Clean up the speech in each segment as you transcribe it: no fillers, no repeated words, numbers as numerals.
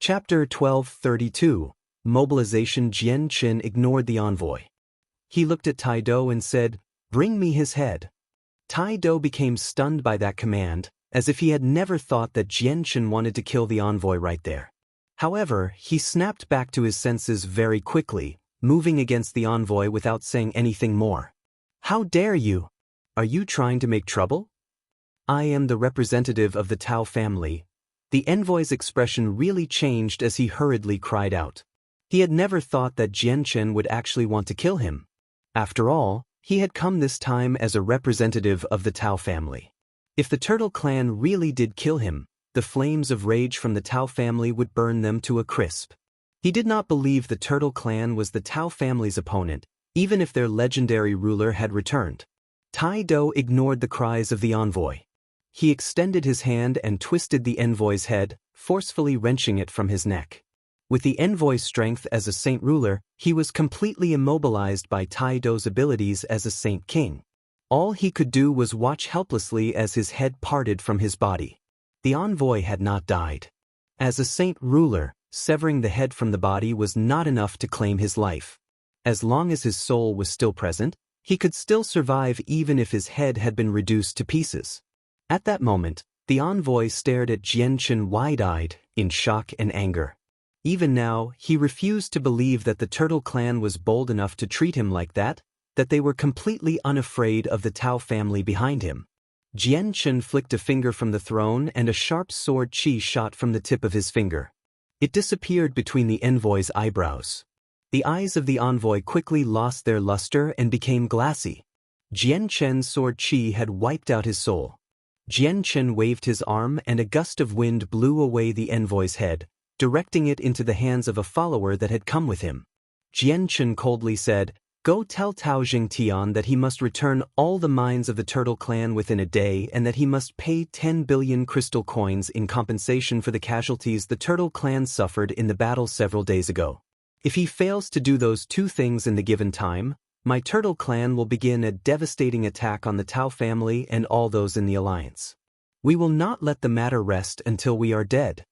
Chapter 1232. Mobilization. Jian Qin ignored the envoy. He looked at Tai Do and said, "Bring me his head." Tai Do became stunned by that command, as if he had never thought that Jian Qin wanted to kill the envoy right there. However, he snapped back to his senses very quickly, moving against the envoy without saying anything more. "How dare you? Are you trying to make trouble? I am the representative of the Tao family." The envoy's expression really changed as he hurriedly cried out. He had never thought that Jian Qin would actually want to kill him. After all, he had come this time as a representative of the Tao family. If the Turtle Clan really did kill him, the flames of rage from the Tao family would burn them to a crisp. He did not believe the Turtle Clan was the Tao family's opponent, even if their legendary ruler had returned. Tai Do ignored the cries of the envoy. He extended his hand and twisted the envoy's head, forcefully wrenching it from his neck. With the envoy's strength as a saint ruler, he was completely immobilized by Tai Do's abilities as a saint king. All he could do was watch helplessly as his head parted from his body. The envoy had not died. As a saint ruler, severing the head from the body was not enough to claim his life. As long as his soul was still present, he could still survive even if his head had been reduced to pieces. At that moment, the envoy stared at Jian Qin wide-eyed, in shock and anger. Even now, he refused to believe that the Turtle Clan was bold enough to treat him like that they were completely unafraid of the Tao family behind him. Jian Qin flicked a finger from the throne and a sharp sword chi shot from the tip of his finger. It disappeared between the envoy's eyebrows. The eyes of the envoy quickly lost their luster and became glassy. Jian Qin's sword chi had wiped out his soul. Jian Qin waved his arm and a gust of wind blew away the envoy's head, directing it into the hands of a follower that had come with him. Jian Qin coldly said, "Go tell Tao Jingtian that he must return all the mines of the Turtle Clan within a day and that he must pay 10 billion crystal coins in compensation for the casualties the Turtle Clan suffered in the battle several days ago. If he fails to do those two things in the given time, my Turtle Clan will begin a devastating attack on the Tao family and all those in the alliance. We will not let the matter rest until we are dead."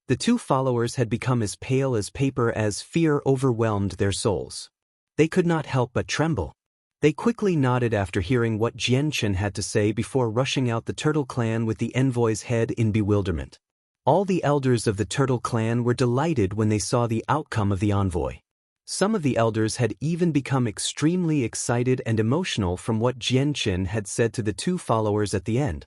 The two followers had become as pale as paper as fear overwhelmed their souls. They could not help but tremble. They quickly nodded after hearing what Jian Qin had to say before rushing out the Turtle Clan with the envoy's head in bewilderment. All the elders of the Turtle Clan were delighted when they saw the outcome of the envoy. Some of the elders had even become extremely excited and emotional from what Jian Qin had said to the two followers at the end.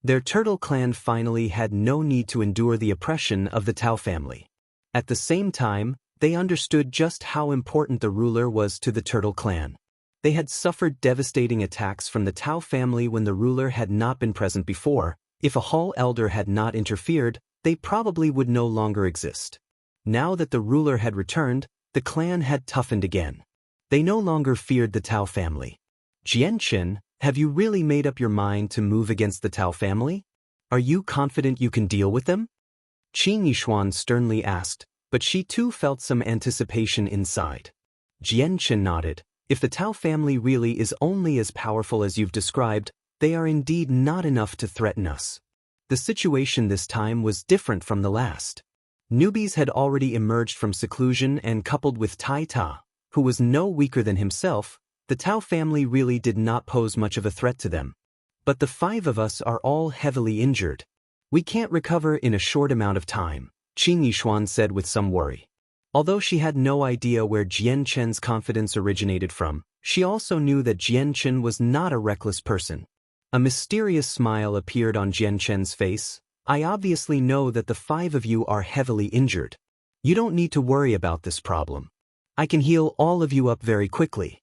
Their Turtle Clan finally had no need to endure the oppression of the Tao family. At the same time, they understood just how important the ruler was to the Turtle Clan. They had suffered devastating attacks from the Tao family when the ruler had not been present before. If a Hall elder had not interfered, they probably would no longer exist. Now that the ruler had returned, the clan had toughened again. They no longer feared the Tao family. "Jian Qin, have you really made up your mind to move against the Tao family? Are you confident you can deal with them?" Qin Yishuan sternly asked, but she too felt some anticipation inside. Jian Qin nodded. "If the Tao family really is only as powerful as you've described, they are indeed not enough to threaten us." The situation this time was different from the last. Newbies had already emerged from seclusion and coupled with Tai Ta, who was no weaker than himself, the Tao family really did not pose much of a threat to them. "But the five of us are all heavily injured. We can't recover in a short amount of time," Qin Yishuan said with some worry. Although she had no idea where Jian Qin's confidence originated from, she also knew that Jian Qin was not a reckless person. A mysterious smile appeared on Jian Qin's face. "I obviously know that the five of you are heavily injured. You don't need to worry about this problem. I can heal all of you up very quickly."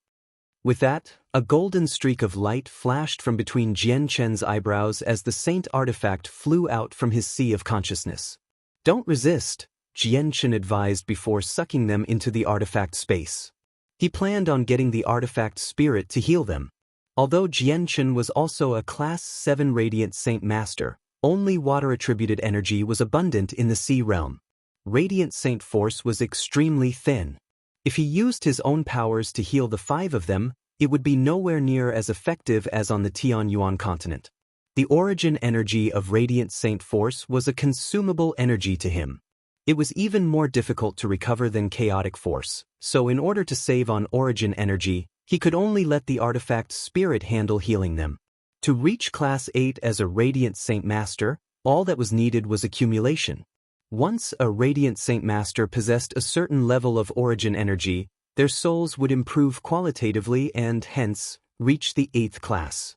With that, a golden streak of light flashed from between Jian Qin's eyebrows as the saint artifact flew out from his sea of consciousness. "Don't resist," Jian Qin advised before sucking them into the artifact space. He planned on getting the artifact spirit to heal them. Although Jian Qin was also a Class 7 Radiant Saint Master, only water-attributed energy was abundant in the sea realm. Radiant Saint force was extremely thin. If he used his own powers to heal the five of them, it would be nowhere near as effective as on the Tianyuan continent. The origin energy of Radiant Saint force was a consumable energy to him. It was even more difficult to recover than chaotic force, so in order to save on origin energy, he could only let the artifact spirit handle healing them. To reach Class 8 as a Radiant Saint Master, all that was needed was accumulation. Once a Radiant Saint Master possessed a certain level of origin energy, their souls would improve qualitatively and, hence, reach the 8th class.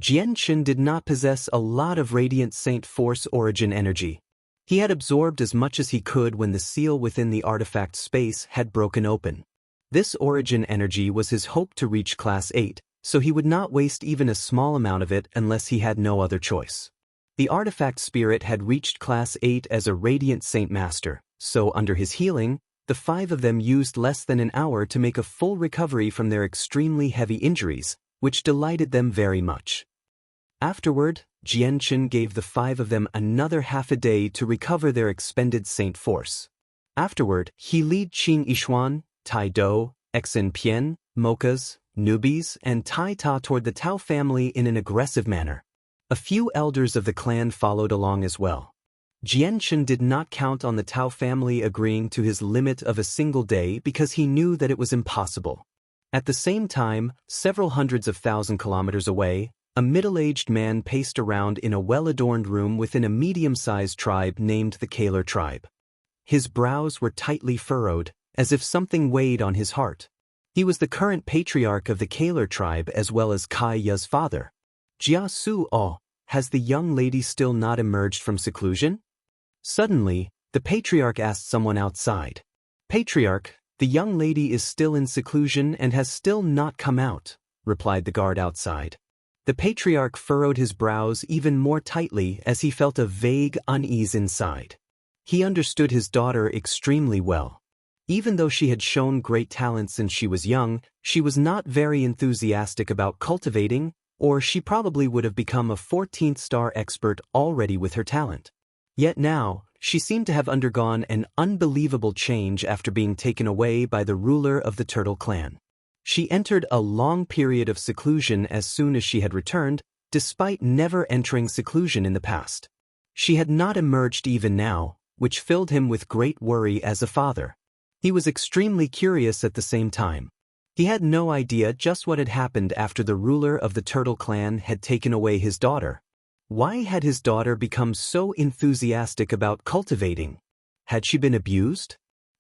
Jianqin did not possess a lot of Radiant Saint Force origin energy. He had absorbed as much as he could when the seal within the artifact space had broken open. This origin energy was his hope to reach Class 8, so he would not waste even a small amount of it unless he had no other choice. The artifact spirit had reached Class 8 as a Radiant Saint Master, so under his healing, the 5 of them used less than an hour to make a full recovery from their extremely heavy injuries, which delighted them very much. Afterward, Jianqin gave the 5 of them another half a day to recover their expended saint force. Afterward, he led Qing Yishuan, Tai Do, Xen Pian, Mochas, Newbies, and Tai Ta toward the Tao family in an aggressive manner. A few elders of the clan followed along as well. Jianqin did not count on the Tao family agreeing to his limit of a single day because he knew that it was impossible. At the same time, several hundreds of thousand kilometers away, a middle-aged man paced around in a well-adorned room within a medium-sized tribe named the Kaler tribe. His brows were tightly furrowed, as if something weighed on his heart. He was the current patriarch of the Kaler tribe as well as Kai Ya's father. Jia Su, has the young lady still not emerged from seclusion? Suddenly, the patriarch asked someone outside. Patriarch, the young lady is still in seclusion and has still not come out, replied the guard outside. The patriarch furrowed his brows even more tightly as he felt a vague unease inside. He understood his daughter extremely well. Even though she had shown great talent since she was young, she was not very enthusiastic about cultivating, or she probably would have become a 14th star expert already with her talent. Yet now, she seemed to have undergone an unbelievable change after being taken away by the ruler of the Turtle clan. She entered a long period of seclusion as soon as she had returned, despite never entering seclusion in the past. She had not emerged even now, which filled him with great worry as a father. He was extremely curious at the same time. He had no idea just what had happened after the ruler of the Turtle clan had taken away his daughter. Why had his daughter become so enthusiastic about cultivating? Had she been abused?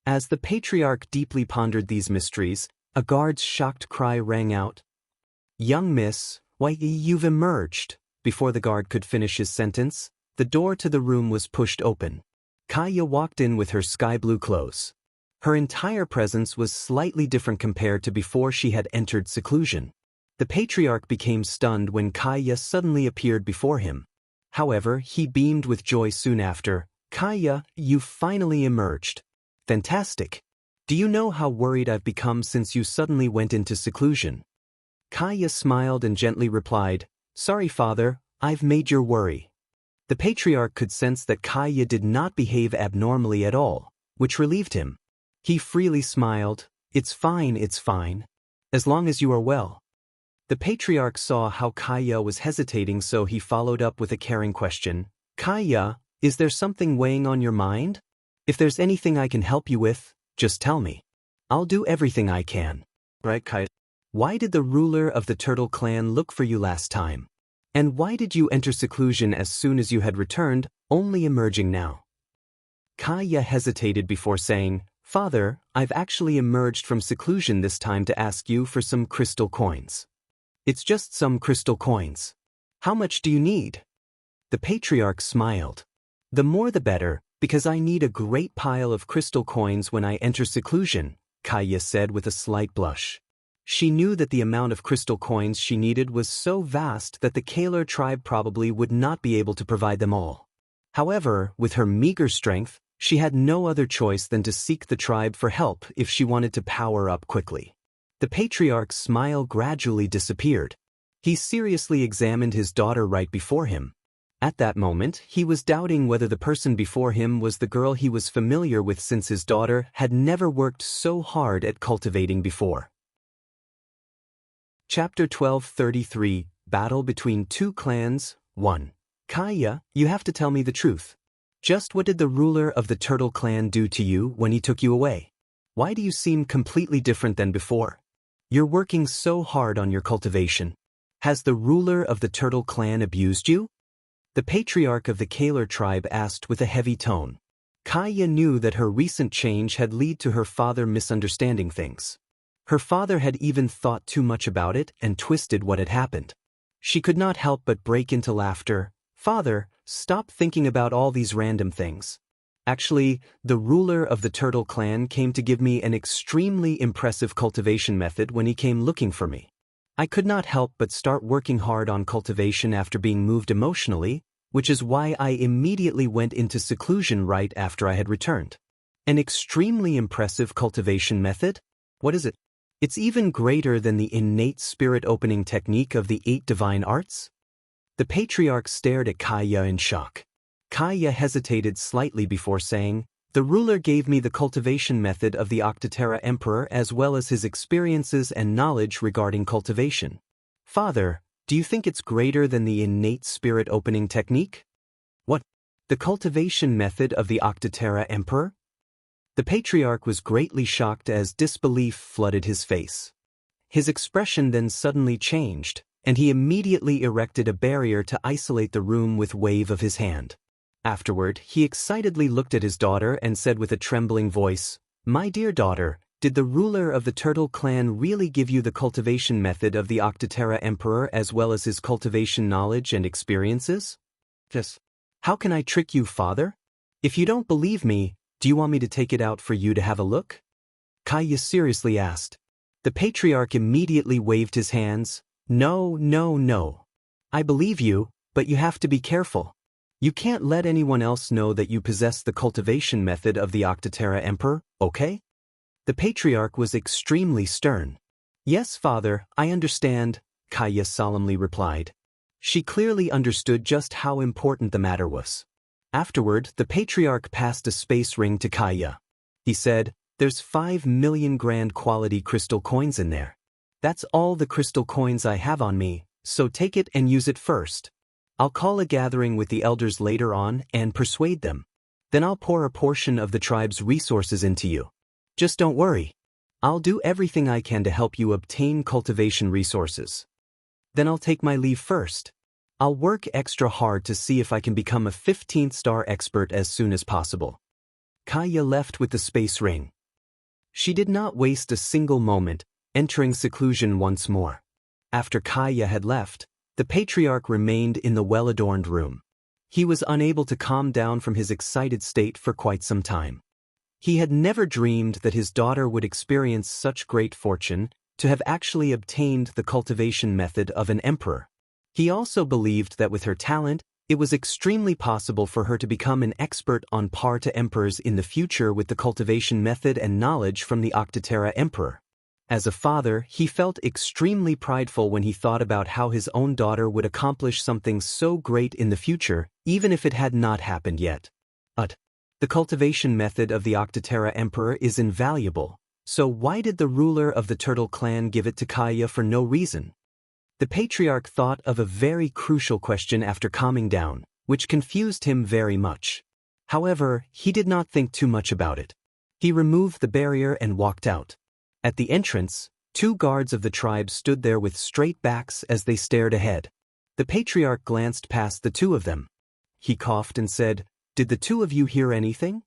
As the patriarch deeply pondered these mysteries, a guard's shocked cry rang out. "Young miss, why, you've emerged." Before the guard could finish his sentence, the door to the room was pushed open. Kaya walked in with her sky-blue clothes. Her entire presence was slightly different compared to before she had entered seclusion. The patriarch became stunned when Kaya suddenly appeared before him. However, he beamed with joy soon after. "Kaya, you finally emerged. Fantastic. Do you know how worried I've become since you suddenly went into seclusion?" Kaya smiled and gently replied, "Sorry, father, I've made your worry." The patriarch could sense that Kaya did not behave abnormally at all, which relieved him. He freely smiled, it's fine, as long as you are well." The patriarch saw how Kaya was hesitating, so he followed up with a caring question. "Kaya, is there something weighing on your mind? If there's anything I can help you with, just tell me. I'll do everything I can." "Right, Kaya. Why did the ruler of the Turtle clan look for you last time? And why did you enter seclusion as soon as you had returned, only emerging now?" Kaya hesitated before saying, "Father, I've actually emerged from seclusion this time to ask you for some crystal coins." "It's just some crystal coins. How much do you need?" The patriarch smiled. "The more the better, because I need a great pile of crystal coins when I enter seclusion," Kaya said with a slight blush. She knew that the amount of crystal coins she needed was so vast that the Kaler tribe probably would not be able to provide them all. However, with her meager strength, she had no other choice than to seek the tribe for help if she wanted to power up quickly. The patriarch's smile gradually disappeared. He seriously examined his daughter right before him. At that moment, he was doubting whether the person before him was the girl he was familiar with, since his daughter had never worked so hard at cultivating before. Chapter 1233, Battle Between Two Clans, 1. "Kaya, you have to tell me the truth." Just what did the ruler of the turtle clan do to you when he took you away? Why do you seem completely different than before? You're working so hard on your cultivation. Has the ruler of the turtle clan abused you? The patriarch of the Kaler tribe asked with a heavy tone. Kaya knew that her recent change had led to her father misunderstanding things. Her father had even thought too much about it and twisted what had happened. She could not help but break into laughter. Father, stop thinking about all these random things. Actually, the ruler of the turtle clan came to give me an extremely impressive cultivation method when he came looking for me. I could not help but start working hard on cultivation after being moved emotionally, which is why I immediately went into seclusion right after I had returned. An extremely impressive cultivation method? What is it? It's even greater than the innate spirit opening technique of the 8 divine arts? The patriarch stared at Kaya in shock. Kaya hesitated slightly before saying, "The ruler gave me the cultivation method of the Octaterra Emperor as well as his experiences and knowledge regarding cultivation. Father, do you think it's greater than the innate spirit opening technique?" "What? The cultivation method of the Octaterra Emperor?" The patriarch was greatly shocked as disbelief flooded his face. His expression then suddenly changed, and he immediately erected a barrier to isolate the room with a wave of his hand. Afterward, he excitedly looked at his daughter and said with a trembling voice, "My dear daughter, did the ruler of the turtle clan really give you the cultivation method of the Octaterra Emperor as well as his cultivation knowledge and experiences?" "Yes." "How can I trick you, father? If you don't believe me, do you want me to take it out for you to have a look?" Kaya seriously asked. The patriarch immediately waved his hands. "No, no, no. I believe you, but you have to be careful. You can't let anyone else know that you possess the cultivation method of the Octaterra Emperor, okay?" The patriarch was extremely stern. "Yes, father, I understand," Kaya solemnly replied. She clearly understood just how important the matter was. Afterward, the patriarch passed a space ring to Kaya. He said, "There's 5 million grand quality crystal coins in there. That's all the crystal coins I have on me, so take it and use it first. I'll call a gathering with the elders later on and persuade them. Then I'll pour a portion of the tribe's resources into you. Just don't worry. I'll do everything I can to help you obtain cultivation resources. Then I'll take my leave first. I'll work extra hard to see if I can become a 15th star expert as soon as possible." Kaya left with the space ring. She did not waste a single moment, entering seclusion once more. After Kaya had left, the patriarch remained in the well-adorned room. He was unable to calm down from his excited state for quite some time. He had never dreamed that his daughter would experience such great fortune, to have actually obtained the cultivation method of an emperor. He also believed that with her talent, it was extremely possible for her to become an expert on par to emperors in the future with the cultivation method and knowledge from the Octaterra Emperor. As a father, he felt extremely prideful when he thought about how his own daughter would accomplish something so great in the future, even if it had not happened yet. But the cultivation method of the Octaterra Emperor is invaluable, so why did the ruler of the turtle clan give it to Kaya for no reason? The patriarch thought of a very crucial question after calming down, which confused him very much. However, he did not think too much about it. He removed the barrier and walked out. At the entrance, 2 guards of the tribe stood there with straight backs as they stared ahead. The patriarch glanced past the 2 of them. He coughed and said, "Did the 2 of you hear anything?"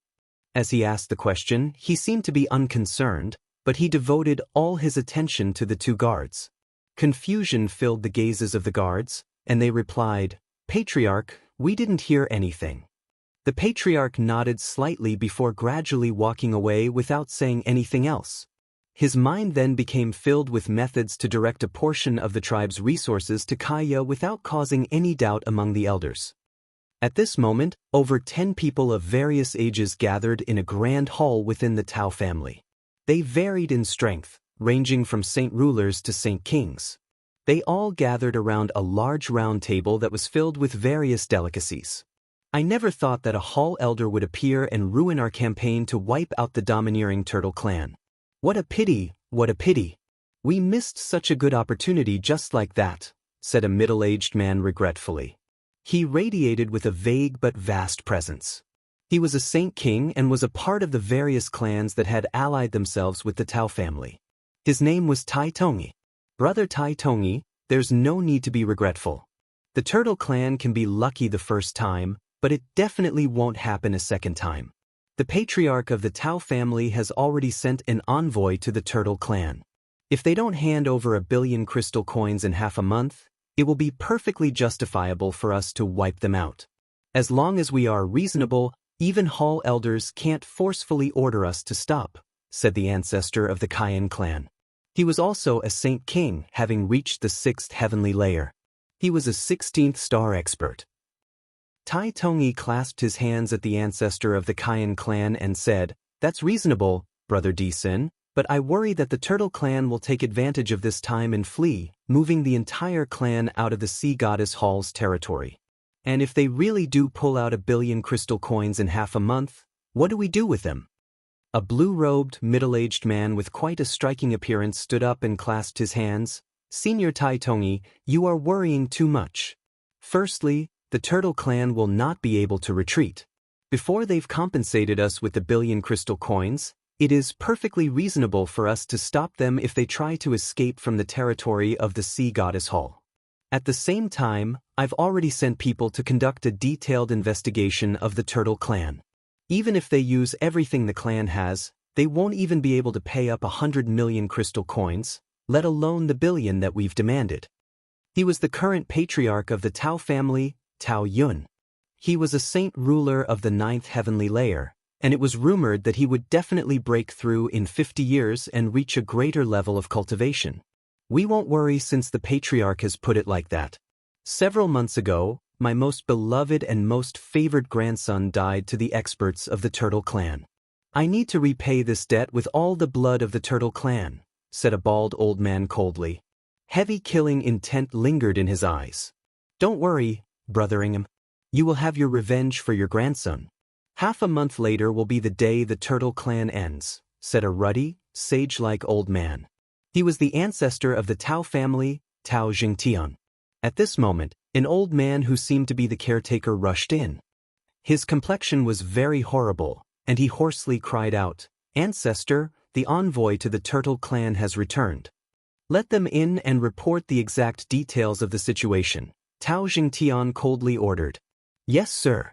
As he asked the question, he seemed to be unconcerned, but he devoted all his attention to the 2 guards. Confusion filled the gazes of the guards, and they replied, "Patriarch, we didn't hear anything." The patriarch nodded slightly before gradually walking away without saying anything else. His mind then became filled with methods to direct a portion of the tribe's resources to Kaya without causing any doubt among the elders. At this moment, over 10 people of various ages gathered in a grand hall within the Tao family. They varied in strength, ranging from saint rulers to saint kings. They all gathered around a large round table that was filled with various delicacies. I never thought that a hall elder would appear and ruin our campaign to wipe out the domineering turtle clan. What a pity, what a pity. We missed such a good opportunity just like that, said a middle-aged man regretfully. He radiated with a vague but vast presence. He was a Saint King and was a part of the various clans that had allied themselves with the Tao family. His name was Tai Tongi. Brother Tai Tongi, there's no need to be regretful. The Turtle Clan can be lucky the first time, but it definitely won't happen a second time. The patriarch of the Tao family has already sent an envoy to the Turtle Clan. If they don't hand over 1 billion crystal coins in half a month, it will be perfectly justifiable for us to wipe them out. As long as we are reasonable, even Hall elders can't forcefully order us to stop, said the ancestor of the Cayenne clan. He was also a Saint King, having reached the 6th heavenly layer. He was a 16th star expert. Tai Tongi clasped his hands at the ancestor of the Cayenne clan and said, "That's reasonable, Brother Deason, but I worry that the Turtle Clan will take advantage of this time and flee, moving the entire clan out of the Sea Goddess Hall's territory. And if they really do pull out 1 billion crystal coins in half a month, what do we do with them?" A blue-robed, middle-aged man with quite a striking appearance stood up and clasped his hands. "Senior Tai Tongi, you are worrying too much. Firstly, the Turtle Clan will not be able to retreat. Before they've compensated us with 1 billion crystal coins, it is perfectly reasonable for us to stop them if they try to escape from the territory of the Sea Goddess Hall. At the same time, I've already sent people to conduct a detailed investigation of the Turtle Clan. Even if they use everything the clan has, they won't even be able to pay up 100 million crystal coins, let alone the 1 billion that we've demanded." He was the current patriarch of the Tao family, Tao Yun. He was a saint ruler of the 9th heavenly layer, and it was rumored that he would definitely break through in 50 years and reach a greater level of cultivation. "We won't worry since the patriarch has put it like that. Several months ago, my most beloved and most favored grandson died to the experts of the Turtle Clan. I need to repay this debt with all the blood of the Turtle Clan," said a bald old man coldly. Heavy killing intent lingered in his eyes. "Don't worry, Brother Ingham. You will have your revenge for your grandson. Half a month later will be the day the Turtle Clan ends," said a ruddy, sage-like old man. He was the ancestor of the Tao family, Tao Jingtian. At this moment, an old man who seemed to be the caretaker rushed in. His complexion was very horrible, and he hoarsely cried out, "Ancestor, the envoy to the Turtle Clan has returned. Let them in and report the exact details of the situation," Tao Jingtian coldly ordered. "Yes, sir."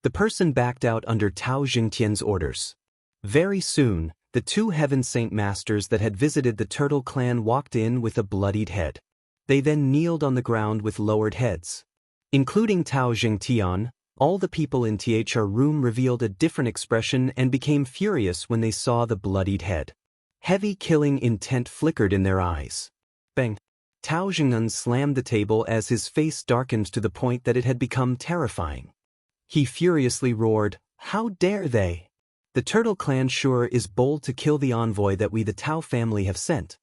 The person backed out under Tao Jingtian's orders. Very soon, the 2 heaven saint masters that had visited the Turtle Clan walked in with a bloodied head. They then kneeled on the ground with lowered heads. Including Tao Jingtian, all the people in THR room revealed a different expression and became furious when they saw the bloodied head. Heavy killing intent flickered in their eyes. Bang! Tao Jing'un slammed the table as his face darkened to the point that it had become terrifying. He furiously roared, "How dare they? The Turtle Clan sure is bold to kill the envoy that we the Tao family have sent."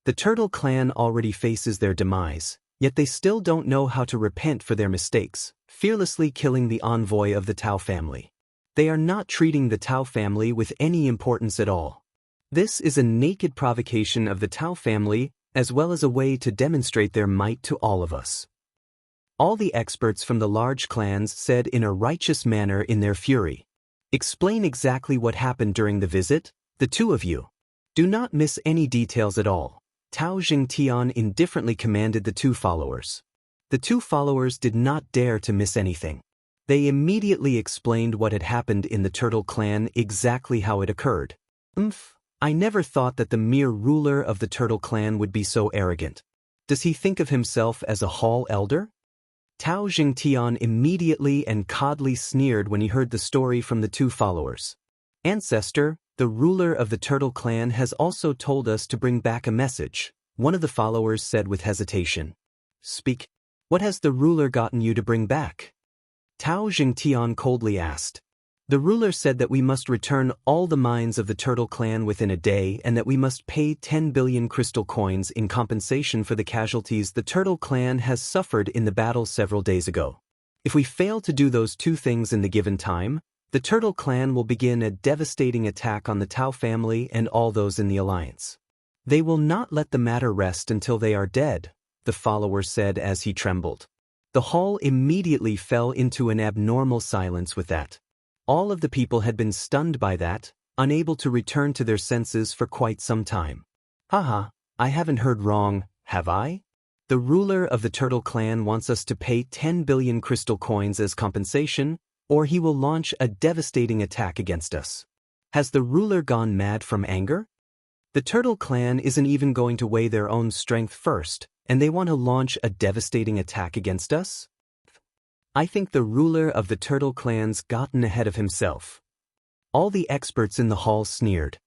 The Turtle Clan already faces their demise, yet they still don't know how to repent for their mistakes, fearlessly killing the envoy of the Tao family. They are not treating the Tao family with any importance at all. This is a naked provocation of the Tao family, as well as a way to demonstrate their might to all of us. All the experts from the large clans said in a righteous manner in their fury, "Explain exactly what happened during the visit, the 2 of you. Do not miss any details at all." Tao Jingtian indifferently commanded the 2 followers. The 2 followers did not dare to miss anything. They immediately explained what had happened in the Turtle Clan, exactly how it occurred. I never thought that the mere ruler of the Turtle Clan would be so arrogant. Does he think of himself as a hall elder?" Tao Jingtian immediately and coldly sneered when he heard the story from the 2 followers. "Ancestor, the ruler of the Turtle Clan has also told us to bring back a message," one of the followers said with hesitation. "Speak. What has the ruler gotten you to bring back?" Tao Jingtian coldly asked. "The ruler said that we must return all the mines of the Turtle Clan within a day and that we must pay 10 billion crystal coins in compensation for the casualties the Turtle Clan has suffered in the battle several days ago. If we fail to do those 2 things in the given time, the Turtle Clan will begin a devastating attack on the Tao family and all those in the alliance. They will not let the matter rest until they are dead," the follower said as he trembled. The hall immediately fell into an abnormal silence with that. All of the people had been stunned by that, unable to return to their senses for quite some time. Haha, I haven't heard wrong, have I? The ruler of the Turtle Clan wants us to pay 10 billion crystal coins as compensation, or he will launch a devastating attack against us. Has the ruler gone mad from anger? The Turtle Clan isn't even going to weigh their own strength first, and they want to launch a devastating attack against us? I think the ruler of the Turtle Clan's gotten ahead of himself. All the experts in the hall sneered.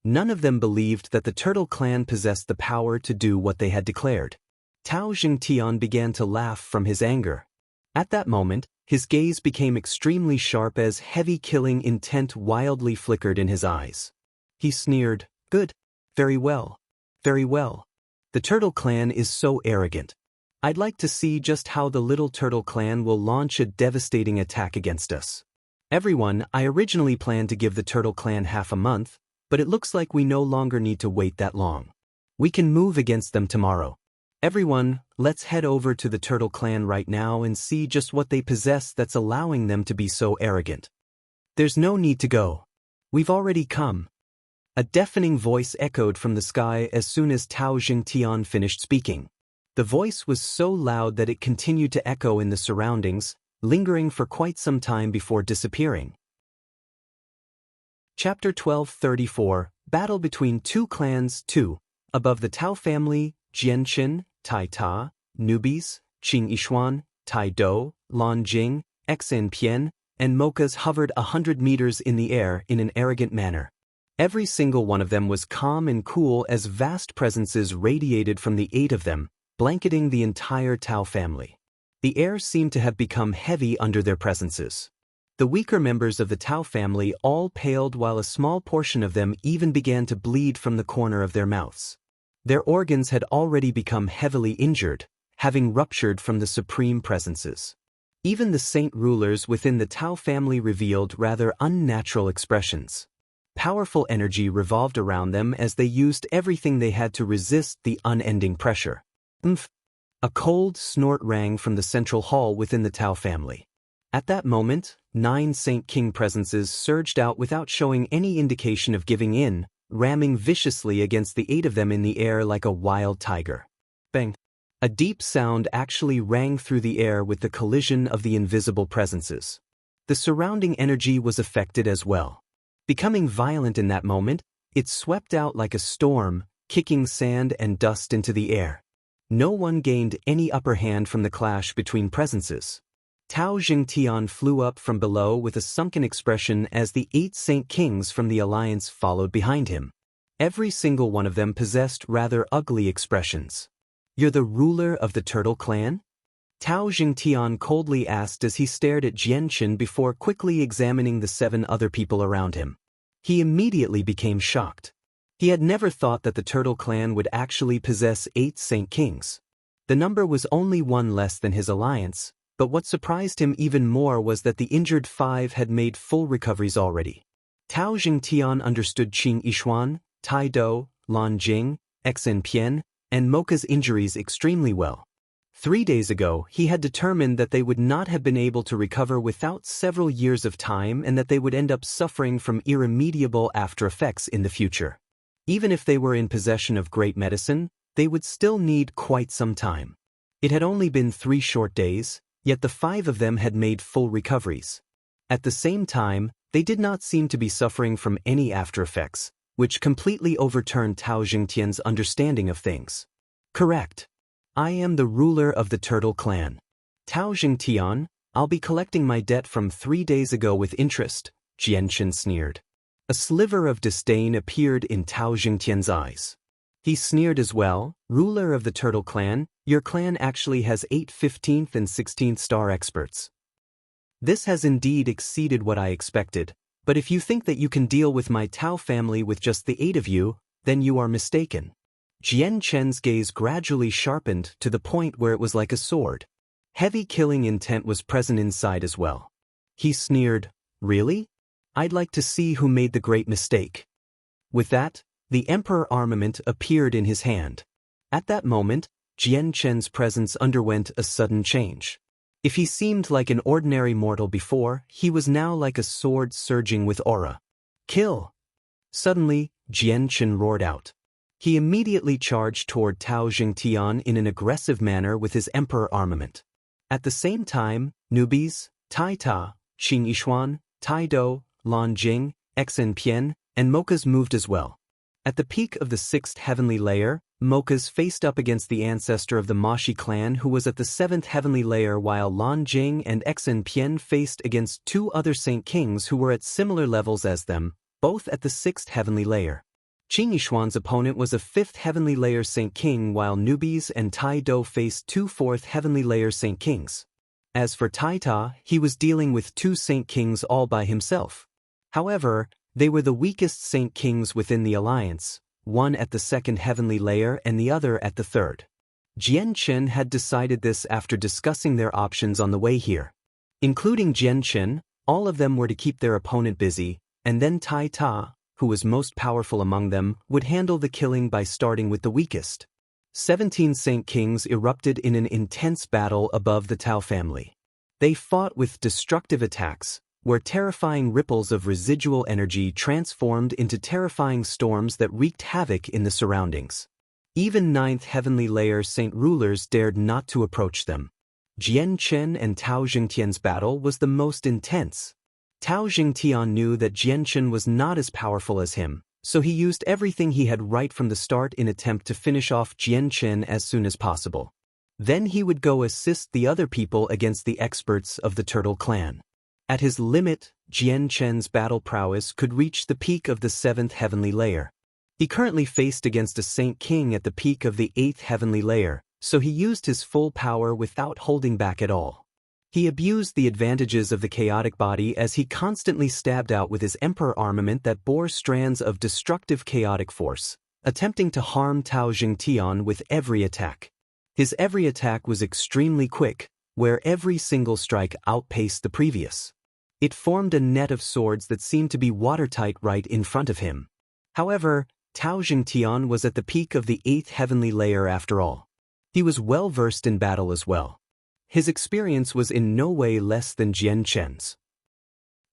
None of them believed that the Turtle Clan possessed the power to do what they had declared. Tao Jingtian began to laugh from his anger. At that moment, his gaze became extremely sharp as heavy killing intent wildly flickered in his eyes. He sneered, "Good. Very well. Very well. The Turtle Clan is so arrogant. I'd like to see just how the Little Turtle Clan will launch a devastating attack against us. Everyone, I originally planned to give the Turtle Clan half a month, but it looks like we no longer need to wait that long. We can move against them tomorrow. Everyone, let's head over to the Turtle Clan right now and see just what they possess that's allowing them to be so arrogant." "There's no need to go. We've already come." A deafening voice echoed from the sky as soon as Tao Jingtian finished speaking. The voice was so loud that it continued to echo in the surroundings, lingering for quite some time before disappearing. Chapter 1234, Battle Between Two Clans 2. Above the Tao family, Jianqin, Tai Ta, Newbies, Qing Yishuan, Tai Do, Lan Jing, Xen Pian, and Mochas hovered 100 meters in the air in an arrogant manner. Every single one of them was calm and cool as vast presences radiated from the 8 of them, blanketing the entire Tao family. The air seemed to have become heavy under their presences. The weaker members of the Tao family all paled while a small portion of them even began to bleed from the corner of their mouths. Their organs had already become heavily injured, having ruptured from the supreme presences. Even the saint rulers within the Tao family revealed rather unnatural expressions. Powerful energy revolved around them as they used everything they had to resist the unending pressure. "Umph!" A cold snort rang from the central hall within the Tao family. At that moment, 9 Saint King presences surged out without showing any indication of giving in, ramming viciously against the 8 of them in the air like a wild tiger. Bang! A deep sound actually rang through the air with the collision of the invisible presences. The surrounding energy was affected as well. Becoming violent in that moment, it swept out like a storm, kicking sand and dust into the air. No one gained any upper hand from the clash between presences. Tao Jingtian flew up from below with a sunken expression as the 8 Saint Kings from the alliance followed behind him. Every single one of them possessed rather ugly expressions. "You're the ruler of the Turtle Clan?" Tao Jingtian coldly asked as he stared at Jianqin before quickly examining the 7 other people around him. He immediately became shocked. He had never thought that the Turtle Clan would actually possess 8 Saint Kings. The number was only 1 less than his alliance, but what surprised him even more was that the injured 5 had made full recoveries already. Tao Jingtian understood Qing Yishuan, Tai Do, Lan Jing, Xen Pian, and Mocha's injuries extremely well. 3 days ago, he had determined that they would not have been able to recover without several years of time and that they would end up suffering from irremediable after effects in the future. Even if they were in possession of great medicine, they would still need quite some time. It had only been 3 short days, yet the 5 of them had made full recoveries. At the same time, they did not seem to be suffering from any after effects, which completely overturned Tao Jingtian's understanding of things. "Correct. I am the ruler of the Turtle Clan. Tao Jingtian, I'll be collecting my debt from 3 days ago with interest," Jianqin sneered. A sliver of disdain appeared in Tao Jingtian's eyes. He sneered as well, "Ruler of the Turtle Clan, your clan actually has 8 15th and 16th star experts. This has indeed exceeded what I expected, but if you think that you can deal with my Tao family with just the 8 of you, then you are mistaken." Jianqin's gaze gradually sharpened to the point where it was like a sword. Heavy killing intent was present inside as well. He sneered, "Really? I'd like to see who made the great mistake." With that, the Emperor armament appeared in his hand. At that moment, Jianqin's presence underwent a sudden change. If he seemed like an ordinary mortal before, he was now like a sword surging with aura. Kill! Suddenly, Jian Qin roared out. He immediately charged toward Tao Jingtian in an aggressive manner with his emperor armament. At the same time, newbies, Tai Ta, Xing Yishuan, Tai Do, Lan Jing, Xen Pian, and Mokas moved as well. At the peak of the 6th heavenly layer, Mokas faced up against the ancestor of the Mashi clan who was at the 7th heavenly layer, while Lan Jing and Xen Pian faced against 2 other Saint Kings who were at similar levels as them, both at the 6th heavenly layer. Qing Yishuan's opponent was a 5th heavenly layer Saint King, while newbies and Tai Do faced 2 4th heavenly layer Saint Kings. As for Tai Ta, he was dealing with 2 Saint Kings all by himself. However, they were the weakest Saint Kings within the alliance, one at the 2nd heavenly layer and the other at the 3rd. Jian Qin had decided this after discussing their options on the way here. Including Jian Qin, all of them were to keep their opponent busy, and then Tai Ta, who was most powerful among them, would handle the killing by starting with the weakest. 17 Saint Kings erupted in an intense battle above the Tao family. They fought with destructive attacks, where terrifying ripples of residual energy transformed into terrifying storms that wreaked havoc in the surroundings. Even 9th heavenly layer Saint rulers dared not to approach them. Jian Qin and Tao Jingtian's battle was the most intense. Tao Jingtian knew that Jian Qin was not as powerful as him, so he used everything he had right from the start in attempt to finish off Jian Qin as soon as possible. Then he would go assist the other people against the experts of the Turtle Clan. At his limit, Jian Qin's battle prowess could reach the peak of the 7th heavenly layer. He currently faced against a Saint King at the peak of the 8th heavenly layer, so he used his full power without holding back at all. He abused the advantages of the chaotic body as he constantly stabbed out with his emperor armament that bore strands of destructive chaotic force, attempting to harm Tao Jingtian with every attack. His every attack was extremely quick, where every single strike outpaced the previous. It formed a net of swords that seemed to be watertight right in front of him. However, Tao Jingtian was at the peak of the 8th heavenly layer after all. He was well versed in battle as well. His experience was in no way less than Jian Qin's.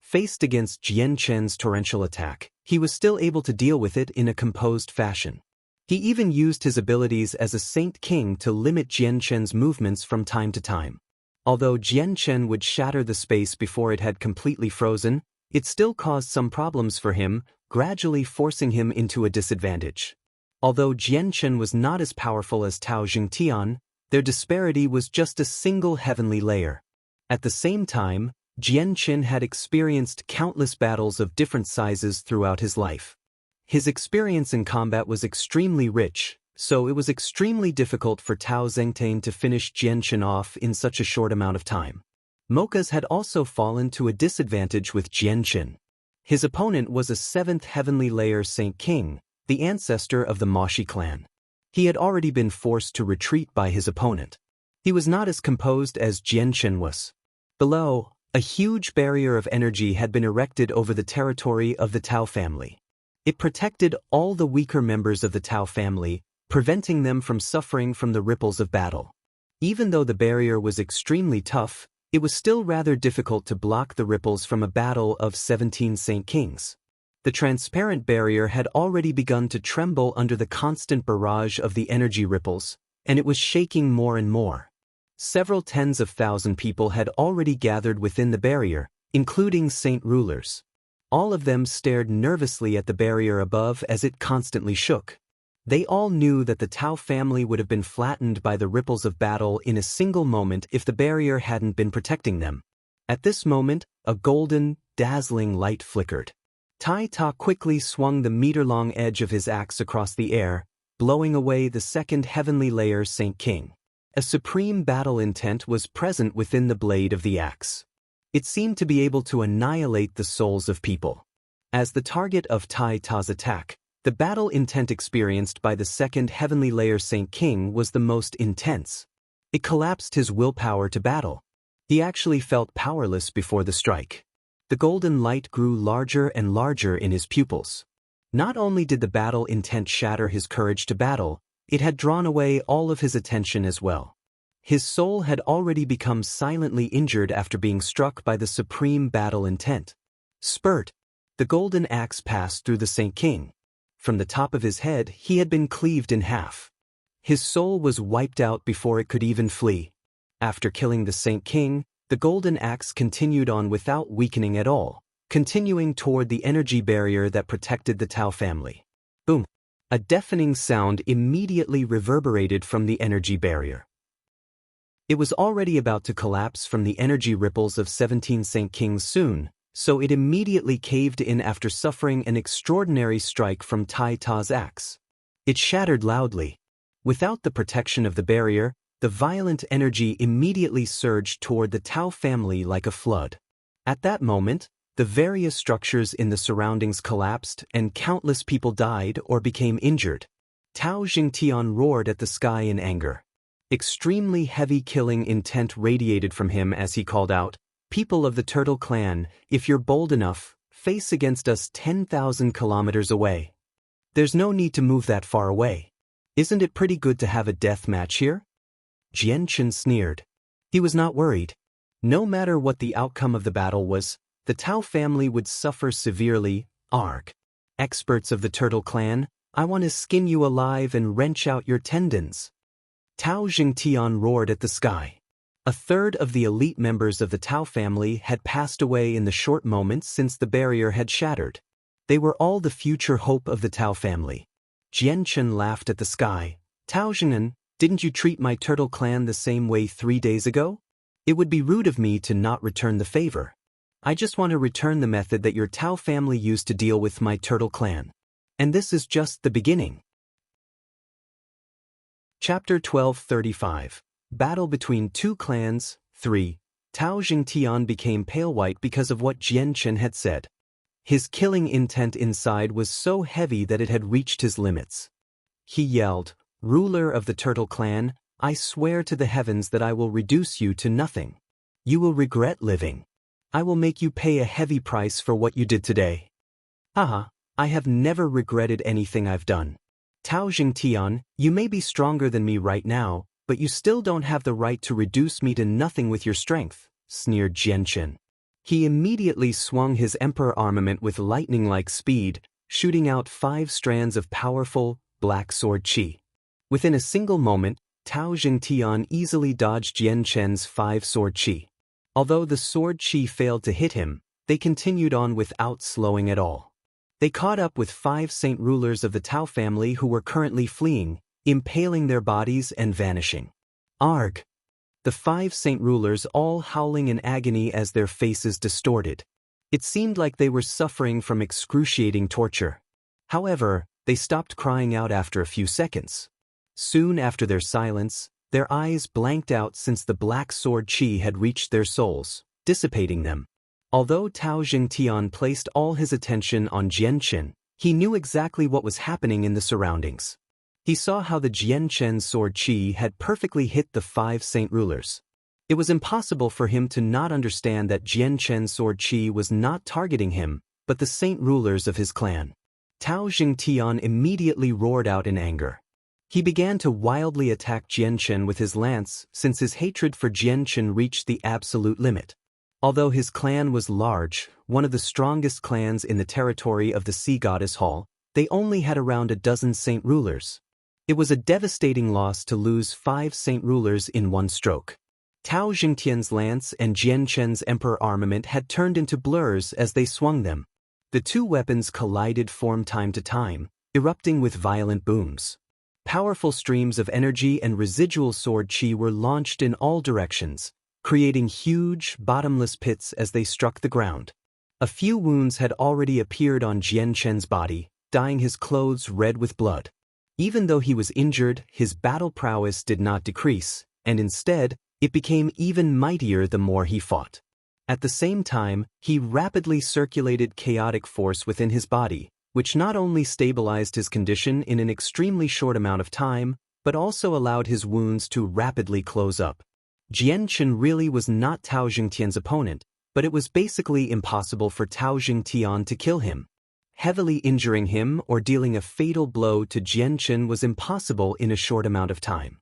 Faced against Jian Qin's torrential attack, he was still able to deal with it in a composed fashion. He even used his abilities as a Saint King to limit Jian Qin's movements from time to time. Although Jian Qin would shatter the space before it had completely frozen, it still caused some problems for him, gradually forcing him into a disadvantage. Although Jian Qin was not as powerful as Tao Jingtian, their disparity was just a single heavenly layer. At the same time, Jian Qin had experienced countless battles of different sizes throughout his life. His experience in combat was extremely rich, so it was extremely difficult for Tao Zhengtain to finish Jian Qin off in such a short amount of time. Mokas had also fallen to a disadvantage with Jian Qin. His opponent was a 7th heavenly layer Saint King, the ancestor of the Mashi clan. He had already been forced to retreat by his opponent. He was not as composed as Jian Qin was. Below, a huge barrier of energy had been erected over the territory of the Tao family. It protected all the weaker members of the Tao family, preventing them from suffering from the ripples of battle. Even though the barrier was extremely tough, it was still rather difficult to block the ripples from a battle of 17 Saint Kings. The transparent barrier had already begun to tremble under the constant barrage of the energy ripples, and it was shaking more and more. Several tens of thousand people had already gathered within the barrier, including Saint rulers. All of them stared nervously at the barrier above as it constantly shook. They all knew that the Tao family would have been flattened by the ripples of battle in a single moment if the barrier hadn't been protecting them. At this moment, a golden, dazzling light flickered. Tai Ta quickly swung the meter-long edge of his axe across the air, blowing away the 2nd heavenly layer Saint King. A supreme battle intent was present within the blade of the axe. It seemed to be able to annihilate the souls of people. As the target of Tai Ta's attack, the battle intent experienced by the 2nd heavenly layer Saint King was the most intense. It collapsed his willpower to battle. He actually felt powerless before the strike. The golden light grew larger and larger in his pupils. Not only did the battle intent shatter his courage to battle, it had drawn away all of his attention as well. His soul had already become silently injured after being struck by the supreme battle intent. Spurt! The golden axe passed through the Saint King. From the top of his head he had been cleaved in half. His soul was wiped out before it could even flee. After killing the Saint King, the golden axe continued on without weakening at all, continuing toward the energy barrier that protected the Tao family. Boom! A deafening sound immediately reverberated from the energy barrier. It was already about to collapse from the energy ripples of 17 Saint Kings soon, so it immediately caved in after suffering an extraordinary strike from Tai Ta's axe. It shattered loudly. Without the protection of the barrier, the violent energy immediately surged toward the Tao family like a flood. At that moment, the various structures in the surroundings collapsed and countless people died or became injured. Tao Jingtian roared at the sky in anger. Extremely heavy killing intent radiated from him as he called out, "People of the Turtle Clan, if you're bold enough, face against us 10,000 kilometers away. There's no need to move that far away. Isn't it pretty good to have a death match here?" Jianchen sneered. He was not worried. No matter what the outcome of the battle was, the Tao family would suffer severely. Arg. Experts of the Turtle Clan, I want to skin you alive and wrench out your tendons. Tao Jingtian roared at the sky. A third of the elite members of the Tao family had passed away in the short moments since the barrier had shattered. They were all the future hope of the Tao family. Jianchen laughed at the sky. "Tao Jing'an, didn't you treat my Turtle Clan the same way 3 days ago? It would be rude of me to not return the favor. I just want to return the method that your Tao family used to deal with my Turtle Clan. And this is just the beginning." Chapter 1235. Battle between two clans. 3. Tao Jingtian became pale white because of what Jianchen had said. His killing intent inside was so heavy that it had reached his limits. He yelled, "Ruler of the Turtle Clan, I swear to the heavens that I will reduce you to nothing. You will regret living. I will make you pay a heavy price for what you did today." Haha, I have never regretted anything I've done. Tao Jingtian, you may be stronger than me right now, but you still don't have the right to reduce me to nothing with your strength, sneered Jianchen. He immediately swung his emperor armament with lightning-like speed, shooting out 5 strands of powerful, black sword qi. Within a single moment, Tao Jingtian easily dodged Jianchen's 5 sword qi. Although the sword qi failed to hit him, they continued on without slowing at all. They caught up with 5 saint rulers of the Tao family who were currently fleeing, impaling their bodies and vanishing. Arg! The 5 saint rulers all howling in agony as their faces distorted. It seemed like they were suffering from excruciating torture. However, they stopped crying out after a few seconds. Soon after their silence, their eyes blanked out since the black sword qi had reached their souls, dissipating them. Although Tao Jingtian placed all his attention on Jianchen, he knew exactly what was happening in the surroundings. He saw how the Jianchen's sword qi had perfectly hit the 5 saint rulers. It was impossible for him to not understand that Jianchen's sword qi was not targeting him, but the saint rulers of his clan. Tao Jingtian immediately roared out in anger. He began to wildly attack Jianchen with his lance since his hatred for Jianchen reached the absolute limit. Although his clan was large, one of the strongest clans in the territory of the Sea Goddess Hall, they only had around a dozen saint rulers. It was a devastating loss to lose 5 saint rulers in one stroke. Tao Jingtian's lance and Jianchen's emperor armament had turned into blurs as they swung them. The 2 weapons collided from time to time, erupting with violent booms. Powerful streams of energy and residual sword qi were launched in all directions, creating huge, bottomless pits as they struck the ground. A few wounds had already appeared on Jianchen's body, dyeing his clothes red with blood. Even though he was injured, his battle prowess did not decrease, and instead, it became even mightier the more he fought. At the same time, he rapidly circulated chaotic force within his body, which not only stabilized his condition in an extremely short amount of time, but also allowed his wounds to rapidly close up. Jianchen really was not Tao Jingtian's opponent, but it was basically impossible for Tao Jingtian to kill him. Heavily injuring him or dealing a fatal blow to Jianchen was impossible in a short amount of time.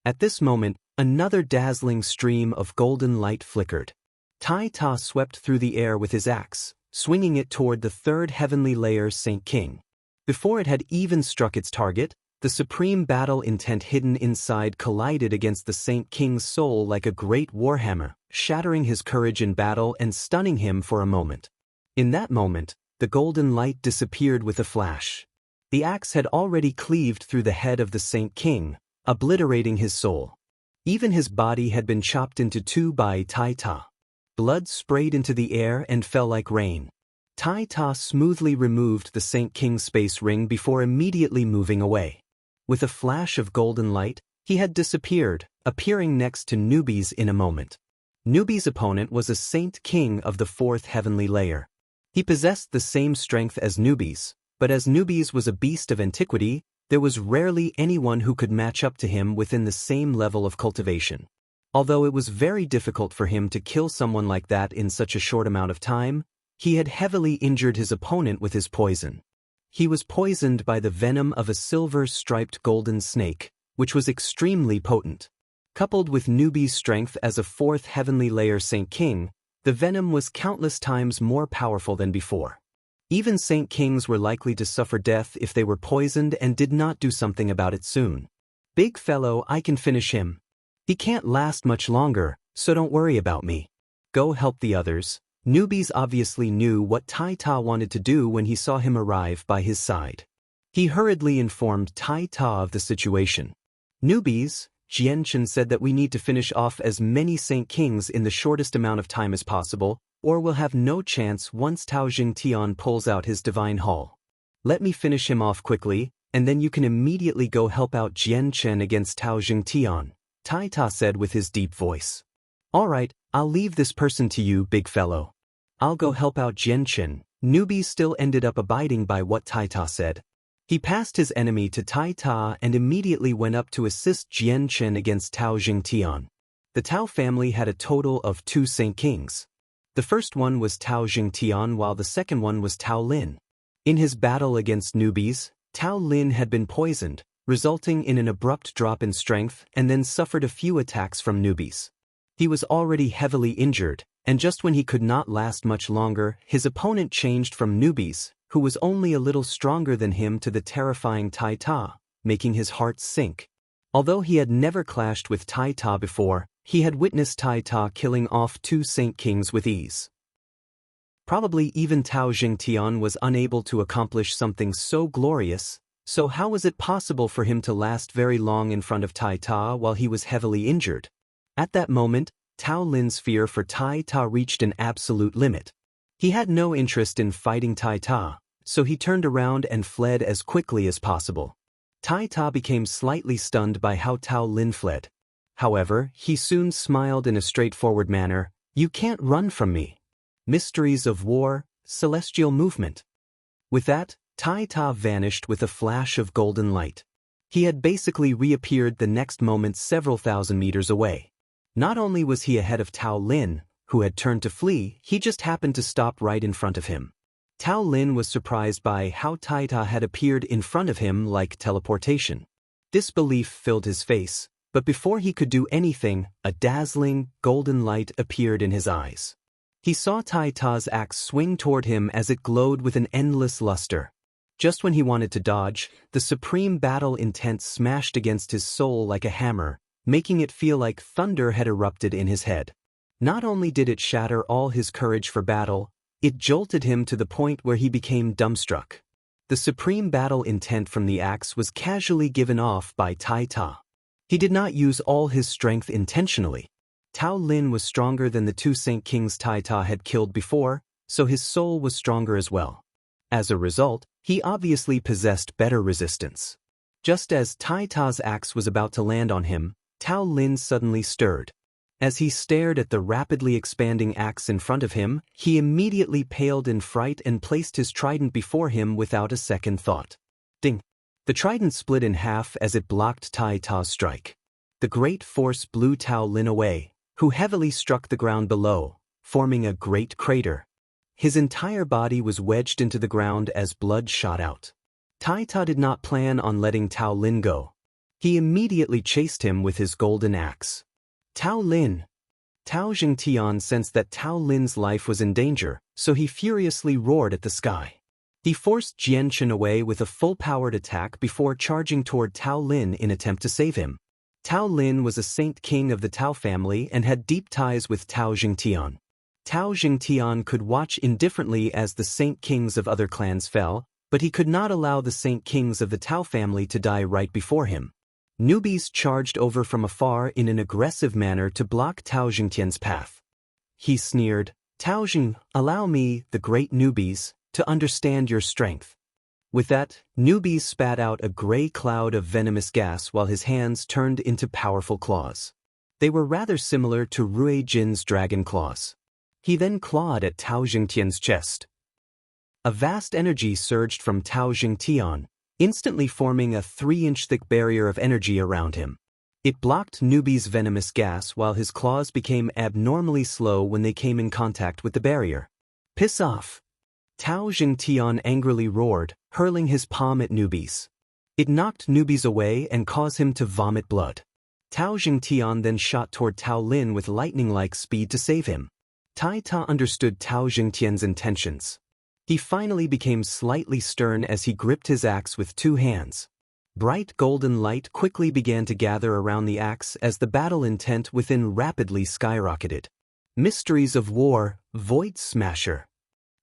At this moment, Another dazzling stream of golden light flickered. Tai Ta swept through the air with his axe, swinging it toward the third heavenly layer Saint King. Before it had even struck its target, the supreme battle intent hidden inside collided against the Saint King's soul like a great warhammer, shattering his courage in battle and stunning him for a moment. In that moment, the golden light disappeared with a flash. The axe had already cleaved through the head of the Saint King, obliterating his soul. Even his body had been chopped into two by Tai Ta. Blood sprayed into the air and fell like rain. Tai Ta smoothly removed the Saint King's space ring before immediately moving away. With a flash of golden light, he had disappeared, appearing next to Newbies in a moment. Newbies' opponent was a Saint King of the fourth heavenly layer. He possessed the same strength as Newbies, but as Newbies was a beast of antiquity, there was rarely anyone who could match up to him within the same level of cultivation. Although it was very difficult for him to kill someone like that in such a short amount of time, he had heavily injured his opponent with his poison. He was poisoned by the venom of a silver-striped golden snake, which was extremely potent. Coupled with Newbies' strength as a fourth heavenly layer Saint King, the venom was countless times more powerful than before. Even Saint Kings were likely to suffer death if they were poisoned and did not do something about it soon. Big fellow, I can finish him. He can't last much longer, so don't worry about me. Go help the others. Newbies obviously knew what Tai Ta wanted to do when he saw him arrive by his side. He hurriedly informed Tai Ta of the situation. Newbies, Jianchen said that we need to finish off as many Saint Kings in the shortest amount of time as possible, or we'll have no chance once Tao Jingtian pulls out his divine haul. Let me finish him off quickly, and then you can immediately go help out Jianchen against Tao Jingtian, Tai Ta said with his deep voice. All right, I'll leave this person to you, big fellow. I'll go help out Jianchen. Newbie still ended up abiding by what Tai Ta said. He passed his enemy to Tai Ta and immediately went up to assist Jianchen against Tao Jingtian. The Tao family had a total of 2 Saint Kings. The first one was Tao Jingtian while the second one was Tao Lin. In his battle against Newbies, Tao Lin had been poisoned, resulting in an abrupt drop in strength and then suffered a few attacks from Newbies. He was already heavily injured, and just when he could not last much longer, his opponent changed from Newbies, who was only a little stronger than him, to the terrifying Tai Ta, making his heart sink. Although he had never clashed with Tai Ta before, he had witnessed Tai Ta killing off 2 Saint Kings with ease. Probably even Tao Jingtian was unable to accomplish something so glorious, so how was it possible for him to last very long in front of Tai Ta while he was heavily injured? At that moment, Tao Lin's fear for Tai Ta reached an absolute limit. He had no interest in fighting Tai Ta, so he turned around and fled as quickly as possible. Tai Ta became slightly stunned by how Tao Lin fled. However, he soon smiled in a straightforward manner. You can't run from me. Mysteries of war, celestial movement. With that, Tai Ta vanished with a flash of golden light. He had basically reappeared the next moment several thousand meters away. Not only was he ahead of Tao Lin, who had turned to flee, he just happened to stop right in front of him. Tao Lin was surprised by how Tai Ta had appeared in front of him like teleportation. Disbelief filled his face, but before he could do anything, a dazzling, golden light appeared in his eyes. He saw Tai Ta's axe swing toward him as it glowed with an endless luster. Just when he wanted to dodge, the supreme battle intent smashed against his soul like a hammer, making it feel like thunder had erupted in his head. Not only did it shatter all his courage for battle, it jolted him to the point where he became dumbstruck. The supreme battle intent from the axe was casually given off by Tai Ta. He did not use all his strength intentionally. Tao Lin was stronger than the 2 Saint Kings Tai Ta had killed before, so his soul was stronger as well. As a result, he obviously possessed better resistance. Just as Tai Ta's axe was about to land on him, Tao Lin suddenly stirred. As he stared at the rapidly expanding axe in front of him, he immediately paled in fright and placed his trident before him without a second thought. Ding! The trident split in half as it blocked Tai Ta's strike. The great force blew Tao Lin away, who heavily struck the ground below, forming a great crater. His entire body was wedged into the ground as blood shot out. Tai Ta did not plan on letting Tao Lin go. He immediately chased him with his golden axe. Tao Lin! Tao Jingtian sensed that Tao Lin's life was in danger, so he furiously roared at the sky. He forced Jian Chen away with a full-powered attack before charging toward Tao Lin in attempt to save him. Tao Lin was a saint king of the Tao family and had deep ties with Tao Jingtian. Tao Jingtian could watch indifferently as the saint kings of other clans fell, but he could not allow the saint kings of the Tao family to die right before him. Newbies charged over from afar in an aggressive manner to block Tao Jingtian's path. He sneered, "Tao Jing, allow me, the great newbies, to understand your strength." With that, Newbies spat out a gray cloud of venomous gas while his hands turned into powerful claws. They were rather similar to Rui Jin's dragon claws. He then clawed at Tao Jingtian's chest. A vast energy surged from Tao Jingtian, instantly forming a 3-inch thick barrier of energy around him. It blocked Newbie's venomous gas while his claws became abnormally slow when they came in contact with the barrier. "Piss off!" Tao Jingtian angrily roared, hurling his palm at Newbies. It knocked Newbies away and caused him to vomit blood. Tao Jingtian then shot toward Tao Lin with lightning-like speed to save him. Tai Ta understood Tao Jingtian's intentions. He finally became slightly stern as he gripped his axe with 2 hands. Bright golden light quickly began to gather around the axe as the battle intent within rapidly skyrocketed. "Mysteries of war, Void Smasher."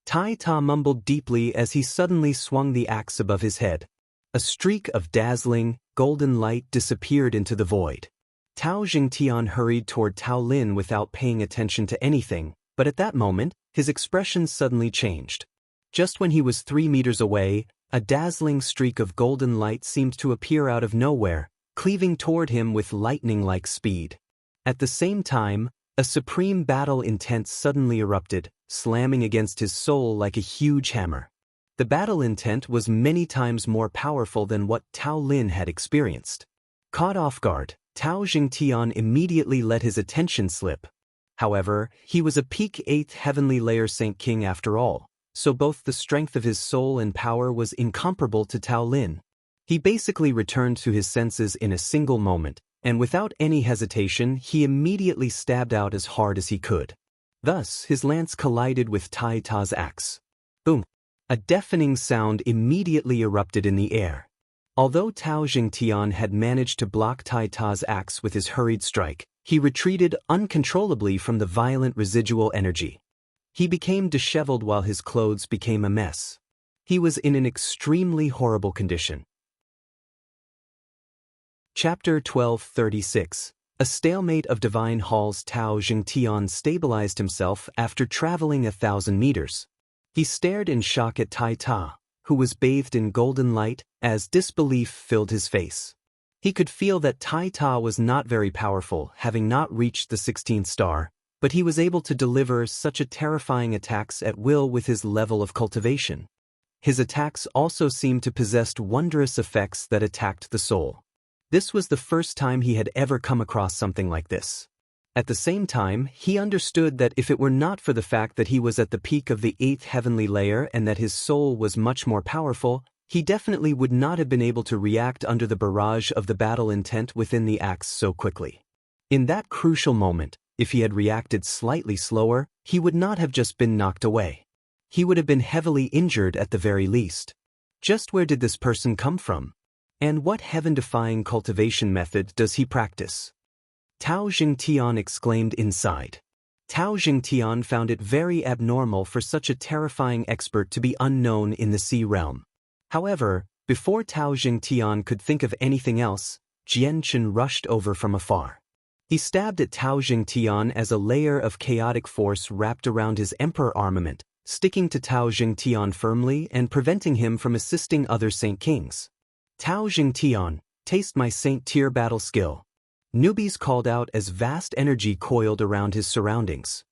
Tai Ta mumbled deeply as he suddenly swung the axe above his head. A streak of dazzling, golden light disappeared into the void. Tao Jingtian hurried toward Tao Lin without paying attention to anything, but at that moment, his expression suddenly changed. Just when he was 3 meters away, a dazzling streak of golden light seemed to appear out of nowhere, cleaving toward him with lightning-like speed. At the same time, a supreme battle intent suddenly erupted, slamming against his soul like a huge hammer. The battle intent was many times more powerful than what Tao Lin had experienced. Caught off guard, Tao Jingtian immediately let his attention slip. However, he was a peak 8th heavenly layer Saint King after all, so both the strength of his soul and power was incomparable to Tao Lin. He basically returned to his senses in a single moment, and without any hesitation he immediately stabbed out as hard as he could. Thus, his lance collided with Tai Ta's axe. Boom! A deafening sound immediately erupted in the air. Although Tao Jingtian had managed to block Tai Ta's axe with his hurried strike, he retreated uncontrollably from the violent residual energy. He became disheveled while his clothes became a mess. He was in an extremely horrible condition. Chapter 1236. A stalemate of divine halls. Tao Jingtian stabilized himself after traveling 1,000 meters. He stared in shock at Tai Ta, who was bathed in golden light, as disbelief filled his face. He could feel that Tai Ta was not very powerful, having not reached the 16th star, but he was able to deliver such a terrifying attacks at will with his level of cultivation. His attacks also seemed to possess wondrous effects that attacked the soul. This was the first time he had ever come across something like this. At the same time, he understood that if it were not for the fact that he was at the peak of the 8th heavenly layer and that his soul was much more powerful, he definitely would not have been able to react under the barrage of the battle intent within the axe so quickly. In that crucial moment, if he had reacted slightly slower, he would not have just been knocked away. He would have been heavily injured at the very least. Just where did this person come from? And what heaven-defying cultivation method does he practice? Tao Jingtian exclaimed inside. Tao Jingtian found it very abnormal for such a terrifying expert to be unknown in the sea realm. However, before Tao Jingtian could think of anything else, Jian Chen rushed over from afar. He stabbed at Tao Jingtian as a layer of chaotic force wrapped around his emperor armament, sticking to Tao Jingtian firmly and preventing him from assisting other Saint Kings. Tao Jingtian, taste my Saint Tier battle skill. Newbies called out as vast energy coiled around his surroundings.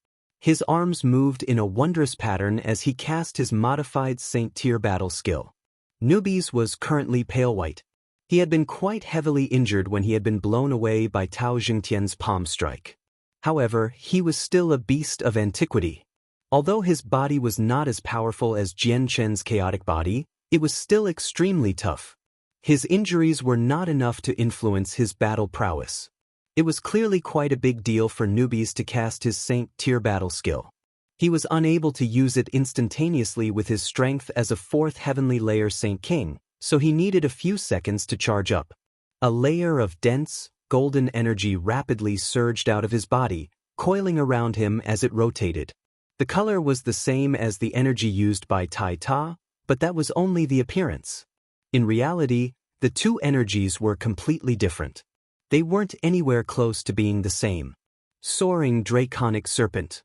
His arms moved in a wondrous pattern as he cast his modified Saint Tier battle skill. Newbies was currently pale white. He had been quite heavily injured when he had been blown away by Tao Jingtian's palm strike. However, he was still a beast of antiquity. Although his body was not as powerful as Jian Chen's chaotic body, it was still extremely tough. His injuries were not enough to influence his battle prowess. It was clearly quite a big deal for newbies to cast his Saint tier battle skill. He was unable to use it instantaneously with his strength as a 4th heavenly layer Saint King, so he needed a few seconds to charge up. A layer of dense, golden energy rapidly surged out of his body, coiling around him as it rotated. The color was the same as the energy used by Tai Ta, but that was only the appearance. In reality, the two energies were completely different. They weren't anywhere close to being the same. Soaring draconic serpent.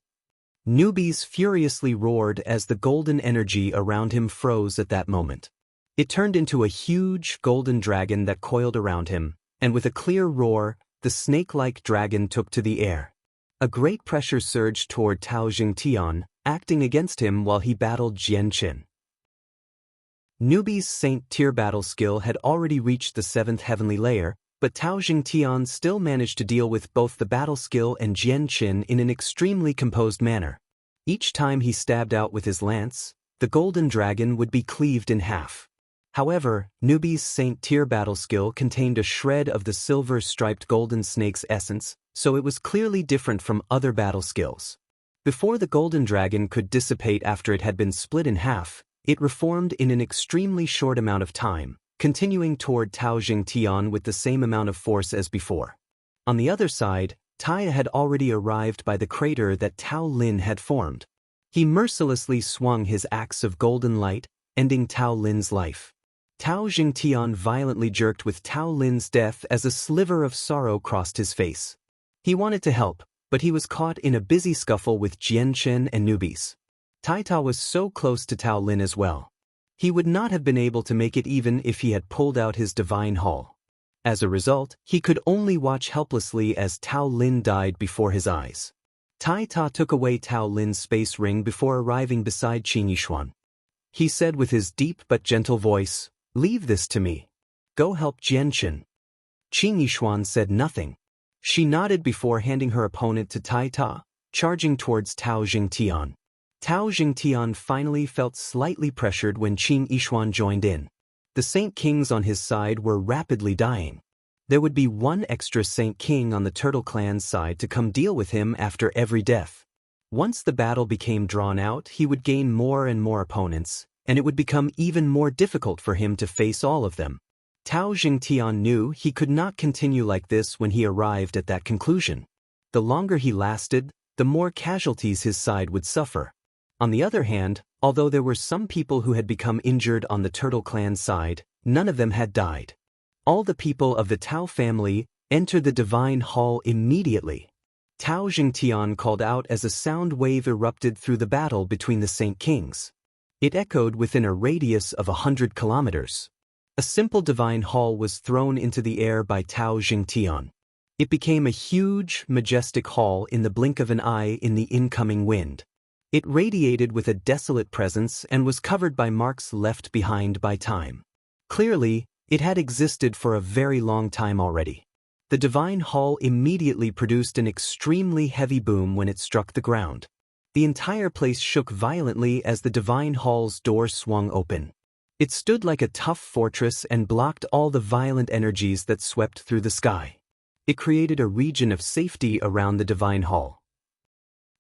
Newbies furiously roared as the golden energy around him froze at that moment. It turned into a huge golden dragon that coiled around him, and with a clear roar, the snake-like dragon took to the air. A great pressure surged toward Tao Jingtian, acting against him while he battled Jian Qin. Newbie's Saint tier battle skill had already reached the 7th heavenly layer, but Tao Jingtian still managed to deal with both the battle skill and Jian Qin in an extremely composed manner. Each time he stabbed out with his lance, the golden dragon would be cleaved in half. However, newbie's Saint tier battle skill contained a shred of the silver-striped golden snake's essence, so it was clearly different from other battle skills. Before the golden dragon could dissipate after it had been split in half, it reformed in an extremely short amount of time, continuing toward Tao Jingtian with the same amount of force as before. On the other side, Taya had already arrived by the crater that Tao Lin had formed. He mercilessly swung his axe of golden light, ending Tao Lin's life. Tao Jingtian violently jerked with Tao Lin's death as a sliver of sorrow crossed his face. He wanted to help, but he was caught in a busy scuffle with Jian Qin and newbies. Tai Ta was so close to Tao Lin as well. He would not have been able to make it even if he had pulled out his divine haul. As a result, he could only watch helplessly as Tao Lin died before his eyes. Tai Ta took away Tao Lin's space ring before arriving beside Qin Yishuan. He said with his deep but gentle voice, "Leave this to me. Go help Jian Qin." Qin Yishuan said nothing. She nodded before handing her opponent to Tai Ta, charging towards Tao Jingtian. Tao Jingtian finally felt slightly pressured when Qin Yishuan joined in. The Saint Kings on his side were rapidly dying. There would be one extra Saint King on the Turtle Clan's side to come deal with him after every death. Once the battle became drawn out, he would gain more and more opponents, and it would become even more difficult for him to face all of them. Tao Jingtian knew he could not continue like this when he arrived at that conclusion. The longer he lasted, the more casualties his side would suffer. On the other hand, although there were some people who had become injured on the Turtle Clan's side, none of them had died. All the people of the Tao family entered the Divine Hall immediately. Tao Jingtian called out as a sound wave erupted through the battle between the Saint Kings. It echoed within a radius of 100 kilometers. A simple divine hall was thrown into the air by Tao Jingtian. It became a huge, majestic hall in the blink of an eye in the incoming wind. It radiated with a desolate presence and was covered by marks left behind by time. Clearly, it had existed for a very long time already. The divine hall immediately produced an extremely heavy boom when it struck the ground. The entire place shook violently as the divine hall's door swung open. It stood like a tough fortress and blocked all the violent energies that swept through the sky. It created a region of safety around the divine hall.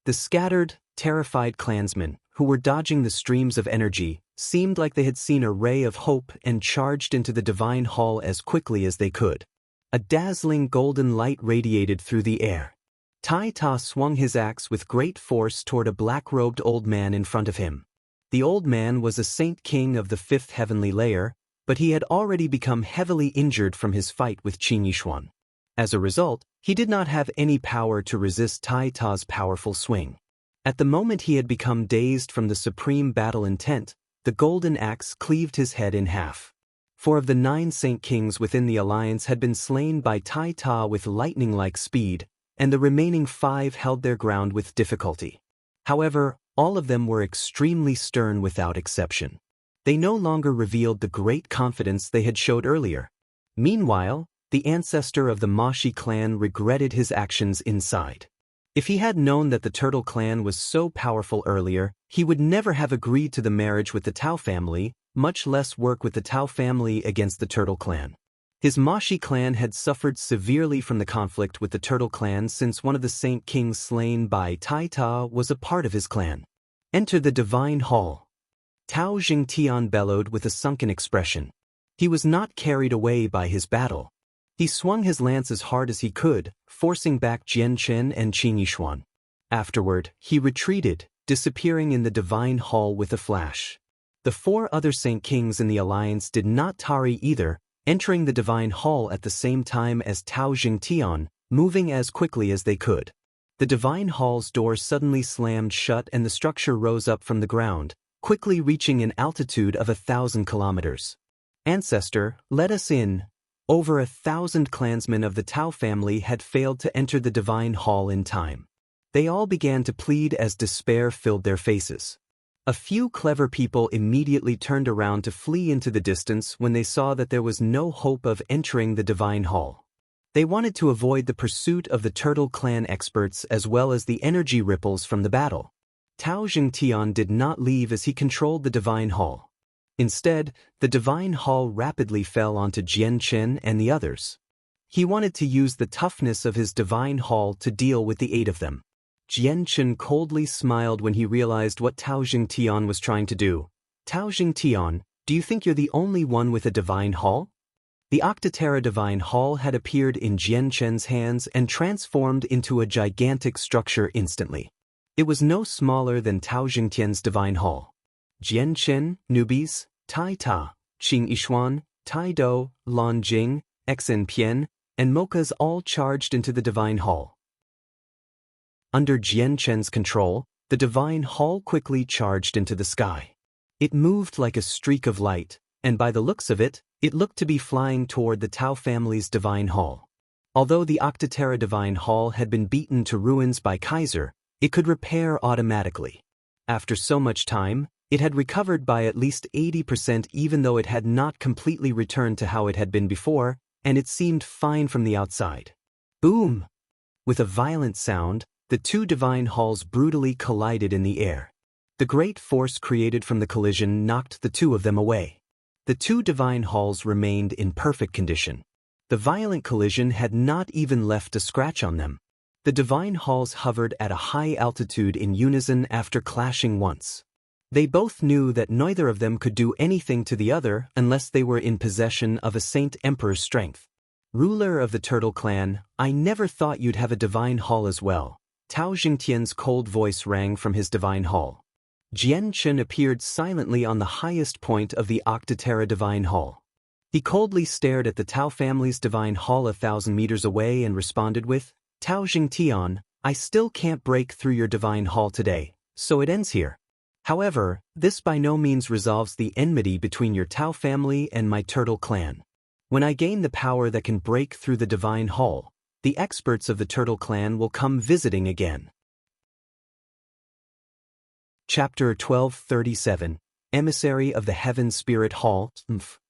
The scattered, terrified clansmen, who were dodging the streams of energy, seemed like they had seen a ray of hope and charged into the divine hall as quickly as they could. A dazzling golden light radiated through the air. Tai Ta swung his axe with great force toward a black-robed old man in front of him. The old man was a Saint King of the 5th heavenly layer, but he had already become heavily injured from his fight with Qin Yishuan. As a result, he did not have any power to resist Tai Ta's powerful swing. At the moment he had become dazed from the supreme battle intent, the golden axe cleaved his head in half. 4 of the 9 Saint Kings within the alliance had been slain by Tai Ta with lightning-like speed, and the remaining 5 held their ground with difficulty. However, all of them were extremely stern without exception. They no longer revealed the great confidence they had showed earlier. Meanwhile, the ancestor of the Mashi clan regretted his actions inside. If he had known that the Turtle clan was so powerful earlier, he would never have agreed to the marriage with the Tao family, much less work with the Tao family against the Turtle clan. His Mashi clan had suffered severely from the conflict with the Turtle clan since one of the Saint Kings slain by Tai Ta was a part of his clan. Enter the Divine Hall. Tao Jingtian bellowed with a sunken expression. He was not carried away by his battle. He swung his lance as hard as he could, forcing back Jian Chen and Qing Yishuan. Afterward, he retreated, disappearing in the Divine Hall with a flash. The 4 other Saint Kings in the alliance did not tarry either, entering the Divine Hall at the same time as Tao Jingtian, moving as quickly as they could. The Divine Hall's door suddenly slammed shut and the structure rose up from the ground, quickly reaching an altitude of 1,000 kilometers. Ancestor, let us in. Over 1,000 clansmen of the Tao family had failed to enter the Divine Hall in time. They all began to plead as despair filled their faces. A few clever people immediately turned around to flee into the distance when they saw that there was no hope of entering the Divine Hall. They wanted to avoid the pursuit of the Turtle clan experts as well as the energy ripples from the battle. Tao Jingtian did not leave as he controlled the Divine Hall. Instead, the Divine Hall rapidly fell onto Jian Chen and the others. He wanted to use the toughness of his Divine Hall to deal with the 8 of them. Jian Chen coldly smiled when he realized what Tao Jingtian was trying to do. Tao Jingtian, do you think you're the only one with a Divine Hall? The Octotera Divine Hall had appeared in Jian Chen's hands and transformed into a gigantic structure instantly. It was no smaller than Tao Jingtian's Divine Hall. Jian Chen, newbies, Tai Ta, Qing Yishuan, Tai Do, Lan Jing, Xen Pian, and Mokas all charged into the Divine Hall. Under Jian Chen's control, the Divine Hall quickly charged into the sky. It moved like a streak of light, and by the looks of it, it looked to be flying toward the Tao family's Divine Hall. Although the Octotera Divine Hall had been beaten to ruins by Kaiser, it could repair automatically. After so much time, it had recovered by at least 80% even though it had not completely returned to how it had been before, and it seemed fine from the outside. Boom! With a violent sound, the 2 Divine Halls brutally collided in the air. The great force created from the collision knocked the 2 of them away. The 2 Divine Halls remained in perfect condition. The violent collision had not even left a scratch on them. The Divine Halls hovered at a high altitude in unison after clashing once. They both knew that neither of them could do anything to the other unless they were in possession of a Saint Emperor's strength. Ruler of the Turtle clan, I never thought you'd have a Divine Hall as well. Tao Jingtian's cold voice rang from his Divine Hall. Jian Chen appeared silently on the highest point of the Octotera Divine Hall. He coldly stared at the Tao family's Divine Hall 1,000 meters away and responded with, Tao Jingtian, I still can't break through your Divine Hall today, so it ends here. However, this by no means resolves the enmity between your Tao family and my Turtle clan. When I gain the power that can break through the Divine Hall, the experts of the Turtle clan will come visiting again. Chapter 1237, Emissary of the Heaven Spirit Hall.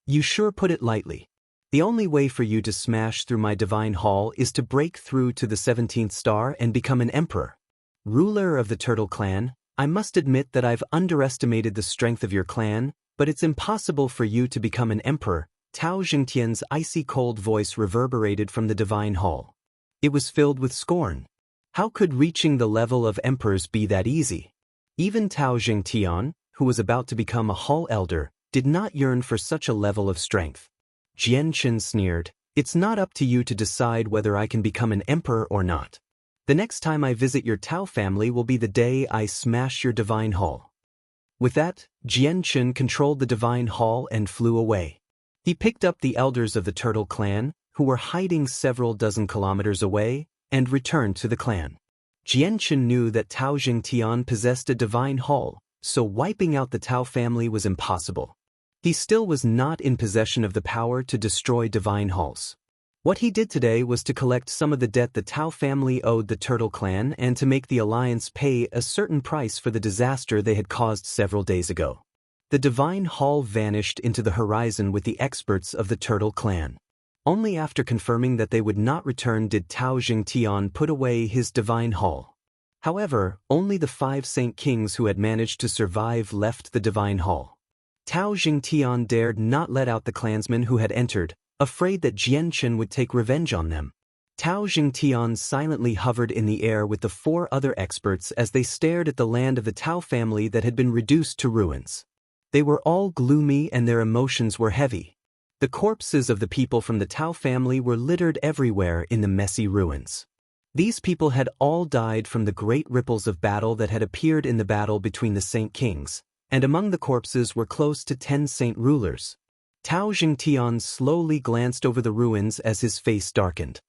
You sure put it lightly. The only way for you to smash through my Divine Hall is to break through to the 17th star and become an emperor. Ruler of the Turtle clan, I must admit that I've underestimated the strength of your clan, but it's impossible for you to become an emperor. Tao Jingtian's icy cold voice reverberated from the Divine Hall. It was filled with scorn. How could reaching the level of emperors be that easy? Even Tao Jingtian, who was about to become a hall elder, did not yearn for such a level of strength. Jian Chen sneered, It's not up to you to decide whether I can become an emperor or not. The next time I visit your Tao family will be the day I smash your Divine Hall. With that, Jian Chen controlled the Divine Hall and flew away. He picked up the elders of the Turtle clan, who were hiding several dozen kilometers away, and returned to the clan. Jian Chen knew that Tao Jingtian possessed a Divine Hall, so wiping out the Tao family was impossible. He still was not in possession of the power to destroy Divine Halls. What he did today was to collect some of the debt the Tao family owed the Turtle clan and to make the alliance pay a certain price for the disaster they had caused several days ago. The Divine Hall vanished into the horizon with the experts of the Turtle clan. Only after confirming that they would not return did Tao Jingtian put away his Divine Hall. However, only the 5 Saint Kings who had managed to survive left the Divine Hall. Tao Jingtian dared not let out the clansmen who had entered, afraid that Jian Chen would take revenge on them. Tao Jingtian silently hovered in the air with the 4 other experts as they stared at the land of the Tao family that had been reduced to ruins. They were all gloomy and their emotions were heavy. The corpses of the people from the Tao family were littered everywhere in the messy ruins. These people had all died from the great ripples of battle that had appeared in the battle between the Saint Kings, and among the corpses were close to 10 saint rulers. Tao Jingtian slowly glanced over the ruins as his face darkened.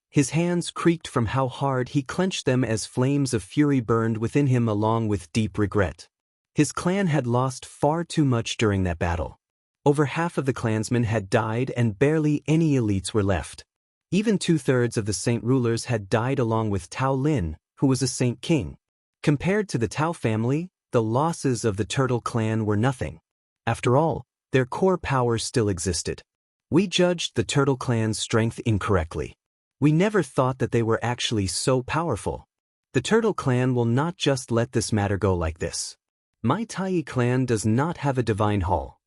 His hands creaked from how hard he clenched them as flames of fury burned within him along with deep regret. His clan had lost far too much during that battle. Over half of the clansmen had died and barely any elites were left. Even 2/3 of the saint rulers had died along with Tao Lin, who was a saint king. Compared to the Tao family, the losses of the Turtle clan were nothing. After all, their core power still existed. We judged the Turtle clan's strength incorrectly. We never thought that they were actually so powerful. The Turtle clan will not just let this matter go like this. My Tai clan does not have a divine hall.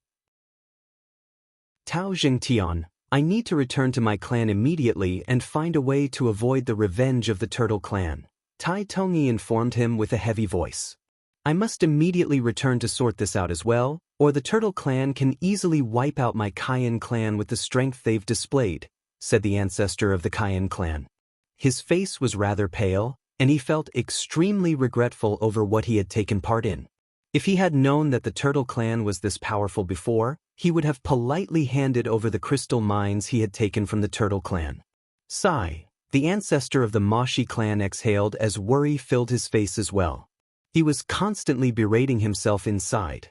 Tao Jingtian, I need to return to my clan immediately and find a way to avoid the revenge of the Turtle clan, Tai Tongyi informed him with a heavy voice. I must immediately return to sort this out as well, or the Turtle clan can easily wipe out my Cayenne clan with the strength they've displayed, said the ancestor of the Cayenne clan. His face was rather pale, and he felt extremely regretful over what he had taken part in. If he had known that the Turtle clan was this powerful before, he would have politely handed over the crystal mines he had taken from the Turtle clan. Sigh, the ancestor of the Moshi clan exhaled as worry filled his face as well. He was constantly berating himself inside.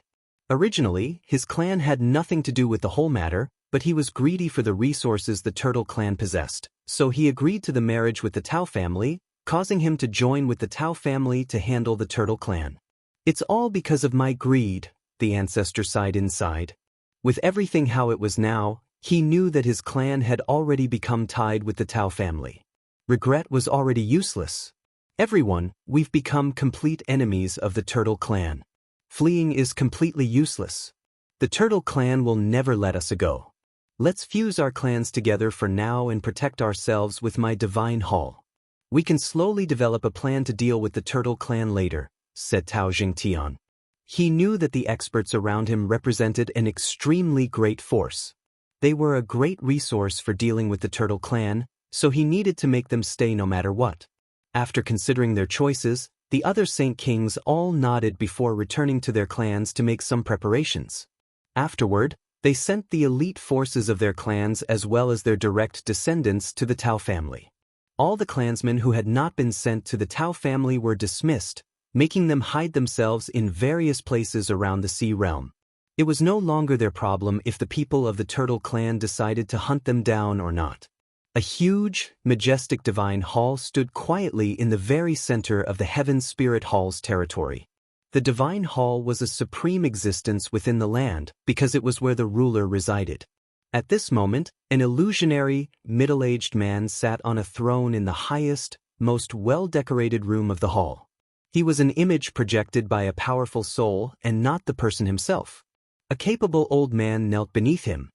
Originally, his clan had nothing to do with the whole matter, but he was greedy for the resources the Turtle clan possessed, so he agreed to the marriage with the Tao family, causing him to join with the Tao family to handle the Turtle clan. It's all because of my greed, the ancestor sighed inside. With everything how it was now, he knew that his clan had already become tied with the Tao family. Regret was already useless. Everyone, we've become complete enemies of the Turtle clan. Fleeing is completely useless. The Turtle clan will never let us go. Let's fuse our clans together for now and protect ourselves with my divine hall. We can slowly develop a plan to deal with the Turtle clan later, said Tao Jingtian. He knew that the experts around him represented an extremely great force. They were a great resource for dealing with the Turtle clan, so he needed to make them stay no matter what. After considering their choices, the other Saint Kings all nodded before returning to their clans to make some preparations. Afterward, they sent the elite forces of their clans as well as their direct descendants to the Tao family. All the clansmen who had not been sent to the Tao family were dismissed, making them hide themselves in various places around the sea realm. It was no longer their problem if the people of the Turtle clan decided to hunt them down or not. A huge, majestic divine hall stood quietly in the very center of the Heaven Spirit Hall's territory. The divine hall was a supreme existence within the land because it was where the ruler resided. At this moment, an illusionary, middle-aged man sat on a throne in the highest, most well-decorated room of the hall. He was an image projected by a powerful soul and not the person himself. A capable old man knelt beneath him.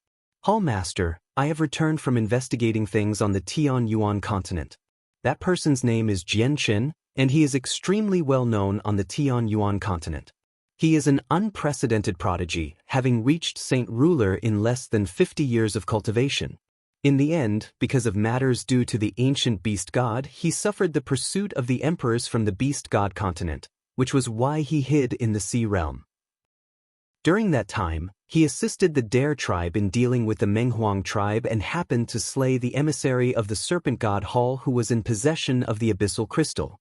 Hallmaster, I have returned from investigating things on the Tianyuan continent. That person's name is Jian Chen, and he is extremely well known on the Tianyuan continent. He is an unprecedented prodigy, having reached Saint Ruler in less than 50 years of cultivation. In the end, because of matters due to the ancient beast god, he suffered the pursuit of the emperors from the beast god continent, which was why he hid in the sea realm. During that time, he assisted the Dare tribe in dealing with the Menghuang tribe and happened to slay the emissary of the serpent god Hall who was in possession of the abyssal crystal.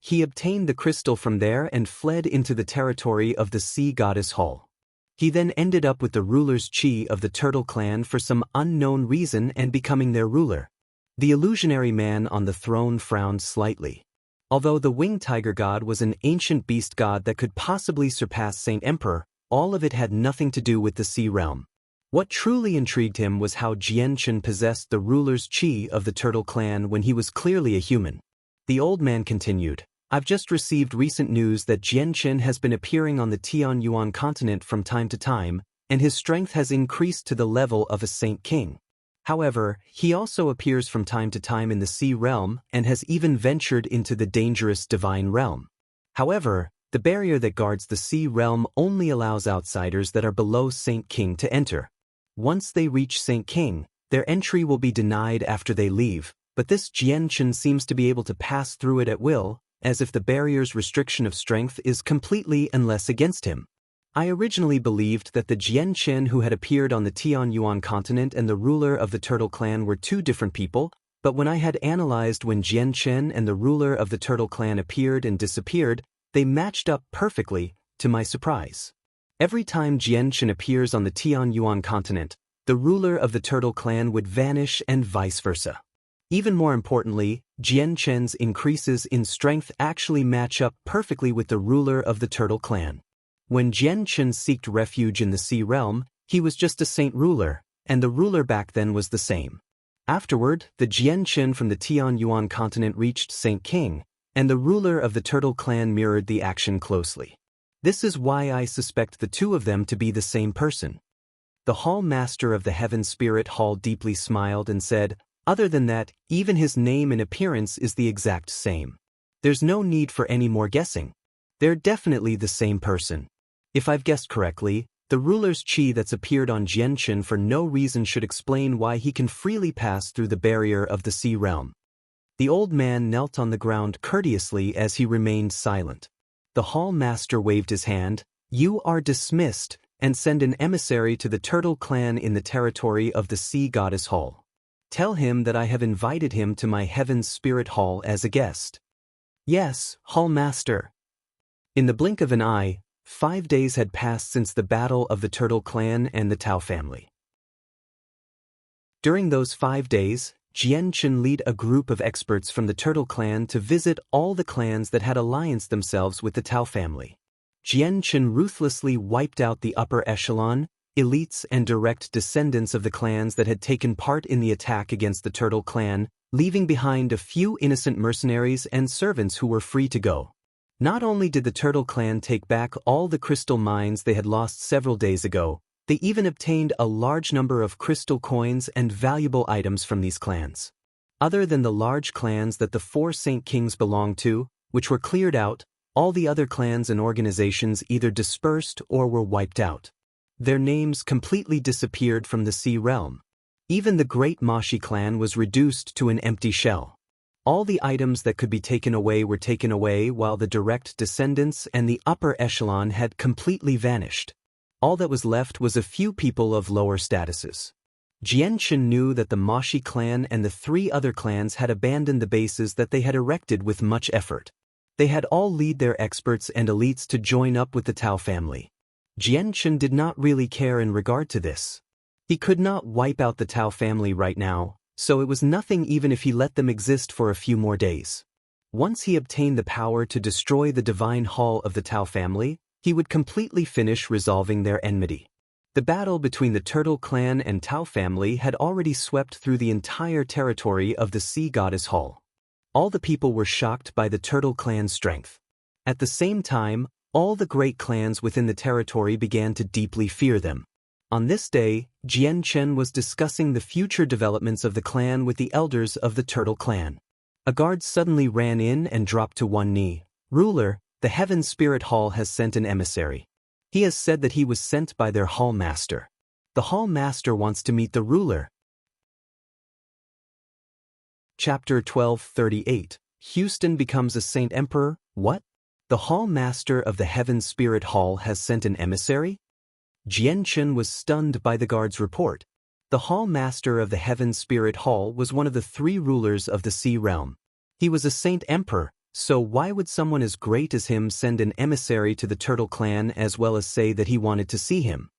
He obtained the crystal from there and fled into the territory of the sea goddess Hall. He then ended up with the ruler's chi of the Turtle clan for some unknown reason and becoming their ruler. The illusionary man on the throne frowned slightly. Although the winged tiger god was an ancient beast god that could possibly surpass Saint Emperor, all of it had nothing to do with the sea realm. What truly intrigued him was how Jian Chen possessed the ruler's chi of the Turtle clan when he was clearly a human. The old man continued, I've just received recent news that Jian Chen has been appearing on the Tianyuan continent from time to time, and his strength has increased to the level of a Saint King. However, he also appears from time to time in the sea realm and has even ventured into the dangerous divine realm. However, the barrier that guards the sea realm only allows outsiders that are below Saint King to enter. Once they reach Saint King, their entry will be denied after they leave, but this Jian-Chen seems to be able to pass through it at will, as if the barrier's restriction of strength is completely unless against him. I originally believed that the Jian-Chen who had appeared on the Tianyuan continent and the ruler of the Turtle Clan were two different people, but when I had analyzed when Jian-Chen and the ruler of the Turtle Clan appeared and disappeared, they matched up perfectly, to my surprise. Every time Jian-Chen appears on the Tianyuan continent, the ruler of the Turtle Clan would vanish and vice versa. Even more importantly, Jian-Chen's increases in strength actually match up perfectly with the ruler of the Turtle Clan. When Jian-Chen sought refuge in the sea realm, he was just a saint ruler, and the ruler back then was the same. Afterward, the Jian-Chen from the Tianyuan continent reached Saint King, and the ruler of the Turtle Clan mirrored the action closely. This is why I suspect the two of them to be the same person. The Hall Master of the Heaven Spirit Hall deeply smiled and said, "Other than that, even his name and appearance is the exact same. There's no need for any more guessing. They're definitely the same person. If I've guessed correctly, the ruler's chi that's appeared on Jian-Chen for no reason should explain why he can freely pass through the barrier of the sea realm." The old man knelt on the ground courteously as he remained silent. The Hall Master waved his hand. "You are dismissed, and send an emissary to the Turtle Clan in the territory of the Sea Goddess Hall. Tell him that I have invited him to my Heaven's Spirit Hall as a guest." "Yes, Hall Master." In the blink of an eye, 5 days had passed since the battle of the Turtle Clan and the Tao family. During those 5 days, Jian-Chen led a group of experts from the Turtle Clan to visit all the clans that had allianced themselves with the Tao family. Jian-Chen ruthlessly wiped out the upper echelon, elites and direct descendants of the clans that had taken part in the attack against the Turtle Clan, leaving behind a few innocent mercenaries and servants who were free to go. Not only did the Turtle Clan take back all the crystal mines they had lost several days ago, they even obtained a large number of crystal coins and valuable items from these clans. Other than the large clans that the 4 Saint Kings belonged to, which were cleared out, all the other clans and organizations either dispersed or were wiped out. Their names completely disappeared from the sea realm. Even the Great Mashi clan was reduced to an empty shell. All the items that could be taken away were taken away, while the direct descendants and the upper echelon had completely vanished. All that was left was a few people of lower statuses. Jian-Chen knew that the Mashi clan and the 3 other clans had abandoned the bases that they had erected with much effort. They had all led their experts and elites to join up with the Tao family. Jian-Chen did not really care in regard to this. He could not wipe out the Tao family right now, so it was nothing even if he let them exist for a few more days. Once he obtained the power to destroy the divine hall of the Tao family, he would completely finish resolving their enmity. The battle between the Turtle Clan and Tao family had already swept through the entire territory of the Sea Goddess Hall. All the people were shocked by the Turtle Clan's strength. At the same time, all the great clans within the territory began to deeply fear them. On this day, Jian-Chen was discussing the future developments of the clan with the elders of the Turtle Clan. A guard suddenly ran in and dropped to one knee. "Ruler, the Heaven Spirit Hall has sent an emissary. He has said that he was sent by their Hall Master. The Hall Master wants to meet the ruler." Chapter 1238. Houston becomes a Saint Emperor. What? The Hall Master of the Heaven Spirit Hall has sent an emissary? Jian-Chen was stunned by the guard's report. The Hall Master of the Heaven Spirit Hall was one of the 3 rulers of the Sea Realm. He was a Saint Emperor, so why would someone as great as him send an emissary to the Turtle Clan as well as say that he wanted to see him?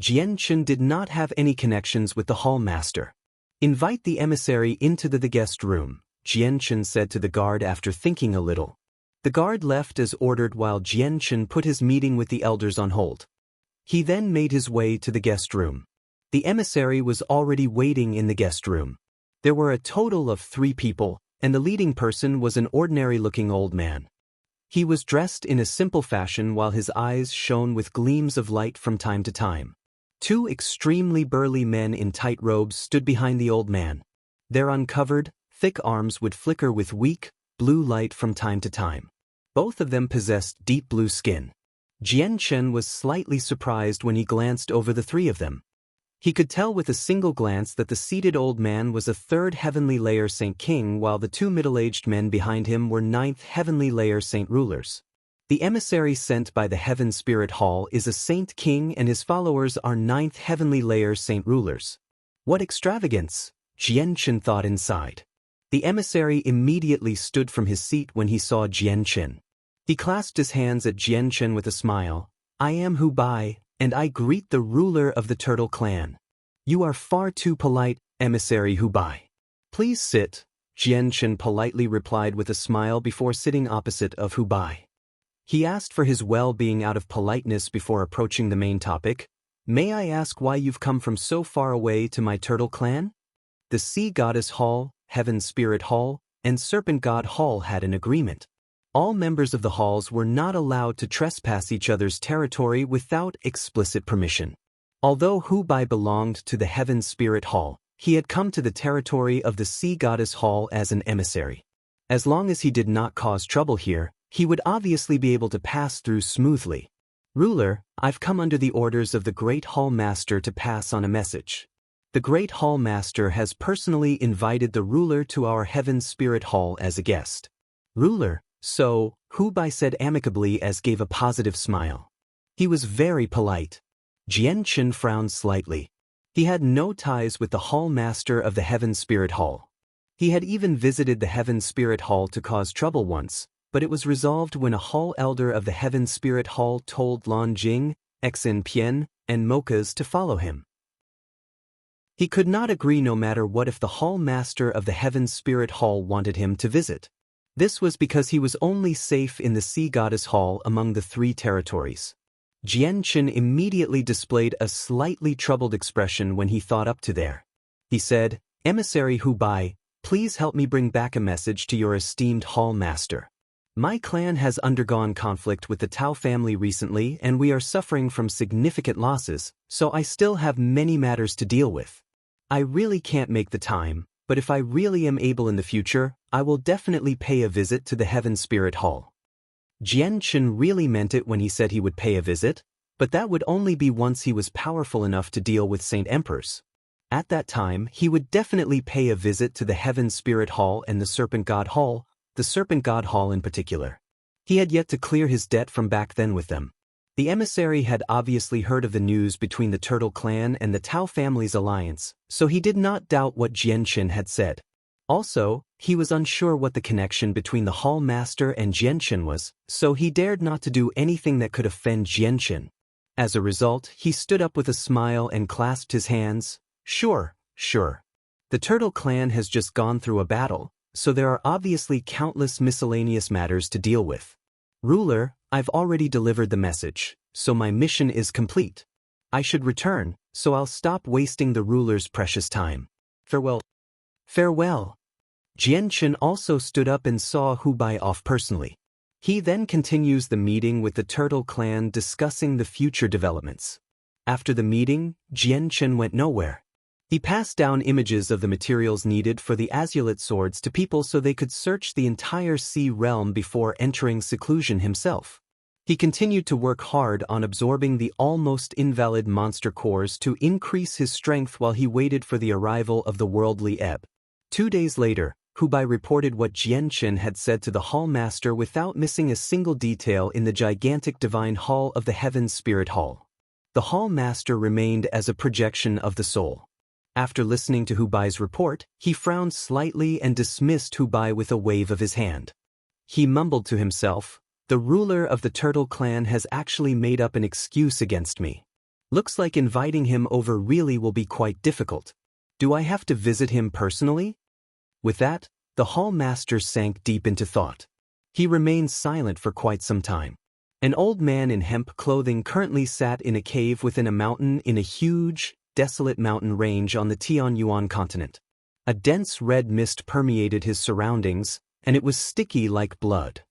Jian-Chen did not have any connections with the Hall Master. "Invite the emissary into the guest room," Jian-Chen said to the guard after thinking a little. The guard left as ordered while Jian-Chen put his meeting with the elders on hold. He then made his way to the guest room. The emissary was already waiting in the guest room. There were a total of 3 people, and the leading person was an ordinary-looking old man. He was dressed in a simple fashion while his eyes shone with gleams of light from time to time. Two extremely burly men in tight robes stood behind the old man. Their uncovered, thick arms would flicker with weak, blue light from time to time. Both of them possessed deep blue skin. Jian Chen was slightly surprised when he glanced over the three of them. He could tell with a single glance that the seated old man was a third heavenly layer Saint King, while the two middle-aged men behind him were ninth heavenly layer Saint Rulers. The emissary sent by the Heaven Spirit Hall is a Saint King, and his followers are ninth heavenly layer Saint Rulers. What extravagance, Jian Chen thought inside. The emissary immediately stood from his seat when he saw Jian Chen. He clasped his hands at Jian Chen with a smile. I am Hu Bai, and I greet the ruler of the Turtle Clan. You are far too polite, emissary Hu Bai. Please sit, Jian Chen politely replied with a smile before sitting opposite of Hu Bai. He asked for his well-being out of politeness before approaching the main topic. May I ask why you've come from so far away to my Turtle Clan? The Sea Goddess Hall, Heaven Spirit Hall, and Serpent God Hall had an agreement. All members of the halls were not allowed to trespass each other's territory without explicit permission. Although Hu Bai belonged to the Heaven Spirit Hall, he had come to the territory of the Sea Goddess Hall as an emissary. As long as he did not cause trouble here, he would obviously be able to pass through smoothly. Ruler, I've come under the orders of the Great Hall Master to pass on a message. The Great Hall Master has personally invited the ruler to our Heaven Spirit Hall as a guest. Ruler, so, Hu Bai said amicably as gave a positive smile. He was very polite. Jian Chen frowned slightly. He had no ties with the Hall Master of the Heaven Spirit Hall. He had even visited the Heaven Spirit Hall to cause trouble once, but it was resolved when a Hall Elder of the Heaven Spirit Hall told Lan Jing, Xin Pian, and Mokas to follow him. He could not agree no matter what if the Hall Master of the Heaven Spirit Hall wanted him to visit. This was because he was only safe in the Sea Goddess Hall among the three territories. Jian Chen immediately displayed a slightly troubled expression when he thought up to there. He said, Emissary Hu Bai, please help me bring back a message to your esteemed Hall Master. My clan has undergone conflict with the Tao family recently, and we are suffering from significant losses, so I still have many matters to deal with. I really can't make the time, but if I really am able in the future, I will definitely pay a visit to the Heaven Spirit Hall. Jian Chen really meant it when he said he would pay a visit, but that would only be once he was powerful enough to deal with Saint Emperors. At that time, he would definitely pay a visit to the Heaven Spirit Hall and the Serpent God Hall, the Serpent God Hall in particular. He had yet to clear his debt from back then with them. The emissary had obviously heard of the news between the Turtle Clan and the Tao family's alliance, so he did not doubt what Jian Chen had said. Also, he was unsure what the connection between the Hall Master and Jian Chen was, so he dared not to do anything that could offend Jian Chen. As a result, he stood up with a smile and clasped his hands. Sure. The Turtle Clan has just gone through a battle, so there are obviously countless miscellaneous matters to deal with. Ruler, I've already delivered the message, so my mission is complete. I should return, so I'll stop wasting the ruler's precious time. Farewell. Farewell. Jian Chen also stood up and saw Hu Bai off personally. He then continues the meeting with the Turtle Clan discussing the future developments. After the meeting, Jian Chen went nowhere. He passed down images of the materials needed for the azulate swords to people so they could search the entire sea realm before entering seclusion himself. He continued to work hard on absorbing the almost invalid monster cores to increase his strength while he waited for the arrival of the worldly ebb. 2 days later, Hu Bai reported what Jian Chen had said to the Hall Master without missing a single detail in the gigantic divine hall of the Heaven Spirit Hall. The Hall Master remained as a projection of the soul. After listening to Hu Bai's report, he frowned slightly and dismissed Hu Bai with a wave of his hand. He mumbled to himself, the ruler of the Turtle Clan has actually made up an excuse against me. Looks like inviting him over really will be quite difficult. Do I have to visit him personally? With that, the Hall Master sank deep into thought. He remained silent for quite some time. An old man in hemp clothing currently sat in a cave within a mountain in a huge, desolate mountain range on the Tianyuan continent. A dense red mist permeated his surroundings, and it was sticky like blood.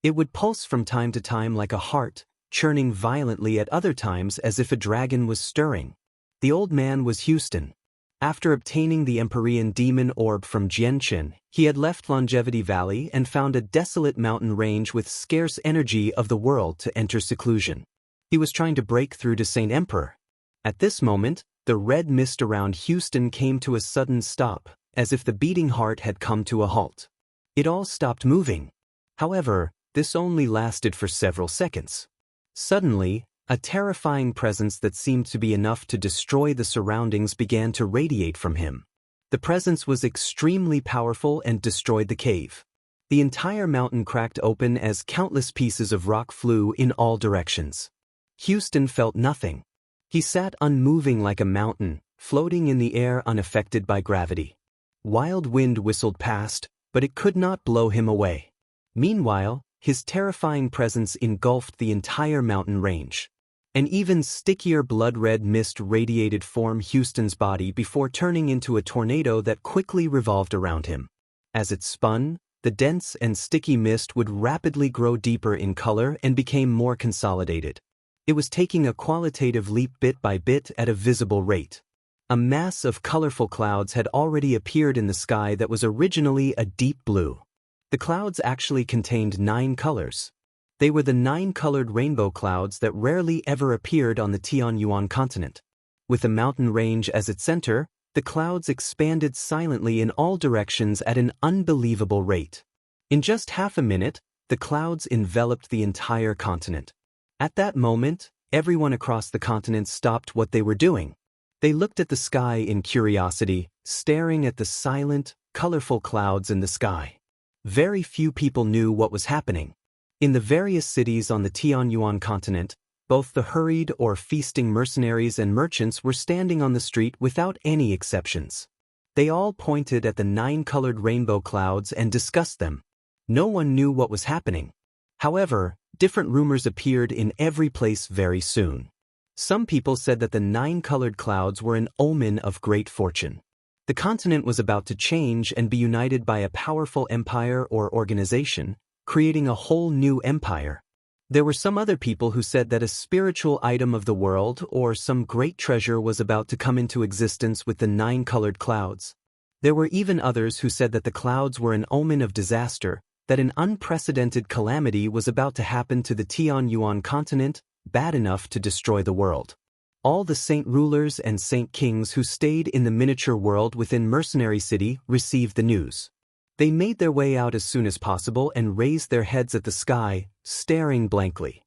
It would pulse from time to time like a heart, churning violently at other times as if a dragon was stirring. The old man was Houston. After obtaining the Empyrean demon orb from Jianqin, he had left Longevity Valley and found a desolate mountain range with scarce energy of the world to enter seclusion. He was trying to break through to Saint Emperor. At this moment, the red mist around Houston came to a sudden stop, as if the beating heart had come to a halt. It all stopped moving. However, this only lasted for several seconds. Suddenly, a terrifying presence that seemed to be enough to destroy the surroundings began to radiate from him. The presence was extremely powerful and destroyed the cave. The entire mountain cracked open as countless pieces of rock flew in all directions. Houston felt nothing. He sat unmoving like a mountain, floating in the air unaffected by gravity. Wild wind whistled past, but it could not blow him away. Meanwhile, his terrifying presence engulfed the entire mountain range. An even stickier blood-red mist radiated from Houston's body before turning into a tornado that quickly revolved around him. As it spun, the dense and sticky mist would rapidly grow deeper in color and became more consolidated. It was taking a qualitative leap bit by bit at a visible rate. A mass of colorful clouds had already appeared in the sky that was originally a deep blue. The clouds actually contained 9 colors. They were the 9-colored rainbow clouds that rarely ever appeared on the Tianyuan continent. With the mountain range as its center, the clouds expanded silently in all directions at an unbelievable rate. In just half a minute, the clouds enveloped the entire continent. At that moment, everyone across the continent stopped what they were doing. They looked at the sky in curiosity, staring at the silent, colorful clouds in the sky. Very few people knew what was happening. In the various cities on the Tianyuan continent, both the hurried or feasting mercenaries and merchants were standing on the street without any exceptions. They all pointed at the 9-colored rainbow clouds and discussed them. No one knew what was happening. However, different rumors appeared in every place very soon. Some people said that the 9-colored clouds were an omen of great fortune. The continent was about to change and be united by a powerful empire or organization, creating a whole new empire. There were some other people who said that a spiritual item of the world or some great treasure was about to come into existence with the 9-colored clouds. There were even others who said that the clouds were an omen of disaster, that an unprecedented calamity was about to happen to the Tianyuan continent, bad enough to destroy the world. All the saint rulers and saint kings who stayed in the miniature world within Mercenary City received the news. They made their way out as soon as possible and raised their heads at the sky, staring blankly.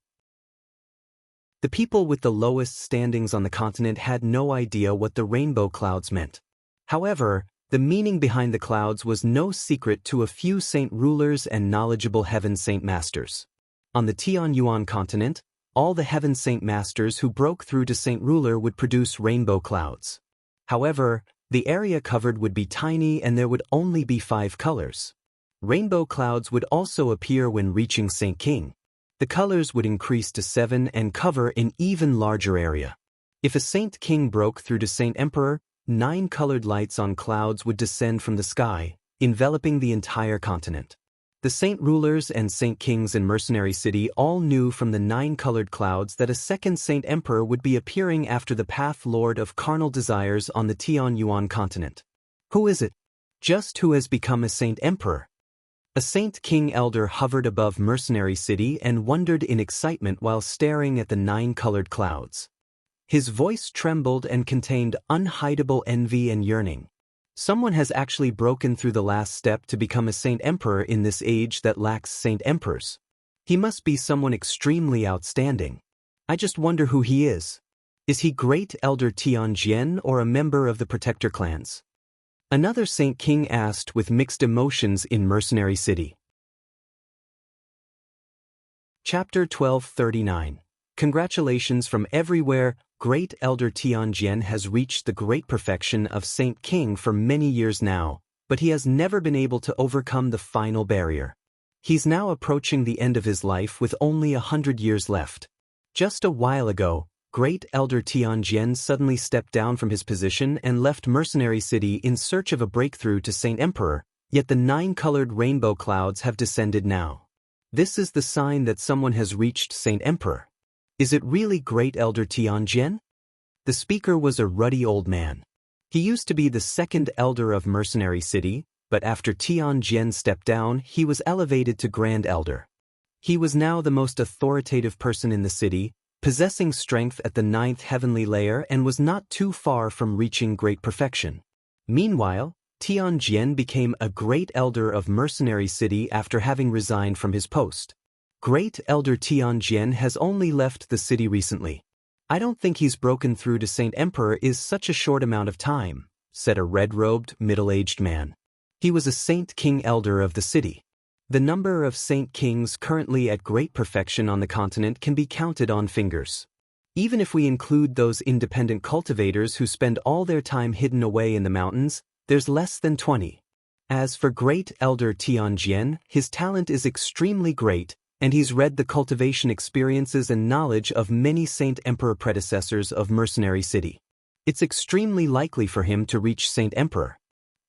The people with the lowest standings on the continent had no idea what the rainbow clouds meant. However, the meaning behind the clouds was no secret to a few saint rulers and knowledgeable heaven saint masters. On the Tianyuan continent, all the heaven saint masters who broke through to saint ruler would produce rainbow clouds. However, the area covered would be tiny and there would only be 5 colors. Rainbow clouds would also appear when reaching Saint King. The colors would increase to 7 and cover an even larger area. If a Saint King broke through to Saint Emperor, 9 colored lights on clouds would descend from the sky, enveloping the entire continent. The saint rulers and saint kings in Mercenary City all knew from the 9-colored clouds that a second Saint Emperor would be appearing after the Path Lord of Carnal Desires on the Tianyuan continent. Who is it? Just who has become a Saint Emperor? A Saint King Elder hovered above Mercenary City and wondered in excitement while staring at the 9-colored clouds. His voice trembled and contained unhidable envy and yearning. Someone has actually broken through the last step to become a Saint Emperor in this age that lacks Saint Emperors. He must be someone extremely outstanding. I just wonder who he is. Is he Great Elder Tianjian or a member of the Protector clans? Another Saint King asked with mixed emotions in Mercenary City. Chapter 1239. Congratulations from everywhere. Great Elder Tianjian has reached the great perfection of Saint King for many years now, but he has never been able to overcome the final barrier. He's now approaching the end of his life with only 100 years left. Just a while ago, Great Elder Tianjian suddenly stepped down from his position and left Mercenary City in search of a breakthrough to Saint Emperor, yet the 9-colored rainbow clouds have descended now. This is the sign that someone has reached Saint Emperor. Is it really Great Elder Tianjian? The speaker was a ruddy old man. He used to be the second elder of Mercenary City, but after Tianjian stepped down, he was elevated to Grand Elder. He was now the most authoritative person in the city, possessing strength at the 9th heavenly layer and was not too far from reaching great perfection. Meanwhile, Tianjian became a Great Elder of Mercenary City after having resigned from his post. Great Elder Tianjian has only left the city recently. I don't think he's broken through to Saint Emperor is such a short amount of time, said a red-robed, middle-aged man. He was a Saint King Elder of the city. The number of Saint Kings currently at great perfection on the continent can be counted on fingers. Even if we include those independent cultivators who spend all their time hidden away in the mountains, there's less than 20. As for Great Elder Tianjian, his talent is extremely great, and he's read the cultivation experiences and knowledge of many Saint Emperor predecessors of Mercenary City. It's extremely likely for him to reach Saint Emperor.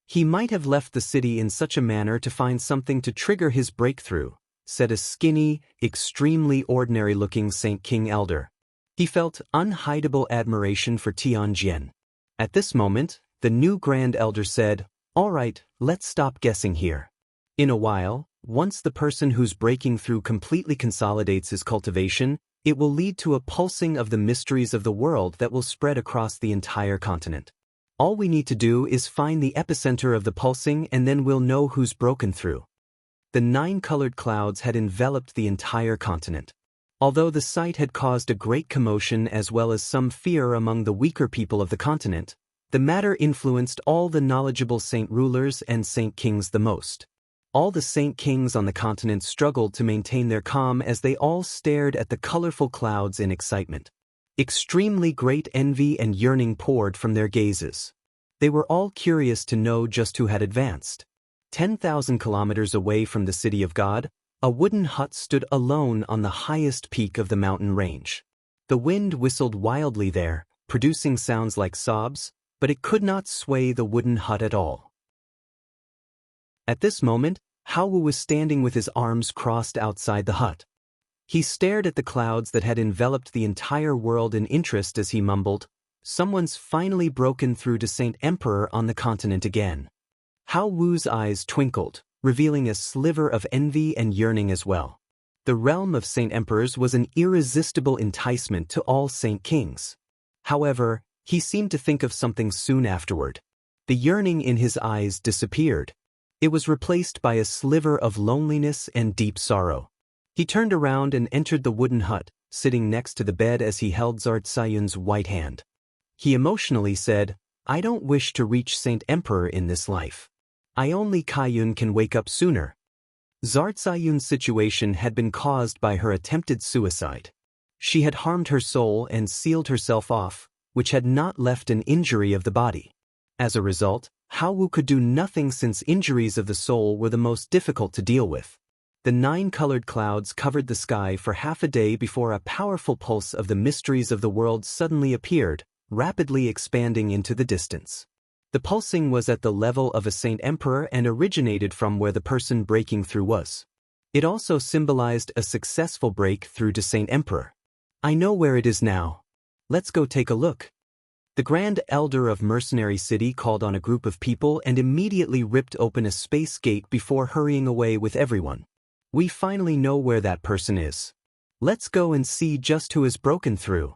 He might have left the city in such a manner to find something to trigger his breakthrough, said a skinny, extremely ordinary-looking Saint King Elder. He felt unhideable admiration for Tianjian. At this moment, the new Grand Elder said, "All right, let's stop guessing here." In a while, once the person who's breaking through completely consolidates his cultivation, it will lead to a pulsing of the mysteries of the world that will spread across the entire continent. All we need to do is find the epicenter of the pulsing and then we'll know who's broken through. The 9 colored clouds had enveloped the entire continent. Although the sight had caused a great commotion as well as some fear among the weaker people of the continent, the matter influenced all the knowledgeable saint rulers and saint kings the most. All the saint kings on the continent struggled to maintain their calm as they all stared at the colorful clouds in excitement. Extremely great envy and yearning poured from their gazes. They were all curious to know just who had advanced. 10,000 kilometers away from the city of God, a wooden hut stood alone on the highest peak of the mountain range. The wind whistled wildly there, producing sounds like sobs, but it could not sway the wooden hut at all. At this moment, Hao Wu was standing with his arms crossed outside the hut. He stared at the clouds that had enveloped the entire world in interest as he mumbled, "Someone's finally broken through to Saint Emperor on the continent again." Hao Wu's eyes twinkled, revealing a sliver of envy and yearning as well. The realm of Saint Emperors was an irresistible enticement to all Saint Kings. However, he seemed to think of something soon afterward. The yearning in his eyes disappeared. It was replaced by a sliver of loneliness and deep sorrow. He turned around and entered the wooden hut, sitting next to the bed as he held Zartsayun's white hand. He emotionally said, "I don't wish to reach Saint Emperor in this life. I only Kaiyun can wake up sooner." Zartsayun's situation had been caused by her attempted suicide. She had harmed her soul and sealed herself off, which had not left an injury of the body. As a result, Hao Wu could do nothing since injuries of the soul were the most difficult to deal with. The 9 colored clouds covered the sky for half a day before a powerful pulse of the mysteries of the world suddenly appeared, rapidly expanding into the distance. The pulsing was at the level of a Saint Emperor and originated from where the person breaking through was. It also symbolized a successful breakthrough to Saint Emperor. "I know where it is now. Let's go take a look." The Grand Elder of Mercenary City called on a group of people and immediately ripped open a space gate before hurrying away with everyone. "We finally know where that person is. Let's go and see just who has broken through."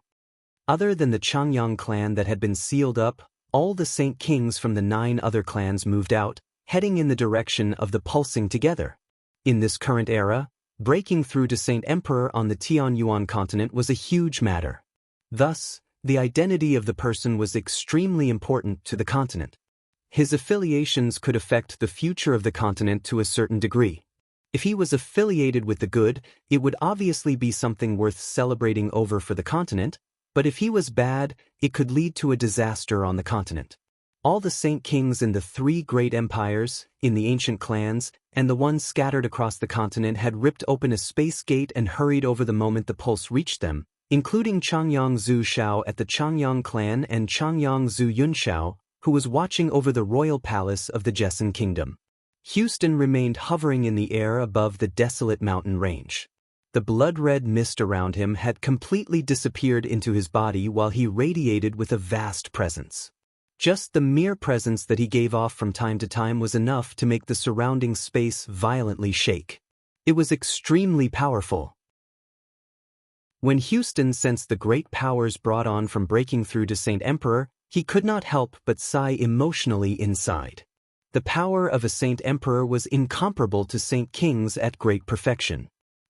Other than the Changyang clan that had been sealed up, all the Saint Kings from the 9 other clans moved out, heading in the direction of the pulsing together. In this current era, breaking through to Saint Emperor on the Tianyuan continent was a huge matter. Thus, the identity of the person was extremely important to the continent. His affiliations could affect the future of the continent to a certain degree. If he was affiliated with the good, it would obviously be something worth celebrating over for the continent, but if he was bad, it could lead to a disaster on the continent. All the Saint Kings in the 3 great empires, in the ancient clans, and the ones scattered across the continent had ripped open a space gate and hurried over the moment the pulse reached them, including Changyang Zhu Shao at the Changyang clan and Changyang Zhu Yunshao, who was watching over the royal palace of the Jessen kingdom. Houston remained hovering in the air above the desolate mountain range. The blood-red mist around him had completely disappeared into his body while he radiated with a vast presence. Just the mere presence that he gave off from time to time was enough to make the surrounding space violently shake. It was extremely powerful. When Houston sensed the great powers brought on from breaking through to Saint Emperor, he could not help but sigh emotionally inside. The power of a Saint Emperor was incomparable to Saint Kings at great perfection.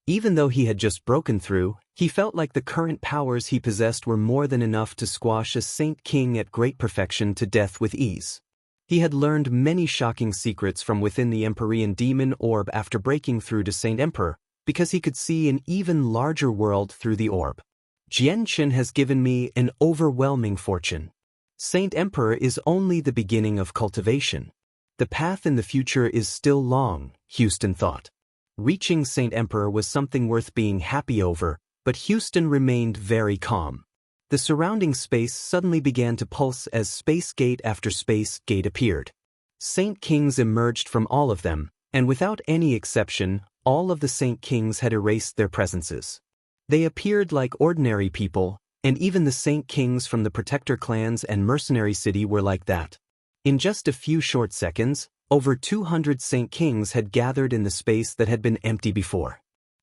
Even though he had just broken through, he felt like the current powers he possessed were more than enough to squash a Saint King at great perfection to death with ease. He had learned many shocking secrets from within the Empyrean demon orb after breaking through to Saint Emperor, because he could see an even larger world through the orb. Jianqin has given me an overwhelming fortune. Saint Emperor is only the beginning of cultivation. The path in the future is still long, Houston thought. Reaching Saint Emperor was something worth being happy over, but Houston remained very calm. The surrounding space suddenly began to pulse as space gate after space gate appeared. Saint Kings emerged from all of them, and without any exception, all of the Saint Kings had erased their presences. They appeared like ordinary people, and even the Saint Kings from the Protector clans and Mercenary City were like that. In just a few short seconds, over 200 Saint Kings had gathered in the space that had been empty before.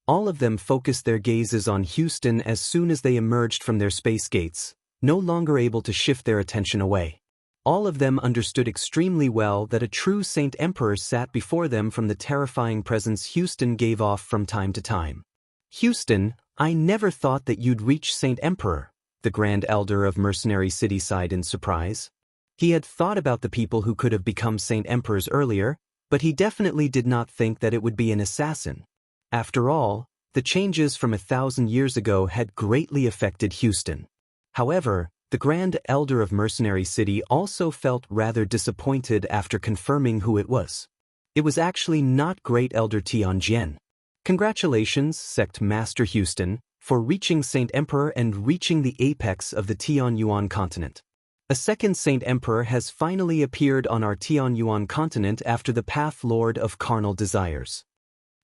All of them focused their gazes on Houston as soon as they emerged from their space gates, no longer able to shift their attention away. All of them understood extremely well that a true Saint Emperor sat before them from the terrifying presence Houston gave off from time to time. Houston, I never thought that you'd reach Saint Emperor, the Grand Elder of Mercenary City sighed in surprise. He had thought about the people who could have become Saint Emperors earlier, but he definitely did not think that it would be an assassin. After all, the changes from 1,000 years ago had greatly affected Houston. However, the Grand Elder of Mercenary City also felt rather disappointed after confirming who it was. It was actually not Great Elder Tianjian. Congratulations, Sect Master Houston, for reaching Saint Emperor and reaching the apex of the Tianyuan continent. A second Saint Emperor has finally appeared on our Tianyuan continent after the Path Lord of Carnal Desires.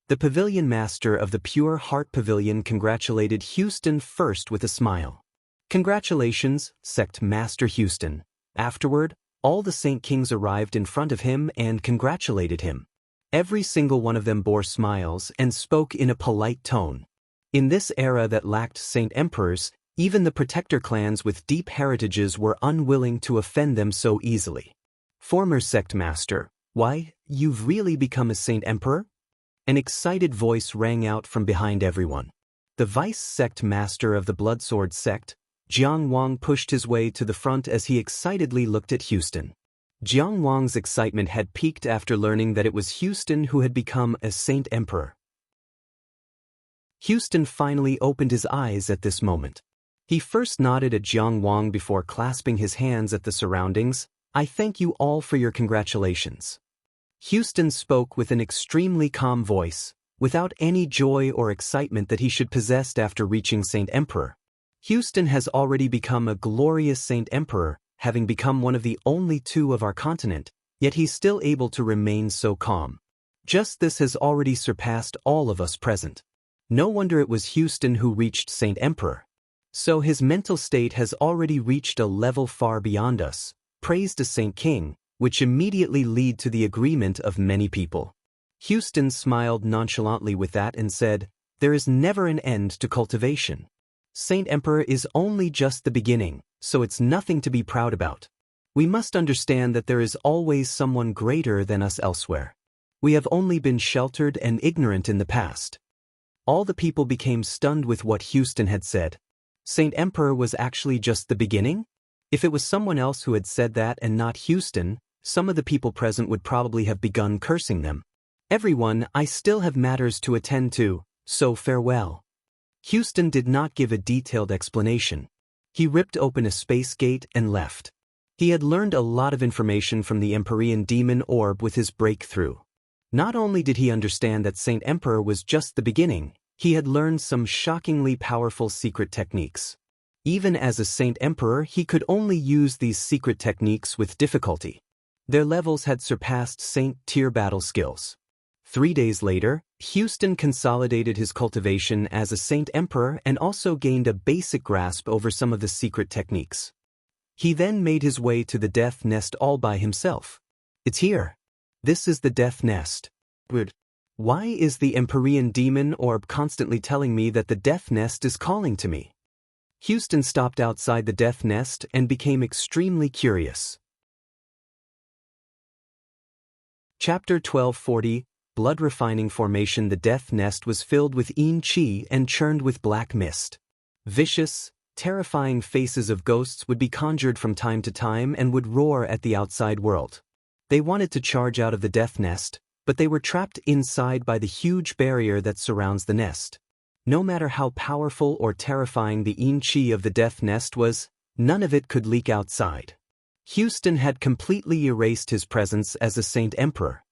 The Pavilion Master of the Pure Heart Pavilion congratulated Houston first with a smile. Congratulations, Sect Master Houston. Afterward, all the Saint Kings arrived in front of him and congratulated him. Every single one of them bore smiles and spoke in a polite tone. In this era that lacked Saint Emperors, even the Protector clans with deep heritages were unwilling to offend them so easily. Former Sect Master, why, you've really become a Saint Emperor? An excited voice rang out from behind everyone. The Vice Sect Master of the Bloodsword Sect, Jiang Wang, pushed his way to the front as he excitedly looked at Houston. Jiang Wang's excitement had peaked after learning that it was Houston who had become a Saint Emperor. Houston finally opened his eyes at this moment. He first nodded at Jiang Wang before clasping his hands at the surroundings. I thank you all for your congratulations. Houston spoke with an extremely calm voice, without any joy or excitement that he should possess after reaching Saint Emperor. Houston has already become a glorious Saint Emperor, having become one of the only two of our continent, yet he's still able to remain so calm. Just this has already surpassed all of us present. No wonder it was Houston who reached Saint Emperor. So his mental state has already reached a level far beyond us, praise to Saint King, which immediately lead to the agreement of many people. Houston smiled nonchalantly with that and said, there is never an end to cultivation. Saint Emperor is only just the beginning, so it's nothing to be proud about. We must understand that there is always someone greater than us elsewhere. We have only been sheltered and ignorant in the past. All the people became stunned with what Houston had said. Saint Emperor was actually just the beginning? If it was someone else who had said that and not Houston, some of the people present would probably have begun cursing them. Everyone, I still have matters to attend to, so farewell. Houston did not give a detailed explanation. He ripped open a space gate and left. He had learned a lot of information from the Empyrean demon orb with his breakthrough. Not only did he understand that Saint Emperor was just the beginning, he had learned some shockingly powerful secret techniques. Even as a Saint Emperor, he could only use these secret techniques with difficulty. Their levels had surpassed Saint tier battle skills. 3 days later, Houston consolidated his cultivation as a Saint Emperor and also gained a basic grasp over some of the secret techniques. He then made his way to the Death Nest all by himself. It's here. This is the Death Nest. Why is the Empyrean demon orb constantly telling me that the Death Nest is calling to me? Houston stopped outside the Death Nest and became extremely curious. Chapter 1240, Blood Refining Formation. The Death Nest was filled with yin qi and churned with black mist. Vicious, terrifying faces of ghosts would be conjured from time to time and would roar at the outside world. They wanted to charge out of the Death Nest, but they were trapped inside by the huge barrier that surrounds the nest. No matter how powerful or terrifying the yin qi of the Death Nest was, none of it could leak outside. Houston had completely erased his presence as a Saint Emperor.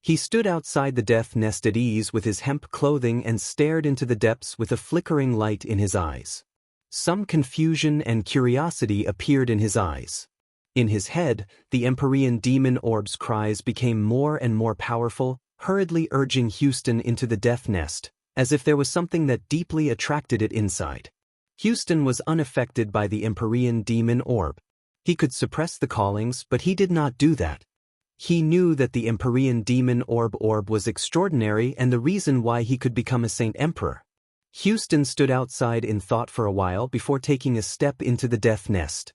He stood outside the Death Nest at ease with his hemp clothing and stared into the depths with a flickering light in his eyes. Some confusion and curiosity appeared in his eyes. In his head, the Empyrean demon orb's cries became more and more powerful, hurriedly urging Houston into the Death Nest, as if there was something that deeply attracted it inside. Houston was unaffected by the Empyrean demon orb. He could suppress the callings, but he did not do that. He knew that the Empyrean demon orb was extraordinary and the reason why he could become a Saint Emperor. Houston stood outside in thought for a while before taking a step into the Death Nest.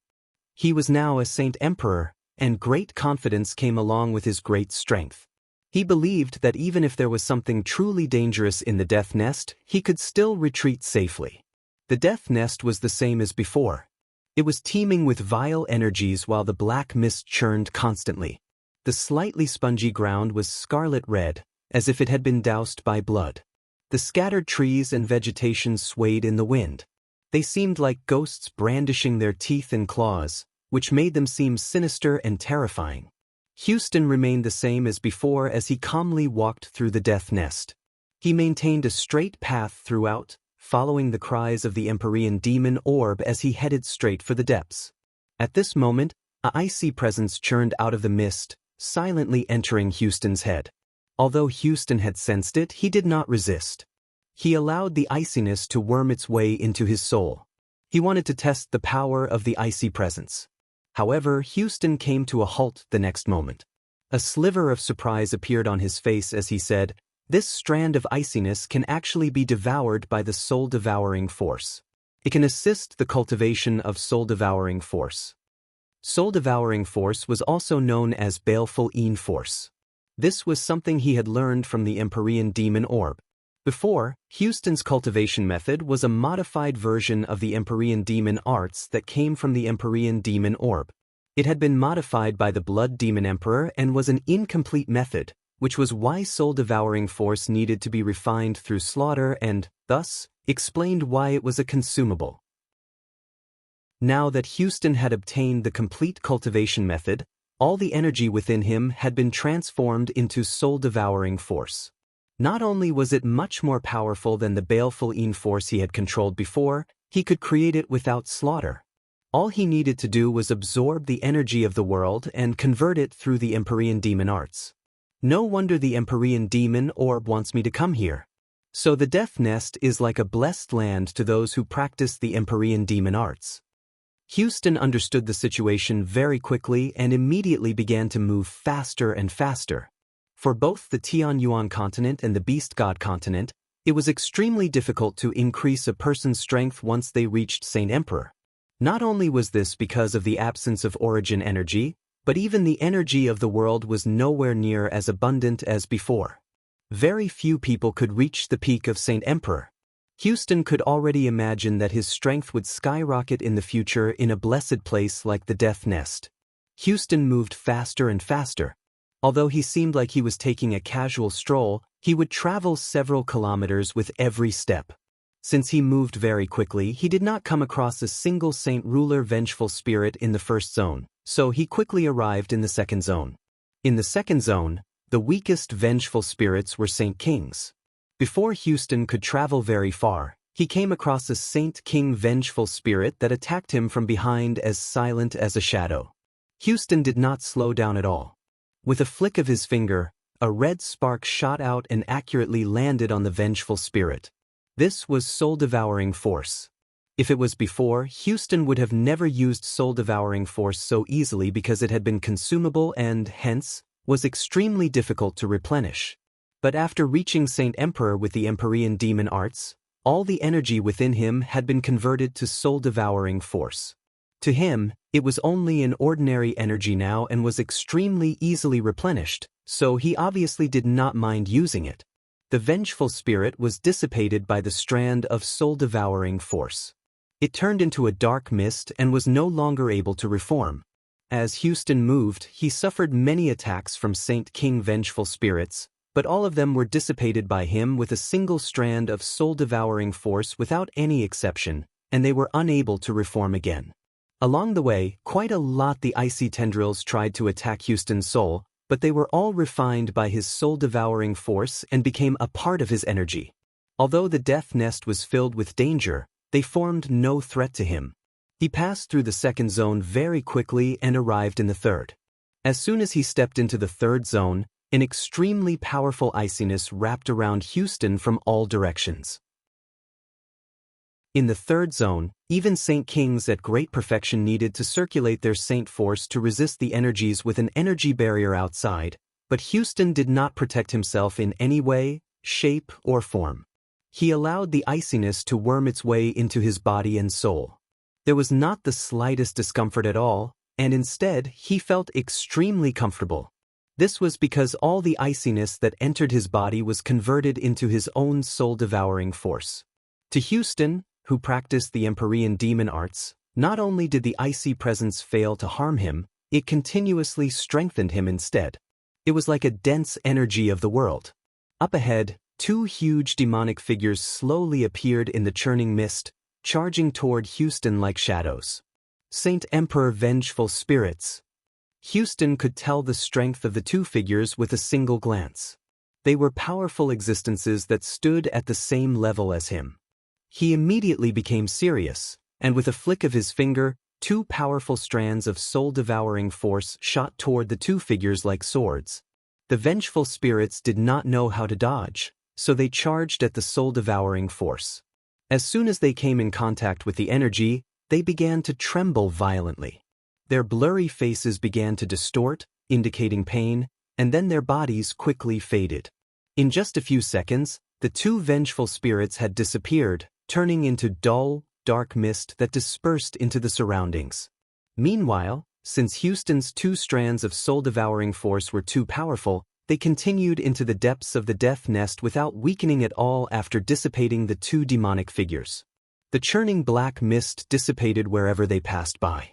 He was now a Saint Emperor, and great confidence came along with his great strength. He believed that even if there was something truly dangerous in the Death Nest, he could still retreat safely. The Death Nest was the same as before. It was teeming with vile energies while the black mist churned constantly. The slightly spongy ground was scarlet red, as if it had been doused by blood. The scattered trees and vegetation swayed in the wind. They seemed like ghosts brandishing their teeth and claws, which made them seem sinister and terrifying. Houston remained the same as before as he calmly walked through the Death Nest. He maintained a straight path throughout, following the cries of the Empyrean demon orb as he headed straight for the depths. At this moment, an icy presence churned out of the mist, silently entering Houston's head. Although Houston had sensed it, he did not resist. He allowed the iciness to worm its way into his soul. He wanted to test the power of the icy presence. However, Houston came to a halt the next moment. A sliver of surprise appeared on his face as he said, "This strand of iciness can actually be devoured by the soul-devouring force. It can assist the cultivation of soul-devouring force." Soul-devouring force was also known as baleful yin force. This was something he had learned from the Empyrean demon orb. Before, Houston's cultivation method was a modified version of the Empyrean demon arts that came from the Empyrean demon orb. It had been modified by the Blood Demon Emperor and was an incomplete method, which was why soul-devouring force needed to be refined through slaughter and, thus, explained why it was a consumable. Now that Houston had obtained the complete cultivation method, all the energy within him had been transformed into soul-devouring force. Not only was it much more powerful than the baleful yin force he had controlled before, he could create it without slaughter. All he needed to do was absorb the energy of the world and convert it through the Empyrean demon arts. No wonder the Empyrean demon orb wants me to come here. So the Death Nest is like a blessed land to those who practice the Empyrean demon arts. Houston understood the situation very quickly and immediately began to move faster and faster. For both the Tianyuan continent and the Beast God continent, it was extremely difficult to increase a person's strength once they reached Saint Emperor. Not only was this because of the absence of origin energy, but even the energy of the world was nowhere near as abundant as before. Very few people could reach the peak of Saint Emperor. Houston could already imagine that his strength would skyrocket in the future in a blessed place like the Death Nest. Houston moved faster and faster. Although he seemed like he was taking a casual stroll, he would travel several kilometers with every step. Since he moved very quickly, he did not come across a single Saint Ruler Vengeful Spirit in the first zone, so he quickly arrived in the second zone. In the second zone, the weakest Vengeful Spirits were Saint Kings. Before Houston could travel very far, he came across a Saint King Vengeful Spirit that attacked him from behind as silent as a shadow. Houston did not slow down at all. With a flick of his finger, A red spark shot out and accurately landed on the vengeful spirit. This was soul-devouring force. If it was before, Houston would have never used soul-devouring force so easily because it had been consumable and, hence, was extremely difficult to replenish. But after reaching Saint Emperor with the Empyrean demon arts, all the energy within him had been converted to soul-devouring force. To him, it was only an ordinary energy now and was extremely easily replenished, so he obviously did not mind using it. The vengeful spirit was dissipated by the strand of soul-devouring force. It turned into a dark mist and was no longer able to reform. As Houston moved, he suffered many attacks from Saint King vengeful spirits, but all of them were dissipated by him with a single strand of soul-devouring force without any exception, and they were unable to reform again. Along the way, quite a lot the icy tendrils tried to attack Houston's soul, but they were all refined by his soul-devouring force and became a part of his energy. Although the death nest was filled with danger, they formed no threat to him. He passed through the second zone very quickly and arrived in the third. As soon as he stepped into the third zone, an extremely powerful iciness wrapped around Houston from all directions. In the third zone, even Saint Kings at great perfection needed to circulate their saint force to resist the energies with an energy barrier outside, but Houston did not protect himself in any way, shape, or form. He allowed the iciness to worm its way into his body and soul. There was not the slightest discomfort at all, and instead he felt extremely comfortable. This was because all the iciness that entered his body was converted into his own soul-devouring force. To Houston, who practiced the Empyrean demon arts, not only did the icy presence fail to harm him, it continuously strengthened him instead. It was like a dense energy of the world. Up ahead, two huge demonic figures slowly appeared in the churning mist, charging toward Houston like shadows. Saint Emperor vengeful spirits. Houston could tell the strength of the two figures with a single glance. They were powerful existences that stood at the same level as him. He immediately became serious, and with a flick of his finger, two powerful strands of soul-devouring force shot toward the two figures like swords. The vengeful spirits did not know how to dodge, so they charged at the soul-devouring force. As soon as they came in contact with the energy, they began to tremble violently. Their blurry faces began to distort, indicating pain, and then their bodies quickly faded. In just a few seconds, the two vengeful spirits had disappeared, turning into dull, dark mist that dispersed into the surroundings. Meanwhile, since Houston's two strands of soul-devouring force were too powerful, they continued into the depths of the death nest without weakening at all after dissipating the two demonic figures. The churning black mist dissipated wherever they passed by.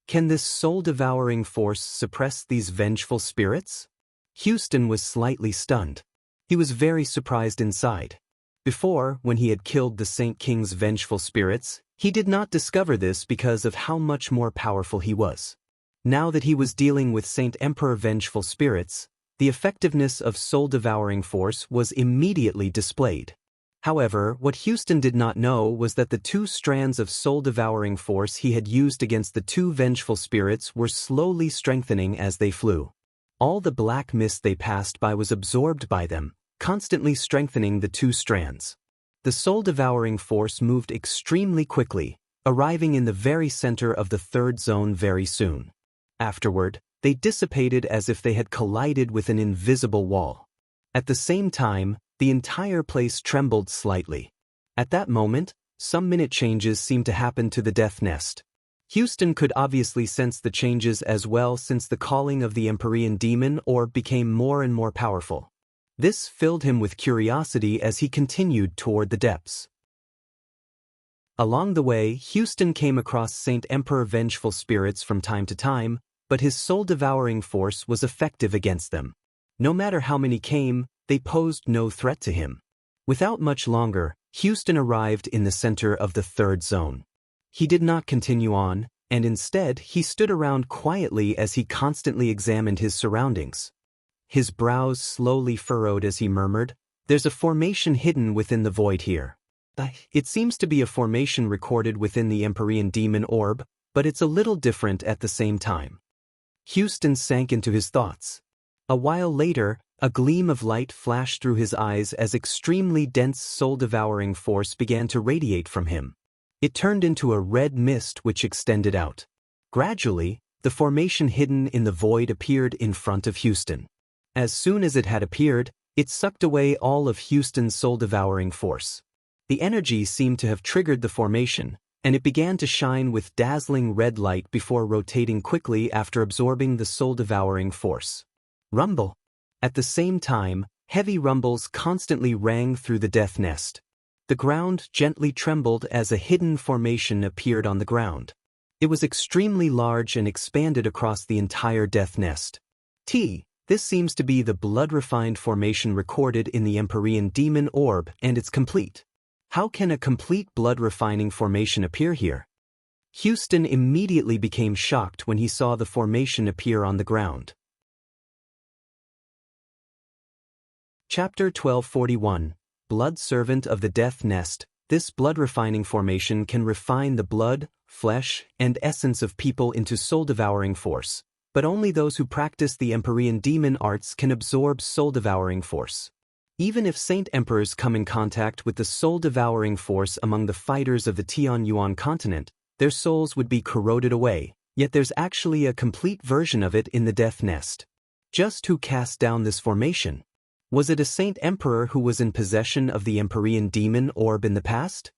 Can this soul-devouring force suppress these vengeful spirits? Houston was slightly stunned. He was very surprised inside. Before, when he had killed the Saint King's vengeful spirits, he did not discover this because of how much more powerful he was. Now that he was dealing with Saint Emperor vengeful spirits, the effectiveness of soul-devouring force was immediately displayed. However, what Houston did not know was that the two strands of soul-devouring force he had used against the two vengeful spirits were slowly strengthening as they flew. All the black mist they passed by was absorbed by them, constantly strengthening the two strands. The soul-devouring force moved extremely quickly, arriving in the very center of the third zone very soon. Afterward, they dissipated as if they had collided with an invisible wall. At the same time, the entire place trembled slightly. At that moment, some minute changes seemed to happen to the death nest. Houston could obviously sense the changes as well since the calling of the Empyrean demon orb became more and more powerful. This filled him with curiosity as he continued toward the depths. Along the way, Houston came across Saint Emperor vengeful spirits from time to time, but his soul-devouring force was effective against them. No matter how many came, they posed no threat to him. Without much longer, Houston arrived in the center of the third zone. He did not continue on, and instead he stood around quietly as he constantly examined his surroundings. His brows slowly furrowed as he murmured, "There's a formation hidden within the void here. It seems to be a formation recorded within the Empyrean demon orb, but it's a little different at the same time." Houston sank into his thoughts. A while later, a gleam of light flashed through his eyes as extremely dense soul-devouring force began to radiate from him. It turned into a red mist which extended out. Gradually, the formation hidden in the void appeared in front of Houston. As soon as it had appeared, it sucked away all of Houston's soul-devouring force. The energy seemed to have triggered the formation, and it began to shine with dazzling red light before rotating quickly after absorbing the soul-devouring force. Rumble. At the same time, heavy rumbles constantly rang through the death nest. The ground gently trembled as a hidden formation appeared on the ground. It was extremely large and expanded across the entire death nest. This seems to be the blood-refined formation recorded in the Empyrean Demon Orb, and it's complete. How can a complete blood-refining formation appear here? Houston immediately became shocked when he saw the formation appear on the ground. Chapter 1241. Blood Servant of the Death Nest. This blood-refining formation can refine the blood, flesh, and essence of people into soul-devouring force, but only those who practice the Empyrean demon arts can absorb soul-devouring force. Even if Saint Emperors come in contact with the soul-devouring force among the fighters of the Tianyuan continent, their souls would be corroded away, yet there's actually a complete version of it in the Death Nest. Just who cast down this formation? Was it a Saint Emperor who was in possession of the Empyrean demon orb in the past?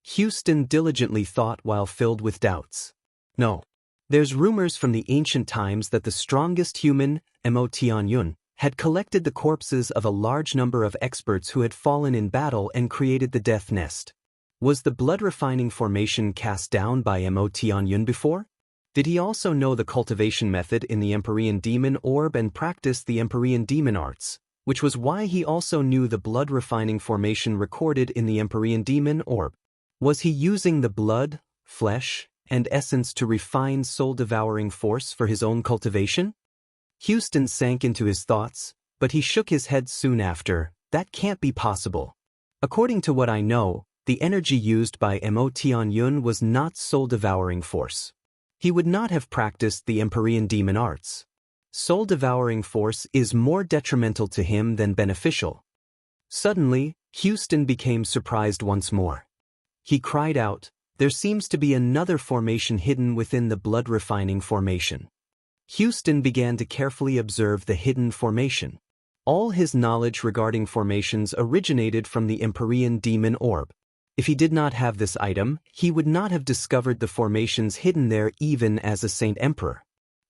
Houston diligently thought while filled with doubts. No. There's rumors from the ancient times that the strongest human, Mo Tianyun, had collected the corpses of a large number of experts who had fallen in battle and created the Death Nest. Was the blood-refining formation cast down by Mo Tianyun before? Did he also know the cultivation method in the Empyrean demon orb and practice the Empyrean demon arts, which was why he also knew the blood-refining formation recorded in the Empyrean demon orb? Was he using the blood, flesh, and essence to refine soul-devouring force for his own cultivation? Houston sank into his thoughts, but he shook his head soon after. That can't be possible. According to what I know, the energy used by Mo Tianyun was not soul-devouring force. He would not have practiced the Empyrean demon arts. Soul-devouring force is more detrimental to him than beneficial. Suddenly, Houston became surprised once more. He cried out, "There seems to be another formation hidden within the blood-refining formation." Houston began to carefully observe the hidden formation. All his knowledge regarding formations originated from the Empyrean demon orb. If he did not have this item, he would not have discovered the formations hidden there even as a Saint Emperor.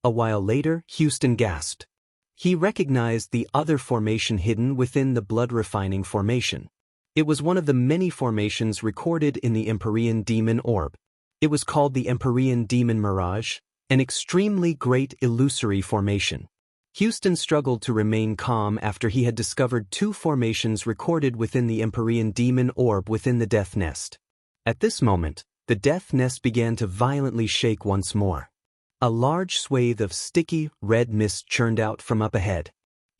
A while later, Houston gasped. He recognized the other formation hidden within the blood-refining formation. It was one of the many formations recorded in the Empyrean demon orb. It was called the Empyrean demon mirage, an extremely great illusory formation. Houston struggled to remain calm after he had discovered two formations recorded within the Empyrean demon orb within the Death Nest. At this moment, the Death Nest began to violently shake once more. A large swathe of sticky, red mist churned out from up ahead.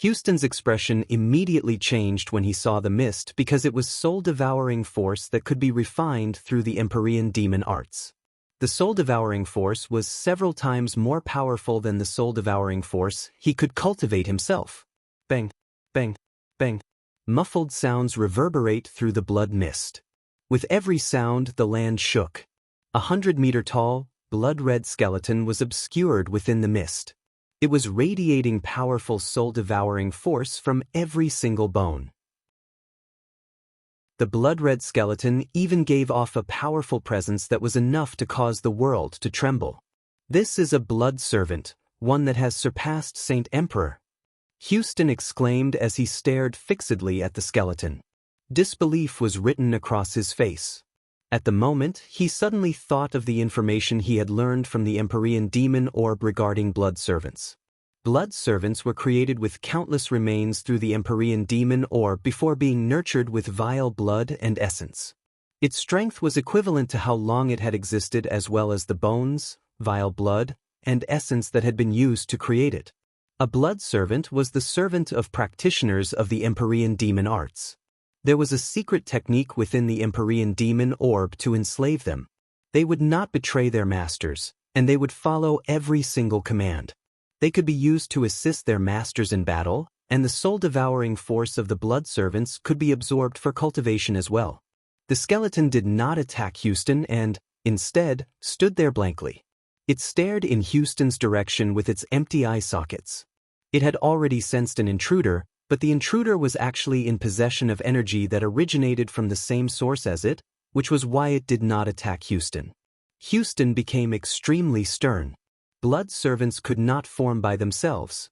Houston's expression immediately changed when he saw the mist because it was soul-devouring force that could be refined through the Empyrean demon arts. The soul-devouring force was several times more powerful than the soul-devouring force he could cultivate himself. Bang, bang, bang. Muffled sounds reverberate through the blood mist. With every sound, the land shook. 100-meter-tall, blood-red skeleton was obscured within the mist. It was radiating powerful soul-devouring force from every single bone. The blood-red skeleton even gave off a powerful presence that was enough to cause the world to tremble. This is a blood servant, one that has surpassed Saint Emperor. Houston exclaimed as he stared fixedly at the skeleton. Disbelief was written across his face. At the moment, he suddenly thought of the information he had learned from the Empyrean demon orb regarding blood servants. Blood servants were created with countless remains through the Empyrean demon orb before being nurtured with vile blood and essence. Its strength was equivalent to how long it had existed as well as the bones, vile blood, and essence that had been used to create it. A blood servant was the servant of practitioners of the Empyrean demon arts. There was a secret technique within the Empyrean demon orb to enslave them. They would not betray their masters, and they would follow every single command. They could be used to assist their masters in battle, and the soul-devouring force of the blood servants could be absorbed for cultivation as well. The skeleton did not attack Houston and, instead, stood there blankly. It stared in Houston's direction with its empty eye sockets. It had already sensed an intruder, but the intruder was actually in possession of energy that originated from the same source as it, which was why it did not attack Houston. Houston became extremely stern. Blood servants could not form by themselves.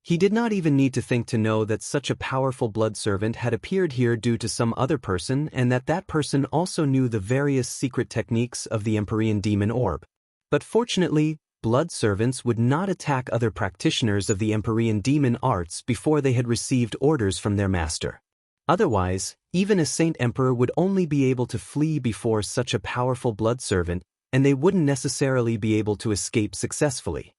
He did not even need to think to know that such a powerful blood servant had appeared here due to some other person and that that person also knew the various secret techniques of the Empyrean demon orb. But fortunately, blood servants would not attack other practitioners of the Empyrean demon arts before they had received orders from their master. Otherwise, even a Saint Emperor would only be able to flee before such a powerful blood servant, and they wouldn't necessarily be able to escape successfully.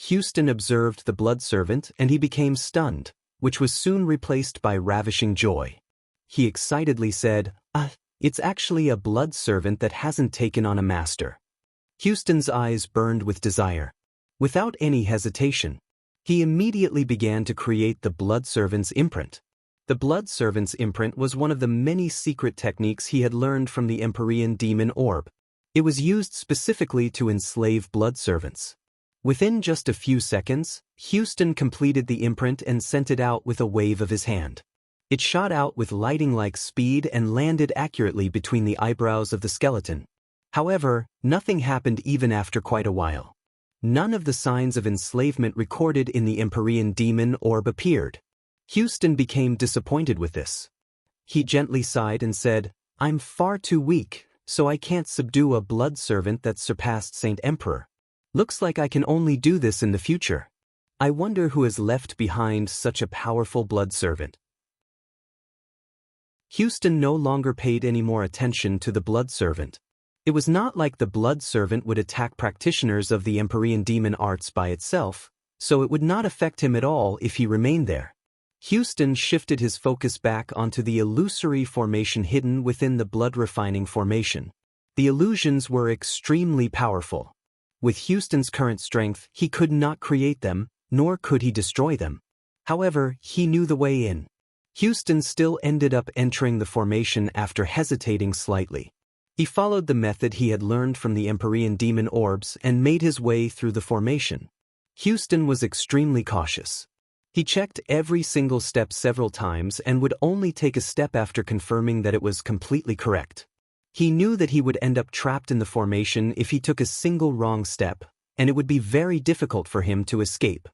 Houston observed the blood servant and he became stunned, which was soon replaced by ravishing joy. He excitedly said, it's actually a blood servant that hasn't taken on a master." Houston's eyes burned with desire. Without any hesitation, he immediately began to create the blood servant's imprint. The blood servant's imprint was one of the many secret techniques he had learned from the Empyrean demon orb. It was used specifically to enslave blood servants. Within just a few seconds, Houston completed the imprint and sent it out with a wave of his hand. It shot out with lightning-like speed and landed accurately between the eyebrows of the skeleton. However, nothing happened even after quite a while. None of the signs of enslavement recorded in the Empyrean demon orb appeared. Houston became disappointed with this. He gently sighed and said, "I'm far too weak, so I can't subdue a blood servant that surpassed Saint Emperor. Looks like I can only do this in the future. I wonder who has left behind such a powerful blood servant." Houston no longer paid any more attention to the blood servant. It was not like the blood servant would attack practitioners of the Empyrean demon arts by itself, so it would not affect him at all if he remained there. Houston shifted his focus back onto the illusory formation hidden within the blood-refining formation. The illusions were extremely powerful. With Houston's current strength, he could not create them, nor could he destroy them. However, he knew the way in. Houston still ended up entering the formation after hesitating slightly. He followed the method he had learned from the Empyrean demon orbs and made his way through the formation. Houston was extremely cautious. He checked every single step several times and would only take a step after confirming that it was completely correct. He knew that he would end up trapped in the formation if he took a single wrong step, and it would be very difficult for him to escape.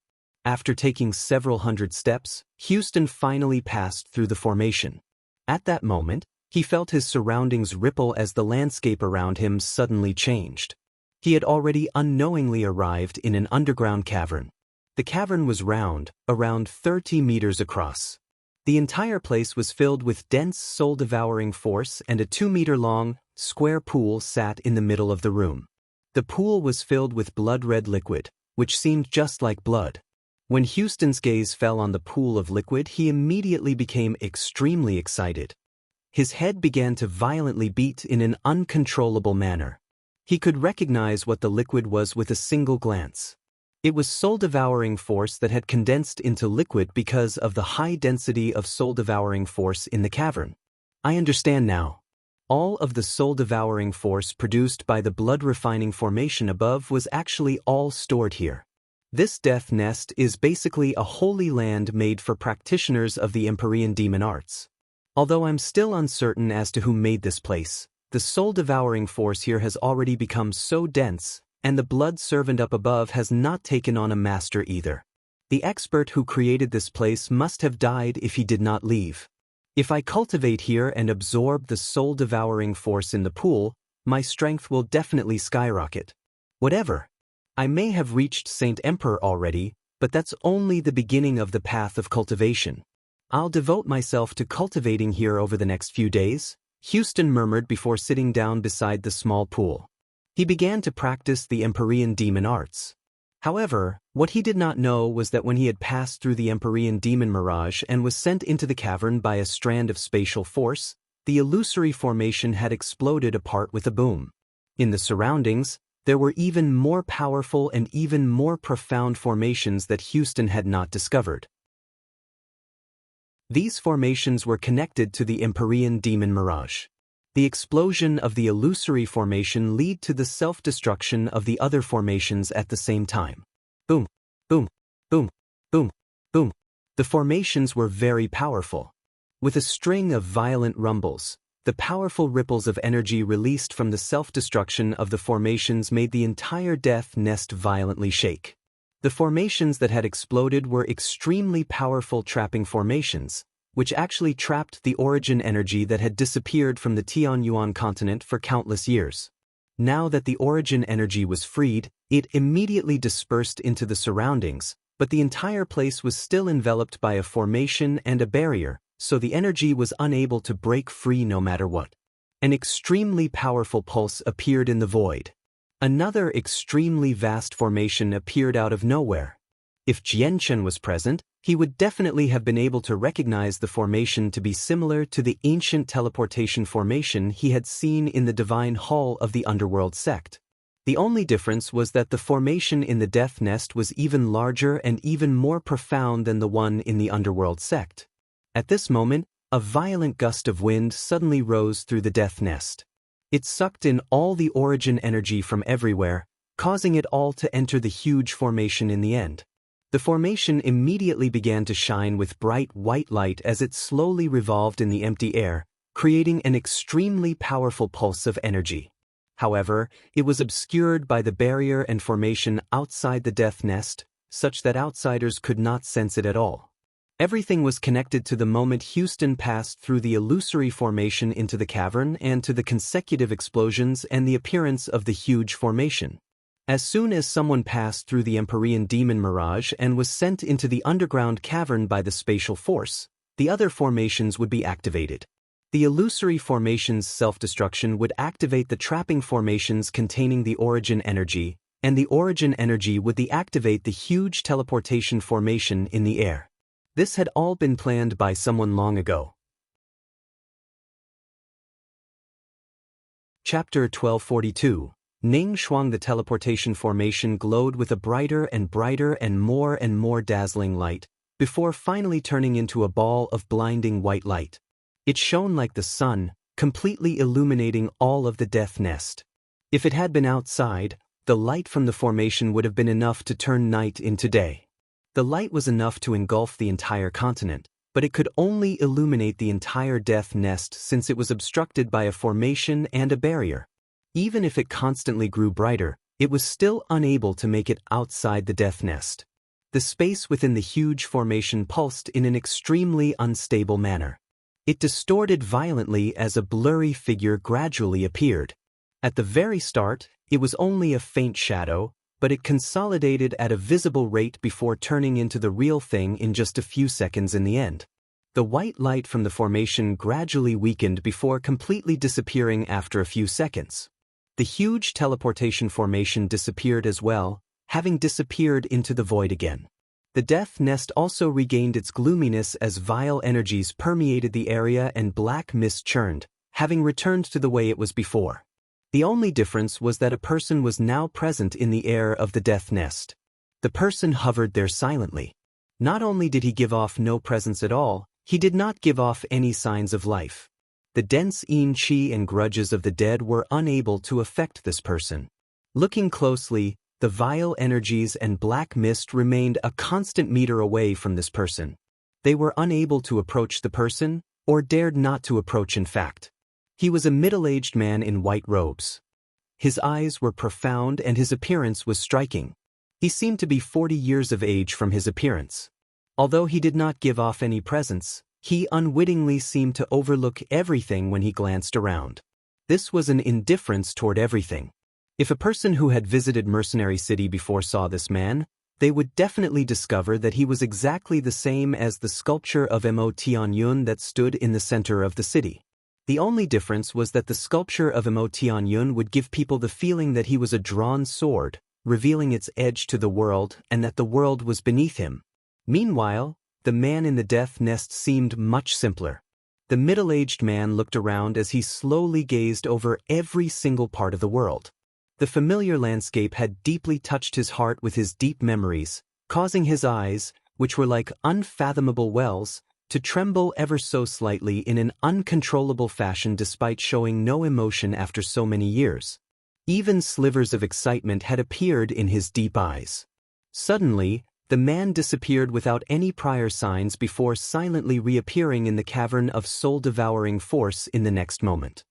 After taking several hundred steps, Houston finally passed through the formation. At that moment, he felt his surroundings ripple as the landscape around him suddenly changed. He had already unknowingly arrived in an underground cavern. The cavern was round, around 30 meters across. The entire place was filled with dense soul-devouring force, and a 2-meter-long, square pool sat in the middle of the room. The pool was filled with blood-red liquid, which seemed just like blood. When Houston's gaze fell on the pool of liquid, he immediately became extremely excited. His head began to violently beat in an uncontrollable manner. He could recognize what the liquid was with a single glance. It was soul-devouring force that had condensed into liquid because of the high density of soul-devouring force in the cavern. I understand now. All of the soul-devouring force produced by the blood-refining formation above was actually all stored here. This death nest is basically a holy land made for practitioners of the Empyrean demon arts. Although I'm still uncertain as to who made this place, the soul-devouring force here has already become so dense, and the blood servant up above has not taken on a master either. The expert who created this place must have died if he did not leave. If I cultivate here and absorb the soul-devouring force in the pool, my strength will definitely skyrocket. Whatever. I may have reached Saint Emperor already, but that's only the beginning of the path of cultivation. I'll devote myself to cultivating here over the next few days, Houston murmured before sitting down beside the small pool. He began to practice the Empyrean demon arts. However, what he did not know was that when he had passed through the Empyrean demon mirage and was sent into the cavern by a strand of spatial force, the illusory formation had exploded apart with a boom. In the surroundings, There were even more powerful and even more profound formations that Houston had not discovered. These formations were connected to the Empyrean demon mirage. The explosion of the illusory formation led to the self-destruction of the other formations at the same time. Boom, boom, boom, boom, boom. The formations were very powerful. With a string of violent rumbles, the powerful ripples of energy released from the self-destruction of the formations made the entire death nest violently shake. The formations that had exploded were extremely powerful trapping formations, which actually trapped the origin energy that had disappeared from the Tianyuan continent for countless years. Now that the origin energy was freed, it immediately dispersed into the surroundings, but the entire place was still enveloped by a formation and a barrier, so the energy was unable to break free no matter what. An extremely powerful pulse appeared in the void. Another extremely vast formation appeared out of nowhere. If Jianchen was present, he would definitely have been able to recognize the formation to be similar to the ancient teleportation formation he had seen in the Divine Hall of the Underworld sect. The only difference was that the formation in the Death Nest was even larger and even more profound than the one in the Underworld sect. At this moment, a violent gust of wind suddenly rose through the Death Nest. It sucked in all the origin energy from everywhere, causing it all to enter the huge formation in the end. The formation immediately began to shine with bright white light as it slowly revolved in the empty air, creating an extremely powerful pulse of energy. However, it was obscured by the barrier and formation outside the Death Nest, such that outsiders could not sense it at all. Everything was connected to the moment Houston passed through the illusory formation into the cavern and to the consecutive explosions and the appearance of the huge formation. As soon as someone passed through the Empyrean demon mirage and was sent into the underground cavern by the spatial force, the other formations would be activated. The illusory formation's self-destruction would activate the trapping formations containing the origin energy, and the origin energy would deactivate the huge teleportation formation in the air. This had all been planned by someone long ago. Chapter 1242. Ning Shuang. The teleportation formation glowed with a brighter and brighter and more dazzling light, before finally turning into a ball of blinding white light. It shone like the sun, completely illuminating all of the Death Nest. If it had been outside, the light from the formation would have been enough to turn night into day. The light was enough to engulf the entire continent, but it could only illuminate the entire Death Nest since it was obstructed by a formation and a barrier. Even if it constantly grew brighter, it was still unable to make it outside the Death Nest. The space within the huge formation pulsed in an extremely unstable manner. It distorted violently as a blurry figure gradually appeared. At the very start, it was only a faint shadow, but it consolidated at a visible rate before turning into the real thing in just a few seconds in the end. The white light from the formation gradually weakened before completely disappearing after a few seconds. The huge teleportation formation disappeared as well, having disappeared into the void again. The Death Nest also regained its gloominess as vile energies permeated the area and black mist churned, having returned to the way it was before. The only difference was that a person was now present in the air of the Death Nest. The person hovered there silently. Not only did he give off no presence at all, he did not give off any signs of life. The dense yin qi and grudges of the dead were unable to affect this person. Looking closely, the vile energies and black mist remained a constant meter away from this person. They were unable to approach the person, or dared not to approach in fact. He was a middle-aged man in white robes. His eyes were profound and his appearance was striking. He seemed to be 40 years of age from his appearance. Although he did not give off any presence, he unwittingly seemed to overlook everything when he glanced around. This was an indifference toward everything. If a person who had visited Mercenary City before saw this man, they would definitely discover that he was exactly the same as the sculpture of Mo Tianyun that stood in the center of the city. The only difference was that the sculpture of Mo Tianyun would give people the feeling that he was a drawn sword, revealing its edge to the world and that the world was beneath him. Meanwhile, the man in the Death Nest seemed much simpler. The middle-aged man looked around as he slowly gazed over every single part of the world. The familiar landscape had deeply touched his heart with his deep memories, causing his eyes, which were like unfathomable wells, to tremble ever so slightly in an uncontrollable fashion despite showing no emotion after so many years. Even slivers of excitement had appeared in his deep eyes. Suddenly, the man disappeared without any prior signs before silently reappearing in the cavern of soul-devouring force in the next moment.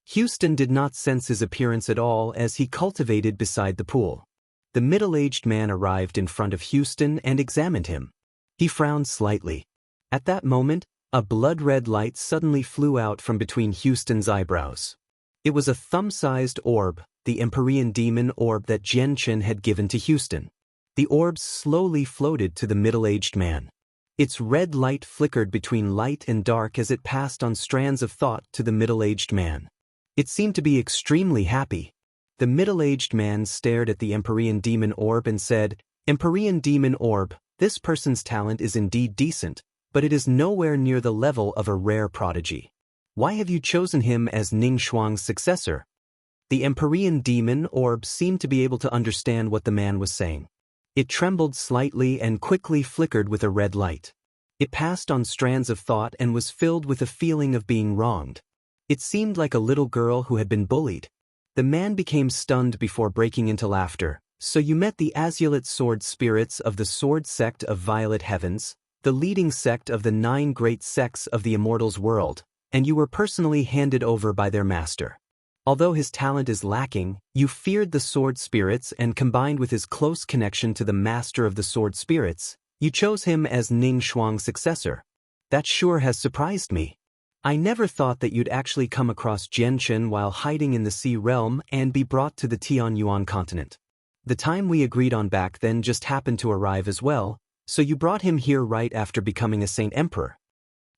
Houston did not sense his appearance at all as he cultivated beside the pool. The middle-aged man arrived in front of Houston and examined him. He frowned slightly. At that moment, a blood-red light suddenly flew out from between Houston's eyebrows. It was a thumb-sized orb, the Empyrean demon orb that Jian-Chen had given to Houston. The orb slowly floated to the middle-aged man. Its red light flickered between light and dark as it passed on strands of thought to the middle-aged man. It seemed to be extremely happy. The middle-aged man stared at the Empyrean demon orb and said, "Empyrean demon orb, this person's talent is indeed decent, but it is nowhere near the level of a rare prodigy. Why have you chosen him as Ning Shuang's successor?" The Empyrean demon orb seemed to be able to understand what the man was saying. It trembled slightly and quickly flickered with a red light. It passed on strands of thought and was filled with a feeling of being wronged. It seemed like a little girl who had been bullied. The man became stunned before breaking into laughter. "So you met the Azulate Sword Spirits of the Sword Sect of Violet Heavens, the leading sect of the 9 great sects of the Immortals world, and you were personally handed over by their master. Although his talent is lacking, you feared the Sword Spirits and combined with his close connection to the Master of the Sword Spirits, you chose him as Ning Shuang's successor. That sure has surprised me. I never thought that you'd actually come across Jian-Chen while hiding in the Sea Realm and be brought to the Tianyuan continent. The time we agreed on back then just happened to arrive as well, so you brought him here right after becoming a Saint Emperor."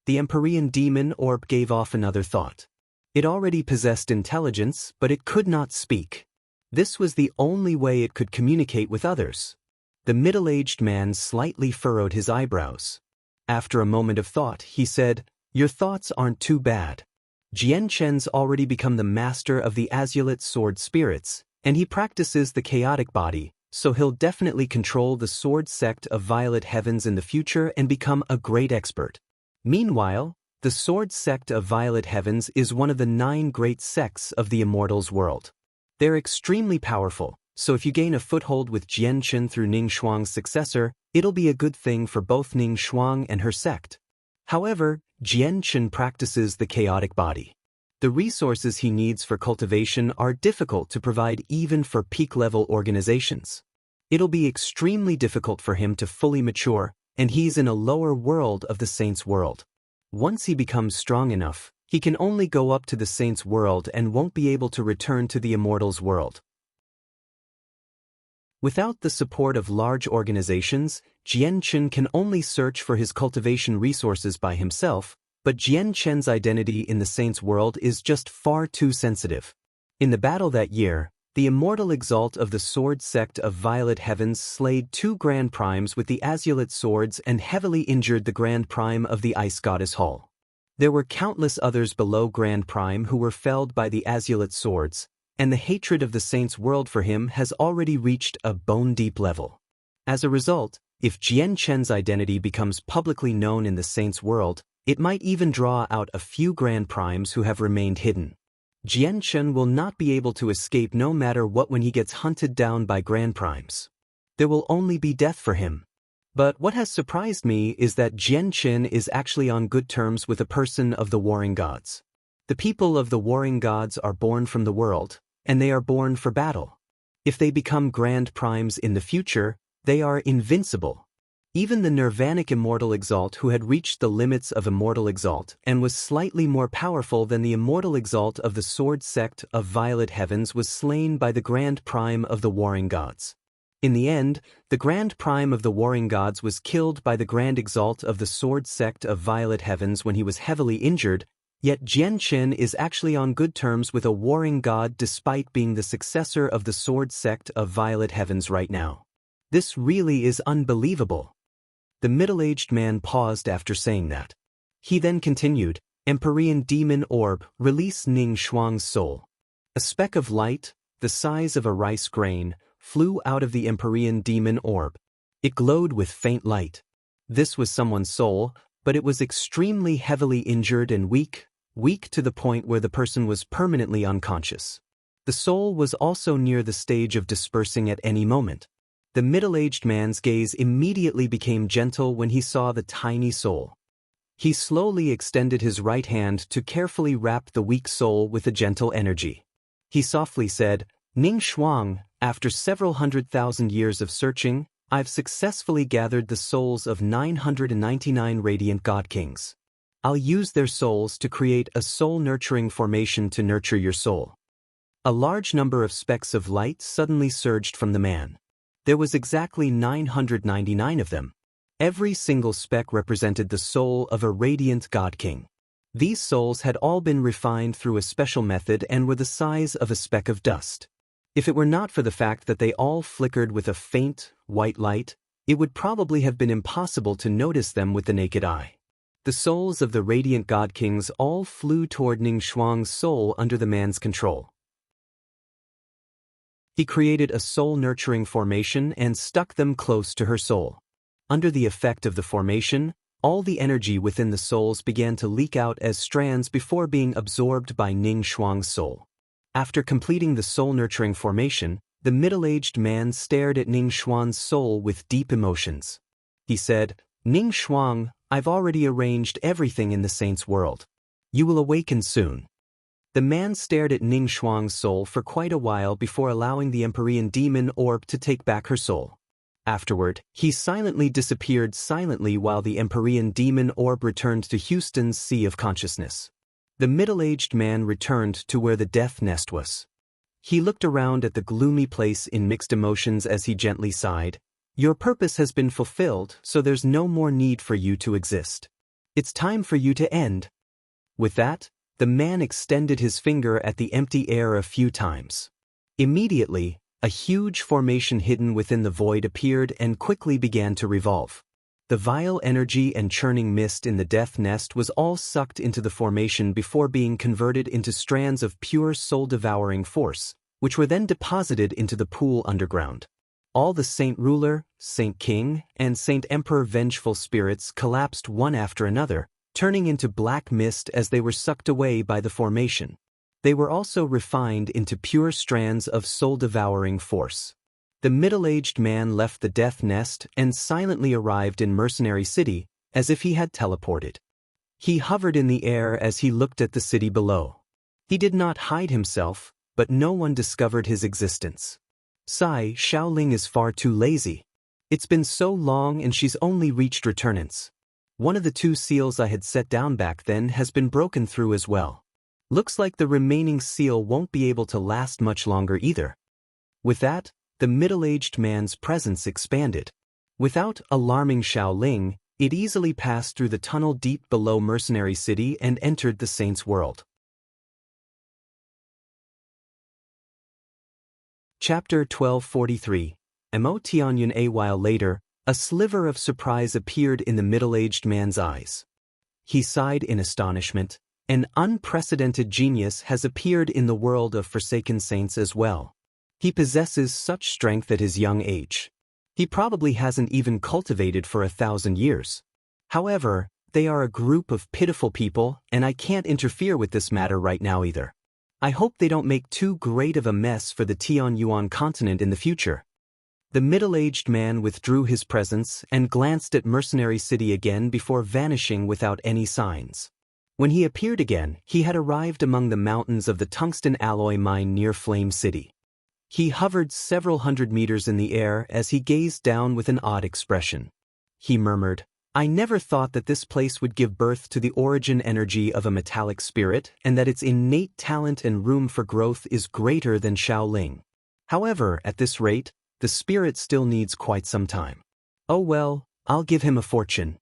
The Empyrean demon orb gave off another thought. It already possessed intelligence, but it could not speak. This was the only way it could communicate with others. The middle-aged man slightly furrowed his eyebrows. After a moment of thought, he said, "Your thoughts aren't too bad. Jian-Chen's already become the master of the Azulate Sword Spirits, and he practices the chaotic body, so he'll definitely control the sword sect of Violet Heavens in the future and become a great expert. Meanwhile, the sword sect of Violet Heavens is one of the 9 great sects of the Immortals world. They're extremely powerful, so if you gain a foothold with Jian-Chen through Ning Shuang's successor, it'll be a good thing for both Ning Shuang and her sect. However, Jian-Chen practices the chaotic body. The resources he needs for cultivation are difficult to provide even for peak-level organizations. It'll be extremely difficult for him to fully mature, and he's in a lower world of the Saints' world. Once he becomes strong enough, he can only go up to the Saints' world and won't be able to return to the Immortals' world. Without the support of large organizations, Jian-Chen can only search for his cultivation resources by himself, but Jian-Chen's identity in the Saints' world is just far too sensitive. In the battle that year, the immortal exalt of the Sword Sect of Violet Heavens slayed 2 Grand Primes with the Azulate swords and heavily injured the Grand Prime of the Ice Goddess Hull. There were countless others below Grand Prime who were felled by the Azulate swords, and the hatred of the Saints' world for him has already reached a bone-deep level. As a result, if Jian-Chen's identity becomes publicly known in the Saints' world, it might even draw out a few Grand Primes who have remained hidden. Jian-Chen will not be able to escape no matter what when he gets hunted down by Grand Primes. There will only be death for him. But what has surprised me is that Jian-Chen is actually on good terms with a person of the Warring Gods. The people of the Warring Gods are born from the world, and they are born for battle. If they become Grand Primes in the future, they are invincible. Even the Nirvanic Immortal Exalt who had reached the limits of Immortal Exalt and was slightly more powerful than the Immortal Exalt of the Sword Sect of Violet Heavens was slain by the Grand Prime of the Warring Gods. In the end, the Grand Prime of the Warring Gods was killed by the Grand Exalt of the Sword Sect of Violet Heavens when he was heavily injured, yet Jian-Chen is actually on good terms with a Warring God despite being the successor of the Sword Sect of Violet Heavens right now. This really is unbelievable. The middle-aged man paused after saying that. He then continued, "Empyrean demon orb, release Ning Shuang's soul." A speck of light, the size of a rice grain, flew out of the Empyrean demon orb. It glowed with faint light. This was someone's soul, but it was extremely heavily injured and weak to the point where the person was permanently unconscious. The soul was also near the stage of dispersing at any moment. The middle-aged man's gaze immediately became gentle when he saw the tiny soul. He slowly extended his right hand to carefully wrap the weak soul with a gentle energy. He softly said, "Ning Shuang, after several 100,000 years of searching, I've successfully gathered the souls of 999 radiant God Kings. I'll use their souls to create a soul-nurturing formation to nurture your soul." A large number of specks of light suddenly surged from the man. There was exactly 999 of them. Every single speck represented the soul of a radiant God King. These souls had all been refined through a special method and were the size of a speck of dust. If it were not for the fact that they all flickered with a faint, white light, it would probably have been impossible to notice them with the naked eye. The souls of the radiant God Kings all flew toward Ning Shuang's soul under the man's control. He created a soul-nurturing formation and stuck them close to her soul. Under the effect of the formation, all the energy within the souls began to leak out as strands before being absorbed by Ning Shuang's soul. After completing the soul-nurturing formation, the middle-aged man stared at Ning Shuang's soul with deep emotions. He said, "Ning Shuang, I've already arranged everything in the saint's world. You will awaken soon." The man stared at Ning Shuang's soul for quite a while before allowing the Empyrean demon orb to take back her soul. Afterward, he silently disappeared while the Empyrean demon orb returned to Houston's sea of consciousness. The middle-aged man returned to where the death nest was. He looked around at the gloomy place in mixed emotions as he gently sighed. "Your purpose has been fulfilled, so there's no more need for you to exist. It's time for you to end." With that, the man extended his finger at the empty air a few times. Immediately, a huge formation hidden within the void appeared and quickly began to revolve. The vile energy and churning mist in the death nest was all sucked into the formation before being converted into strands of pure soul-devouring force, which were then deposited into the pool underground. All the Saint Ruler, Saint King, and Saint Emperor vengeful spirits collapsed one after another, turning into black mist as they were sucked away by the formation. They were also refined into pure strands of soul-devouring force. The middle-aged man left the death nest and silently arrived in Mercenary City, as if he had teleported. He hovered in the air as he looked at the city below. He did not hide himself, but no one discovered his existence. "Sigh, Xiaoling is far too lazy. It's been so long and she's only reached returnance. One of the 2 seals I had set down back then has been broken through as well. Looks like the remaining seal won't be able to last much longer either." With that, the middle-aged man's presence expanded. Without alarming Xiaoling, it easily passed through the tunnel deep below Mercenary City and entered the saint's world. Chapter 1243. Mo Tianyun. A while later, a sliver of surprise appeared in the middle-aged man's eyes. He sighed in astonishment. An unprecedented genius has appeared in the world of Forsaken Saints as well. He possesses such strength at his young age. He probably hasn't even cultivated for 1,000 years. However, they are a group of pitiful people, and I can't interfere with this matter right now either. I hope they don't make too great of a mess for the Tianyuan continent in the future. The middle-aged man withdrew his presence and glanced at Mercenary City again before vanishing without any signs. When he appeared again, he had arrived among the mountains of the tungsten alloy mine near Flame City. He hovered several hundred meters in the air as he gazed down with an odd expression. He murmured, "I never thought that this place would give birth to the origin energy of a metallic spirit and that its innate talent and room for growth is greater than Xiaoling. However, at this rate, the spirit still needs quite some time. Oh well, I'll give him a fortune."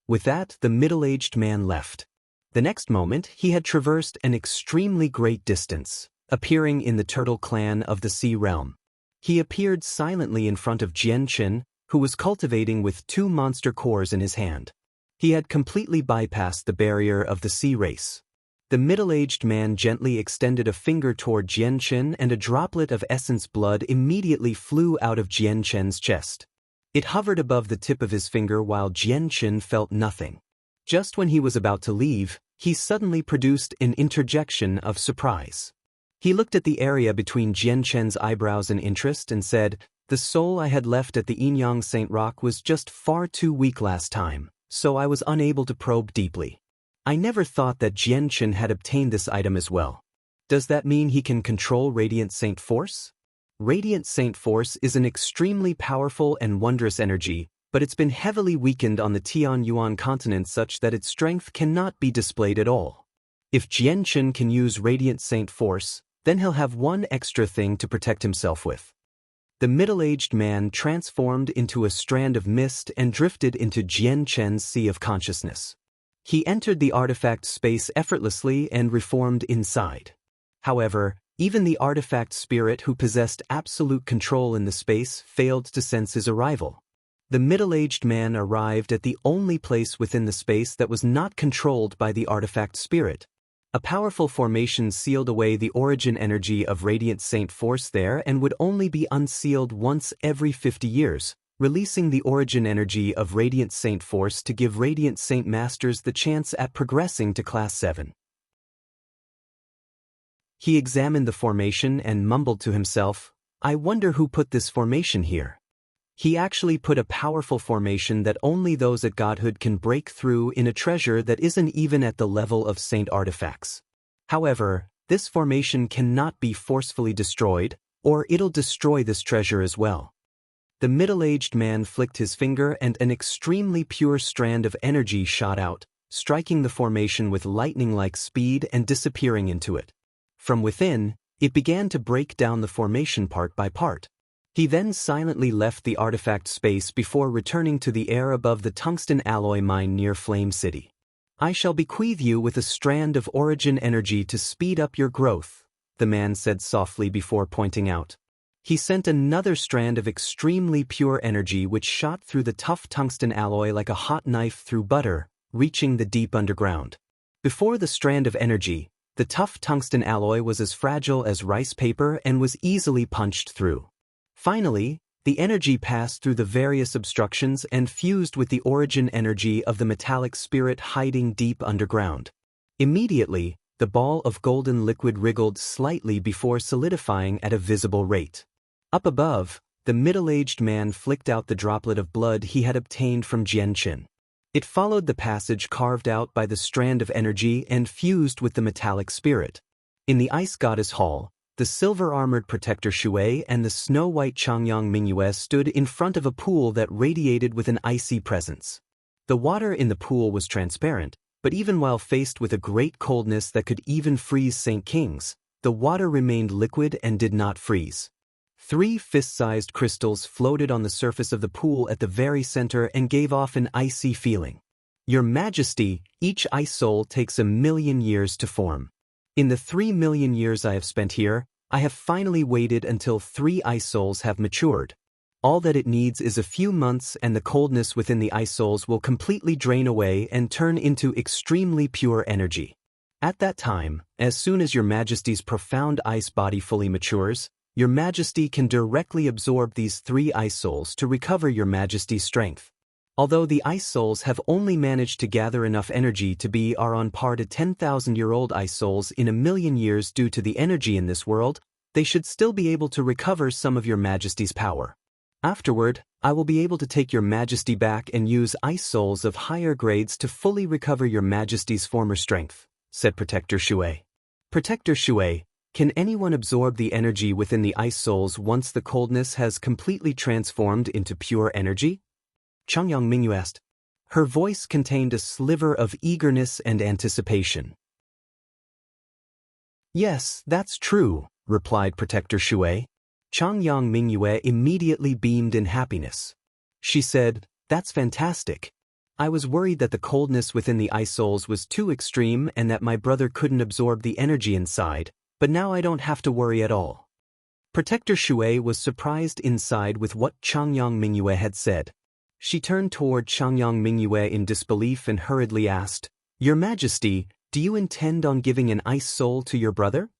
With that, the middle-aged man left. The next moment, he had traversed an extremely great distance, appearing in the turtle clan of the Sea Realm. He appeared silently in front of Jian Qin, who was cultivating with 2 monster cores in his hand. He had completely bypassed the barrier of the sea race. The middle-aged man gently extended a finger toward Jianchen, and a droplet of essence blood immediately flew out of Jianchen's chest. It hovered above the tip of his finger while Jianchen felt nothing. Just when he was about to leave, he suddenly produced an interjection of surprise. He looked at the area between Jianchen's eyebrows in interest and said, "The soul I had left at the Yinyang Saint Rock was just far too weak last time, so I was unable to probe deeply. I never thought that Jianchen had obtained this item as well. Does that mean he can control Radiant Saint Force?" Radiant Saint Force is an extremely powerful and wondrous energy, but it's been heavily weakened on the Tianyuan continent such that its strength cannot be displayed at all. If Jianchen can use Radiant Saint Force, then he'll have one extra thing to protect himself with. The middle-aged man transformed into a strand of mist and drifted into Jianchen's sea of consciousness. He entered the artifact space effortlessly and reformed inside. However, even the artifact spirit who possessed absolute control in the space failed to sense his arrival. The middle-aged man arrived at the only place within the space that was not controlled by the artifact spirit. A powerful formation sealed away the origin energy of Radiant Saint Force there and would only be unsealed once every 50 years, releasing the origin energy of Radiant Saint Force to give Radiant Saint Masters the chance at progressing to Class 7. He examined the formation and mumbled to himself, "I wonder who put this formation here." He actually put a powerful formation that only those at Godhood can break through in a treasure that isn't even at the level of Saint artifacts. However, this formation cannot be forcefully destroyed, or it'll destroy this treasure as well. The middle-aged man flicked his finger and an extremely pure strand of energy shot out, striking the formation with lightning-like speed and disappearing into it. From within, it began to break down the formation part by part. He then silently left the artifact space before returning to the air above the tungsten alloy mine near Flame City. "I shall bequeath you with a strand of origin energy to speed up your growth," the man said softly before pointing out. He sent another strand of extremely pure energy which shot through the tough tungsten alloy like a hot knife through butter, reaching the deep underground. Before the strand of energy, the tough tungsten alloy was as fragile as rice paper and was easily punched through. Finally, the energy passed through the various obstructions and fused with the origin energy of the metallic spirit hiding deep underground. Immediately, the ball of golden liquid wriggled slightly before solidifying at a visible rate. Up above, the middle-aged man flicked out the droplet of blood he had obtained from Jianchen. It followed the passage carved out by the strand of energy and fused with the metallic spirit. In the Ice Goddess Hall, the silver-armored Protector Shui and the snow-white Changyang Mingyue stood in front of a pool that radiated with an icy presence. The water in the pool was transparent, but even while faced with a great coldness that could even freeze Saint Kings, the water remained liquid and did not freeze. 3 fist-sized crystals floated on the surface of the pool at the very center and gave off an icy feeling. "Your Majesty, each ice soul takes 1,000,000 years to form. In the 3,000,000 years I have spent here, I have finally waited until 3 ice souls have matured. All that it needs is a few months and the coldness within the ice souls will completely drain away and turn into extremely pure energy. At that time, as soon as Your Majesty's profound ice body fully matures, Your Majesty can directly absorb these 3 ice souls to recover Your Majesty's strength. Although the ice souls have only managed to gather enough energy to be on par to 10,000-year-old ice souls in 1,000,000 years due to the energy in this world, they should still be able to recover some of Your Majesty's power. Afterward, I will be able to take Your Majesty back and use ice souls of higher grades to fully recover Your Majesty's former strength," said Protector Shui. "Protector Shui, can anyone absorb the energy within the ice souls once the coldness has completely transformed into pure energy?" Changyang Mingyu asked. Her voice contained a sliver of eagerness and anticipation. "Yes, that's true," replied Protector Shui. Changyang Mingyue immediately beamed in happiness. She said, "That's fantastic. I was worried that the coldness within the ice souls was too extreme and that my brother couldn't absorb the energy inside, but now I don't have to worry at all." Protector Shui was surprised inside with what Changyang Mingyue had said. She turned toward Changyang Mingyue in disbelief and hurriedly asked, "Your Majesty, Do you intend on giving an ice soul to your brother?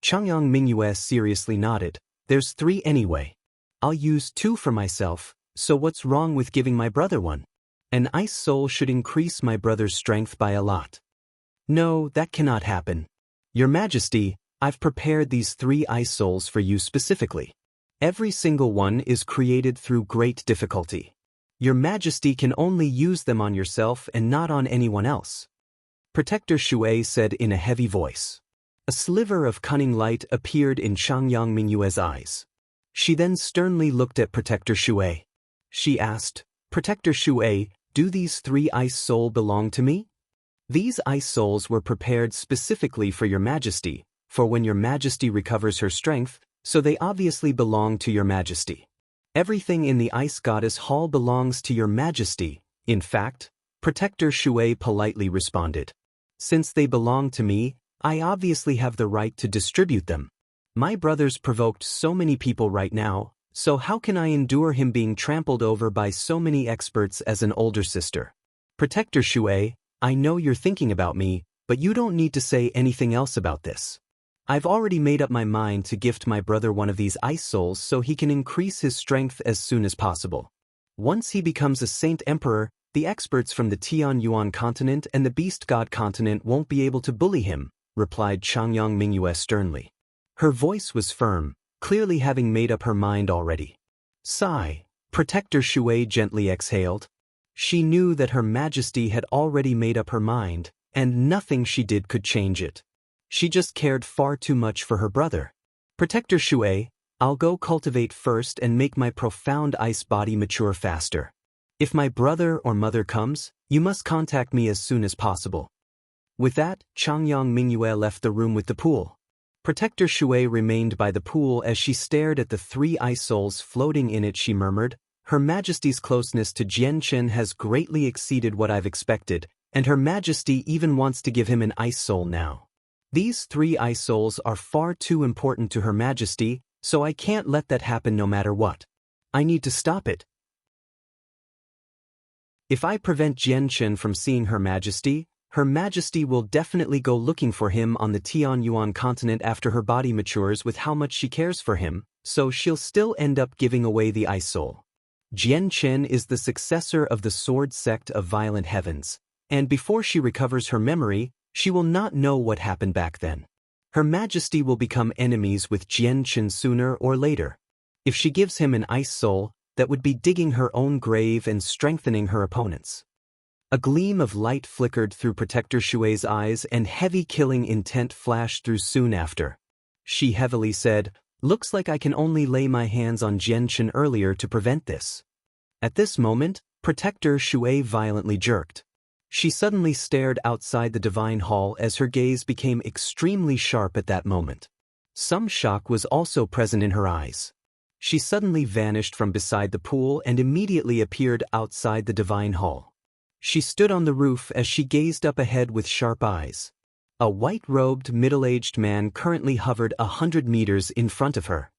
Changyang Mingyue seriously nodded. There's 3 anyway. I'll use 2 for myself, so what's wrong with giving my brother one? An ice soul should increase my brother's strength by a lot. No, that cannot happen. Your Majesty, I've prepared these 3 ice souls for you specifically. Every single one is created through great difficulty. Your Majesty can only use them on yourself and not on anyone else. Protector Shui said in a heavy voice. A sliver of cunning light appeared in Changyang Mingyue's eyes. She then sternly looked at Protector Shui. She asked, Protector Shui, do these 3 ice souls belong to me? These ice souls were prepared specifically for your Majesty, for when your Majesty recovers her strength, so they obviously belong to your Majesty. Everything in the Ice Goddess Hall belongs to your Majesty. In fact, Protector Shui politely responded. Since they belong to me, I obviously have the right to distribute them. My brother's provoked so many people right now, so how can I endure him being trampled over by so many experts as an older sister? Protector Shui, I know you're thinking about me, but you don't need to say anything else about this. I've already made up my mind to gift my brother one of these ice souls so he can increase his strength as soon as possible. Once he becomes a Saint Emperor, the experts from the Tian Yuan continent and the Beast God continent won't be able to bully him, replied Changyang Mingyue sternly. Her voice was firm, clearly having made up her mind already. Sigh. Protector Shui gently exhaled. She knew that Her Majesty had already made up her mind, and nothing she did could change it. She just cared far too much for her brother. Protector Shui, I'll go cultivate first and make my profound ice body mature faster. If my brother or mother comes, you must contact me as soon as possible. With that, Changyang Mingyue left the room with the pool. Protector Shui remained by the pool as she stared at the 3 ice souls floating in it. She murmured, Her Majesty's closeness to Jianchen has greatly exceeded what I've expected, and Her Majesty even wants to give him an ice soul now. These 3 ice souls are far too important to Her Majesty, so I can't let that happen no matter what. I need to stop it. If I prevent Jianchen from seeing Her Majesty will definitely go looking for him on the Tian Yuan continent after her body matures with how much she cares for him, so she'll still end up giving away the ice soul. Jianchen is the successor of the sword sect of Violent Heavens, and before she recovers her memory, she will not know what happened back then. Her Majesty will become enemies with Jianchen sooner or later. If she gives him an ice soul, that would be digging her own grave and strengthening her opponents. A gleam of light flickered through Protector Shui's eyes and heavy killing intent flashed through soon after. She heavily said, Looks like I can only lay my hands on Jianchen earlier to prevent this. At this moment, Protector Shui violently jerked. She suddenly stared outside the divine hall as her gaze became extremely sharp at that moment. Some shock was also present in her eyes. She suddenly vanished from beside the pool and immediately appeared outside the divine hall. She stood on the roof as she gazed up ahead with sharp eyes. A white-robed, middle-aged man currently hovered 100 meters in front of her.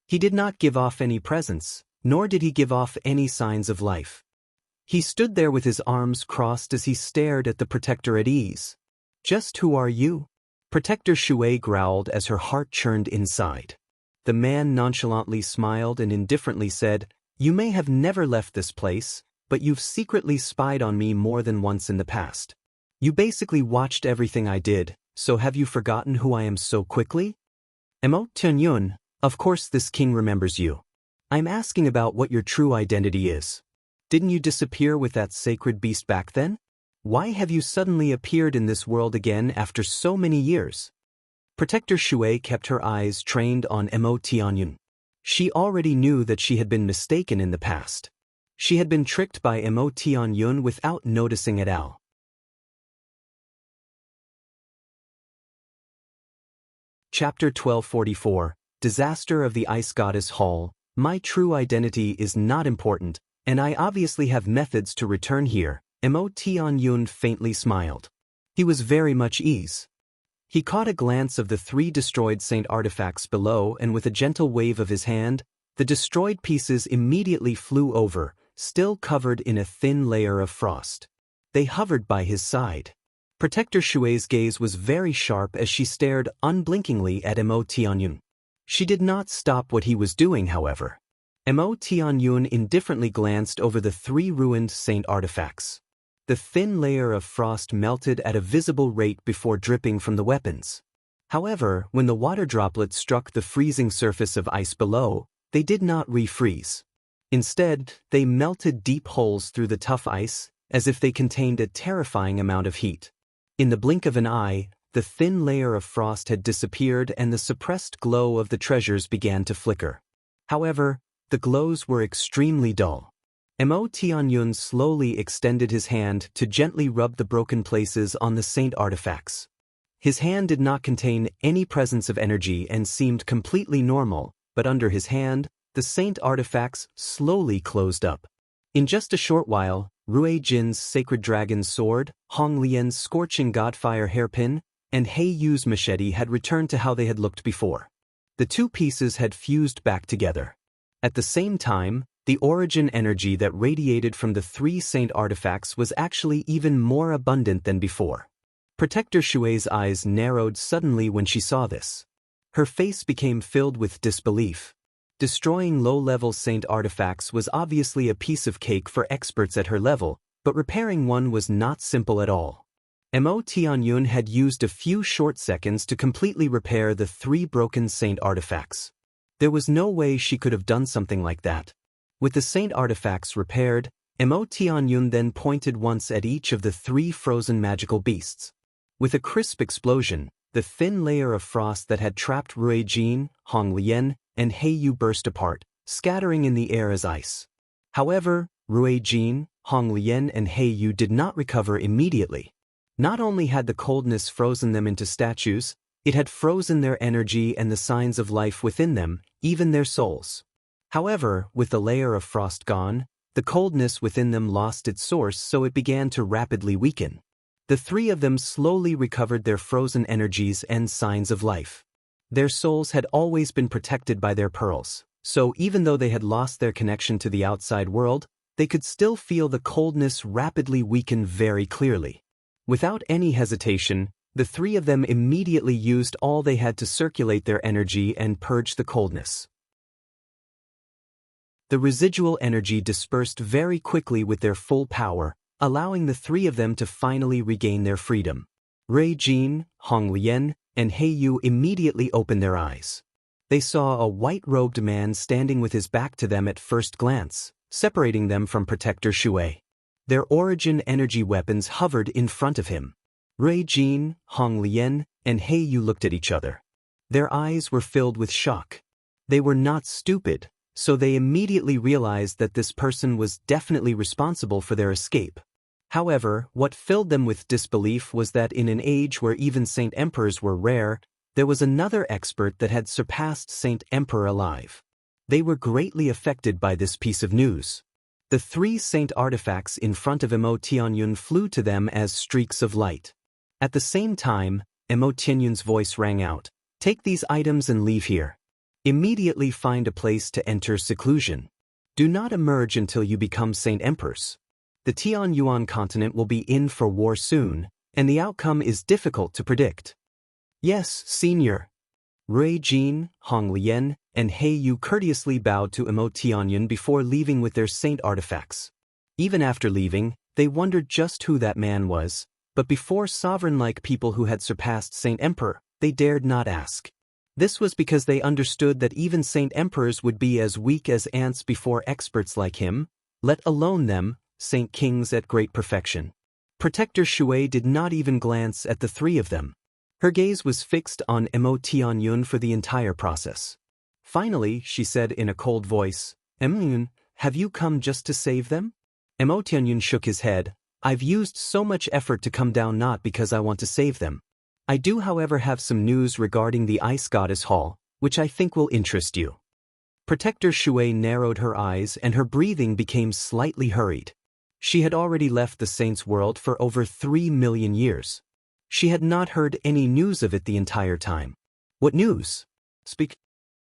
He did not give off any presence, nor did he give off any signs of life. He stood there with his arms crossed as he stared at the Protector at ease. Just who are you? Protector Shui growled as her heart churned inside. The man nonchalantly smiled and indifferently said, You may have never left this place, but you've secretly spied on me more than once in the past. You basically watched everything I did, so have you forgotten who I am so quickly? Emo Tunyun, of course this king remembers you. I'm asking about what your true identity is. Didn't you disappear with that sacred beast back then? Why have you suddenly appeared in this world again after so many years? Protector Shui kept her eyes trained on Emo Tianyun. She already knew that she had been mistaken in the past. She had been tricked by Emo Tianyun without noticing at all. Chapter 1244, Disaster of the Ice Goddess Hall. My true identity is not important, and I obviously have methods to return here. Emo Tianyun faintly smiled. He was very much ease. He caught a glance of the 3 destroyed saint artifacts below, and with a gentle wave of his hand, the destroyed pieces immediately flew over, still covered in a thin layer of frost. They hovered by his side. Protector Shui's gaze was very sharp as she stared unblinkingly at Mo Tianyun. She did not stop what he was doing, however. Mo Tianyun indifferently glanced over the 3 ruined saint artifacts. The thin layer of frost melted at a visible rate before dripping from the weapons. However, when the water droplets struck the freezing surface of ice below, they did not refreeze. Instead, they melted deep holes through the tough ice, as if they contained a terrifying amount of heat. In the blink of an eye, the thin layer of frost had disappeared and the suppressed glow of the treasures began to flicker. However, the glows were extremely dull. Mo Tianyun slowly extended his hand to gently rub the broken places on the saint artifacts. His hand did not contain any presence of energy and seemed completely normal, but under his hand, the saint artifacts slowly closed up. In just a short while, Rui Jin's sacred dragon's sword, Hong Lian's scorching godfire hairpin, and He Yu's machete had returned to how they had looked before. The 2 pieces had fused back together. At the same time, the origin energy that radiated from the 3 saint artifacts was actually even more abundant than before. Protector Shui's eyes narrowed suddenly when she saw this. Her face became filled with disbelief. Destroying low-level saint artifacts was obviously a piece of cake for experts at her level, but repairing one was not simple at all. Mo Tianyun had used a few short seconds to completely repair the 3 broken saint artifacts. There was no way she could have done something like that. With the saint artifacts repaired, Mo Tianyun then pointed once at each of the 3 frozen magical beasts. With a crisp explosion, the thin layer of frost that had trapped Rui Jin, Hong Lian, and He Yu burst apart, scattering in the air as ice. However, Rui Jin, Hong Lian, and He Yu did not recover immediately. Not only had the coldness frozen them into statues, it had frozen their energy and the signs of life within them, even their souls. However, with the layer of frost gone, the coldness within them lost its source, so it began to rapidly weaken. The 3 of them slowly recovered their frozen energies and signs of life. Their souls had always been protected by their pearls, so even though they had lost their connection to the outside world, they could still feel the coldness rapidly weaken very clearly. Without any hesitation, the 3 of them immediately used all they had to circulate their energy and purge the coldness. The residual energy dispersed very quickly with their full power, allowing the 3 of them to finally regain their freedom. Rui Jin, Hong Lian, and He Yu immediately opened their eyes. They saw a white-robed man standing with his back to them at first glance, separating them from Protector Shui. Their origin energy weapons hovered in front of him. Rui Jin, Hong Lian, and He Yu looked at each other. Their eyes were filled with shock. They were not stupid, so they immediately realized that this person was definitely responsible for their escape. However, what filled them with disbelief was that in an age where even Saint Emperors were rare, there was another expert that had surpassed Saint Emperor alive. They were greatly affected by this piece of news. The 3 saint artifacts in front of Mo Tianyun flew to them as streaks of light. At the same time, Mo Tianyun's voice rang out, "Take these items and leave here. Immediately find a place to enter seclusion. Do not emerge until you become Saint Emperors. The Tianyuan continent will be in for war soon, and the outcome is difficult to predict." "Yes, Senior." Rui Jin, Hong Lian, and He Yu courteously bowed to Mo Tianyun before leaving with their saint artifacts. Even after leaving, they wondered just who that man was, but before sovereign-like people who had surpassed Saint Emperor, they dared not ask. This was because they understood that even Saint Emperors would be as weak as ants before experts like him, let alone them, Saint Kings at great perfection. Protector Shui did not even glance at the 3 of them. Her gaze was fixed on Mo Tianyun for the entire process. Finally, she said in a cold voice, "Yun, have you come just to save them?" Mo Tianyun shook his head. "I've used so much effort to come down not because I want to save them. I do, however, have some news regarding the Ice Goddess Hall, which I think will interest you." Protector Shui narrowed her eyes and her breathing became slightly hurried. She had already left the Saints' world for over 3 million years. She had not heard any news of it the entire time. "What news? Speak."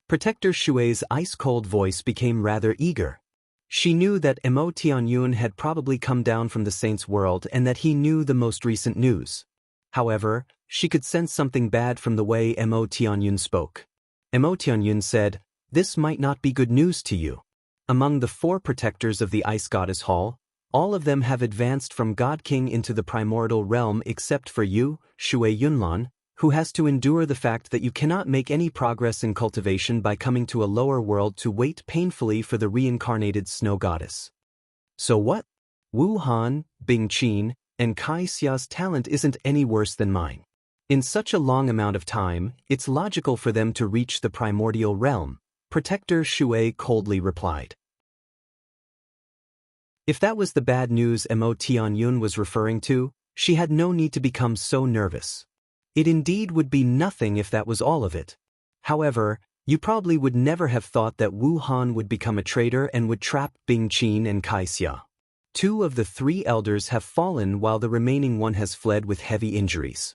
Protector Shui's ice-cold voice became rather eager. She knew that Mo Tianyun had probably come down from the Saints' world and that he knew the most recent news. However, she could sense something bad from the way Mo Tianyun spoke. Mo Tianyun said, "This might not be good news to you. Among the 4 protectors of the Ice Goddess Hall, all of them have advanced from God King into the primordial realm except for you, Shui Yunlan, who has to endure the fact that you cannot make any progress in cultivation by coming to a lower world to wait painfully for the reincarnated snow goddess." So what? Wu Han, Bing Qin, and Kai Xia's talent isn't any worse than mine. In such a long amount of time, it's logical for them to reach the primordial realm, Protector Shui coldly replied. If that was the bad news Mo Tianyun was referring to, she had no need to become so nervous. It indeed would be nothing if that was all of it. However, you probably would never have thought that Wu Han would become a traitor and would trap Bing Qin and Kai Xia. 2 of the 3 elders have fallen while the remaining one has fled with heavy injuries.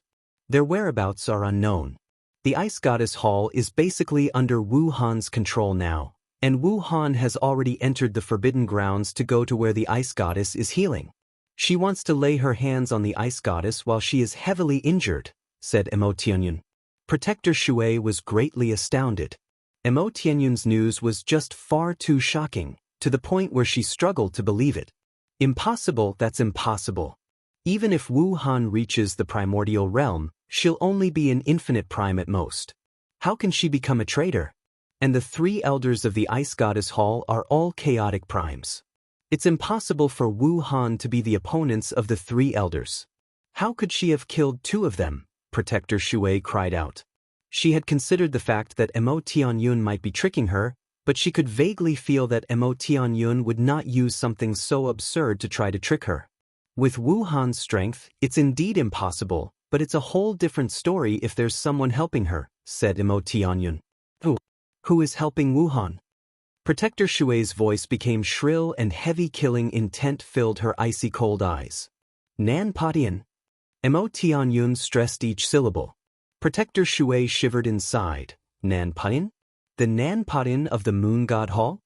Their whereabouts are unknown. The Ice Goddess Hall is basically under Wu Han's control now, and Wu Han has already entered the Forbidden Grounds to go to where the Ice Goddess is healing. She wants to lay her hands on the Ice Goddess while she is heavily injured, said Mo Tianyun. Protector Shui was greatly astounded. Mo Tianyun's news was just far too shocking, to the point where she struggled to believe it. Impossible, that's impossible. Even if Wu Han reaches the primordial realm, she'll only be an infinite prime at most. How can she become a traitor? And the 3 elders of the Ice Goddess Hall are all chaotic primes. It's impossible for Wu Han to be the opponents of the 3 elders. How could she have killed 2 of them? Protector Shui cried out. She had considered the fact that Mo Tianyun might be tricking her, but she could vaguely feel that Mo Tianyun would not use something so absurd to try to trick her. With Wu Han's strength, it's indeed impossible, but it's a whole different story if there's someone helping her, said Mo Tianyun. Who is helping Wu Han? Protector Shui's voice became shrill and heavy, killing intent filled her icy cold eyes. Nan Patian. Mo Tianyun stressed each syllable. Protector Shui shivered inside. Nan Patian? The Nan Patian of the Moon God Hall?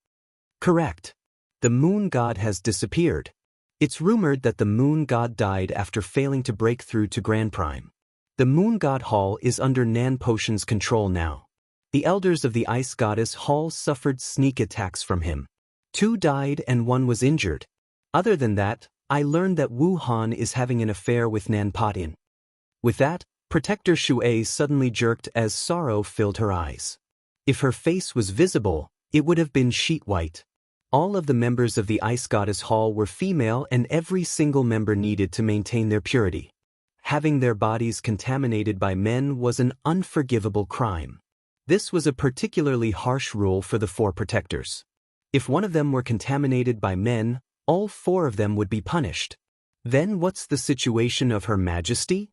Correct. The Moon God has disappeared. It's rumored that the Moon God died after failing to break through to Grand Prime. The Moon God Hall is under Nan Potion's control now. The elders of the Ice Goddess Hall suffered sneak attacks from him. 2 died and 1 was injured. Other than that, I learned that Wu Han is having an affair with Nan Patian. With that, Protector Shui suddenly jerked as sorrow filled her eyes. If her face was visible, it would have been sheet white. All of the members of the Ice Goddess Hall were female, and every single member needed to maintain their purity. Having their bodies contaminated by men was an unforgivable crime. This was a particularly harsh rule for the 4 protectors. If one of them were contaminated by men, all 4 of them would be punished. Then what's the situation of Her Majesty?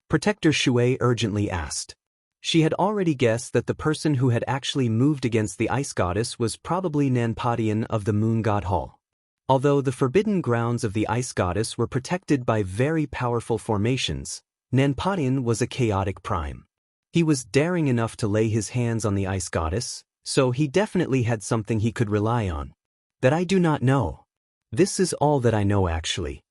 Protector Shui urgently asked. She had already guessed that the person who had actually moved against the Ice Goddess was probably Nan Patian of the Moon God Hall. Although the forbidden grounds of the Ice Goddess were protected by very powerful formations, Nan Patian was a chaotic prime. He was daring enough to lay his hands on the Ice Goddess, so he definitely had something he could rely on. That I do not know. This is all that I know actually.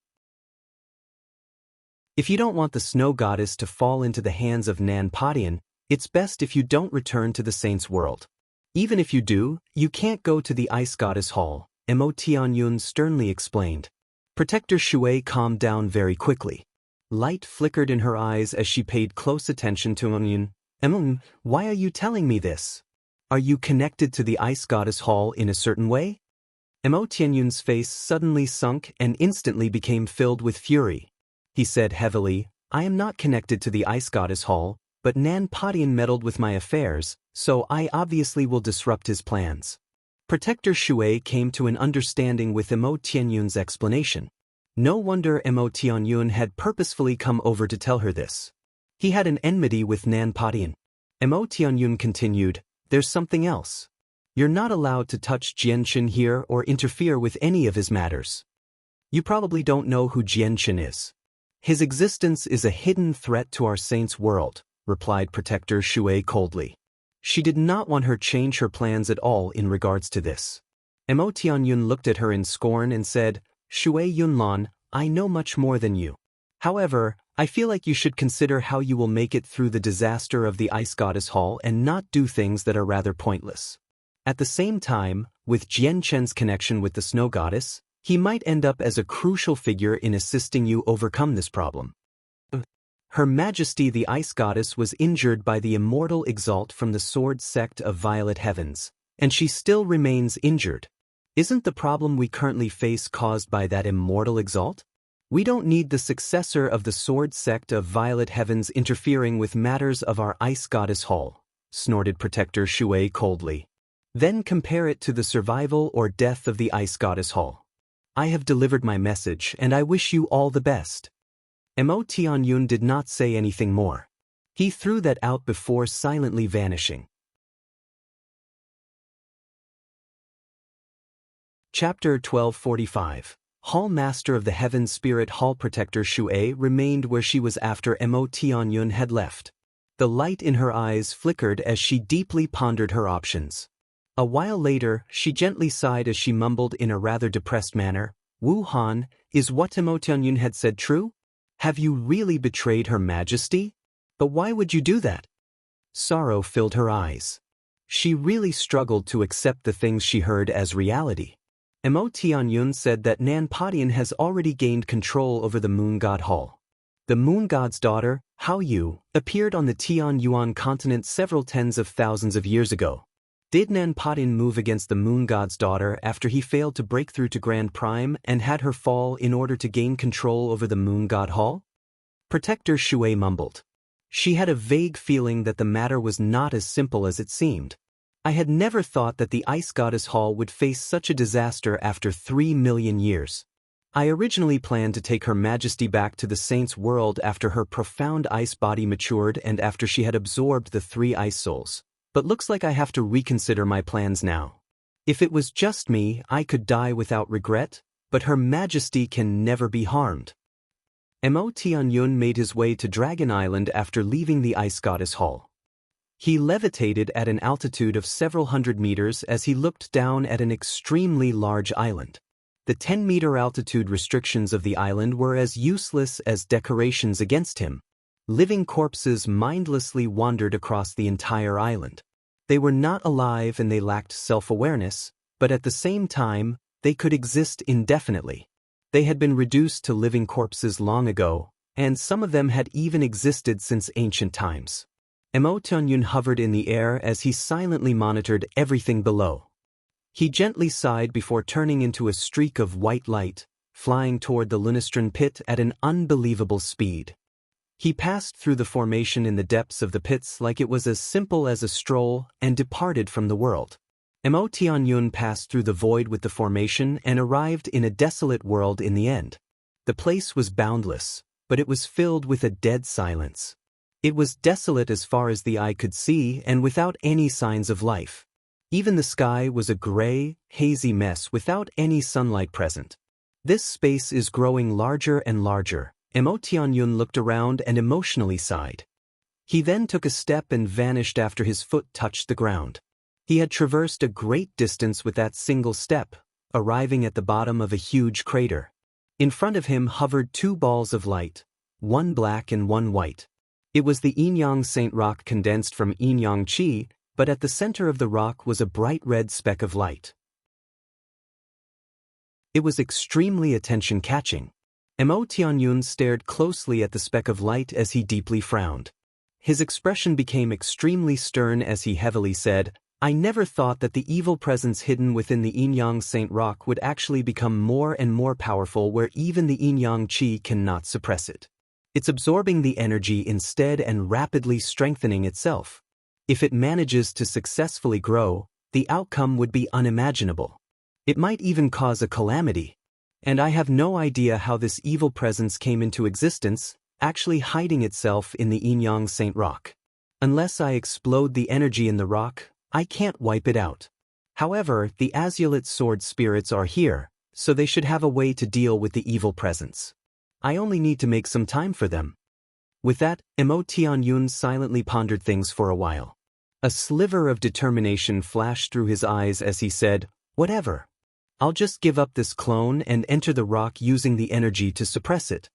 If you don't want the Snow Goddess to fall into the hands of Nan Patian, it's best if you don't return to the Saints' world. Even if you do, you can't go to the Ice Goddess Hall, Mo Tianyun sternly explained. Protector Shui calmed down very quickly. Light flickered in her eyes as she paid close attention to Onyun. Why are you telling me this? Are you connected to the Ice Goddess Hall in a certain way? Mo Tianyun's face suddenly sunk and instantly became filled with fury. He said heavily, I am not connected to the Ice Goddess Hall, but Nan Patian meddled with my affairs, so I obviously will disrupt his plans. Protector Shui came to an understanding with Mo Tianyun's explanation. No wonder Mo Tianyun had purposefully come over to tell her this. He had an enmity with Nan Patian. Mo Tianyun continued, there's something else. You're not allowed to touch Jianchen here or interfere with any of his matters. You probably don't know who Jianchen is. His existence is a hidden threat to our saint's world, replied Protector Shui coldly. She did not want her change her plans at all in regards to this. Mo Tianyun looked at her in scorn and said, Shui Yunlan, I know much more than you. However, I feel like you should consider how you will make it through the disaster of the Ice Goddess Hall and not do things that are rather pointless. At the same time, with Jian Chen's connection with the Snow Goddess, he might end up as a crucial figure in assisting you overcome this problem. Her Majesty the Ice Goddess was injured by the immortal Exalt from the Sword Sect of Violet Heavens, and she still remains injured. Isn't the problem we currently face caused by that immortal Exalt? We don't need the successor of the Sword Sect of Violet Heavens interfering with matters of our Ice Goddess Hall, snorted Protector Shui coldly. Then compare it to the survival or death of the Ice Goddess Hall. I have delivered my message and I wish you all the best. Mo Tianyun did not say anything more. He threw that out before silently vanishing. Chapter 1245. Hall Master of the Heaven Spirit Hall Protector Shui remained where she was after Mo Tianyun had left. The light in her eyes flickered as she deeply pondered her options. A while later, she gently sighed as she mumbled in a rather depressed manner, "Wu Han, is what Mo Tianyun had said true? Have you really betrayed Her Majesty? But why would you do that?" Sorrow filled her eyes. She really struggled to accept the things she heard as reality. Mo Tianyun said that Nan Padian has already gained control over the Moon God Hall. The Moon God's daughter, Hao Yu, appeared on the Tian Yuan continent several tens of thousands of years ago. Did Nan Padian move against the Moon God's daughter after he failed to break through to Grand Prime and had her fall in order to gain control over the Moon God Hall? Protector Shui mumbled. She had a vague feeling that the matter was not as simple as it seemed. I had never thought that the Ice Goddess Hall would face such a disaster after 3 million years. I originally planned to take Her Majesty back to the Saint's world after her profound ice body matured and after she had absorbed the 3 ice souls, but looks like I have to reconsider my plans now. If it was just me, I could die without regret, but Her Majesty can never be harmed. Mo Tianyun made his way to Dragon Island after leaving the Ice Goddess Hall. He levitated at an altitude of several hundred meters as he looked down at an extremely large island. The 10-meter altitude restrictions of the island were as useless as decorations against him. Living corpses mindlessly wandered across the entire island. They were not alive and they lacked self-awareness, but at the same time, they could exist indefinitely. They had been reduced to living corpses long ago, and some of them had even existed since ancient times. Mo Tianyun hovered in the air as he silently monitored everything below. He gently sighed before turning into a streak of white light, flying toward the Lunastron pit at an unbelievable speed. He passed through the formation in the depths of the pits like it was as simple as a stroll and departed from the world. Mo Tianyun passed through the void with the formation and arrived in a desolate world in the end. The place was boundless, but it was filled with a dead silence. It was desolate as far as the eye could see and without any signs of life. Even the sky was a gray, hazy mess without any sunlight present. This space is growing larger and larger. Mo Tianyun looked around and emotionally sighed. He then took a step and vanished after his foot touched the ground. He had traversed a great distance with that single step, arriving at the bottom of a huge crater. In front of him hovered 2 balls of light, one black and one white. It was the Yin-Yang Saint Rock condensed from Yin-Yang Qi, but at the center of the rock was a bright red speck of light. It was extremely attention-catching. Mo Tianyun stared closely at the speck of light as he deeply frowned. His expression became extremely stern as he heavily said, "I never thought that the evil presence hidden within the Yin-Yang Saint Rock would actually become more and more powerful where even the Yin-Yang Qi cannot suppress it. It's absorbing the energy instead and rapidly strengthening itself. If it manages to successfully grow, the outcome would be unimaginable. It might even cause a calamity. And I have no idea how this evil presence came into existence, actually hiding itself in the Yin-Yang Saint Rock. Unless I explode the energy in the rock, I can't wipe it out. However, the Azulite sword spirits are here, so they should have a way to deal with the evil presence. I only need to make some time for them." With that, Mo Tianyun silently pondered things for a while. A sliver of determination flashed through his eyes as he said, "Whatever. I'll just give up this clone and enter the rock using the energy to suppress it."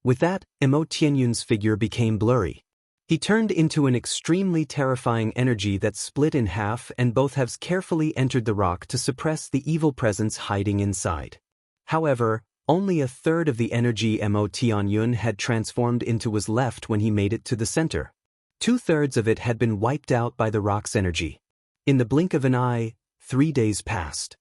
With that, Mo Tianyun's figure became blurry. He turned into an extremely terrifying energy that split in half, and both halves carefully entered the rock to suppress the evil presence hiding inside. However, only a third of the energy Mo Tianyun had transformed into was left when he made it to the center. 2/3 of it had been wiped out by the rock's energy. In the blink of an eye, 3 days passed.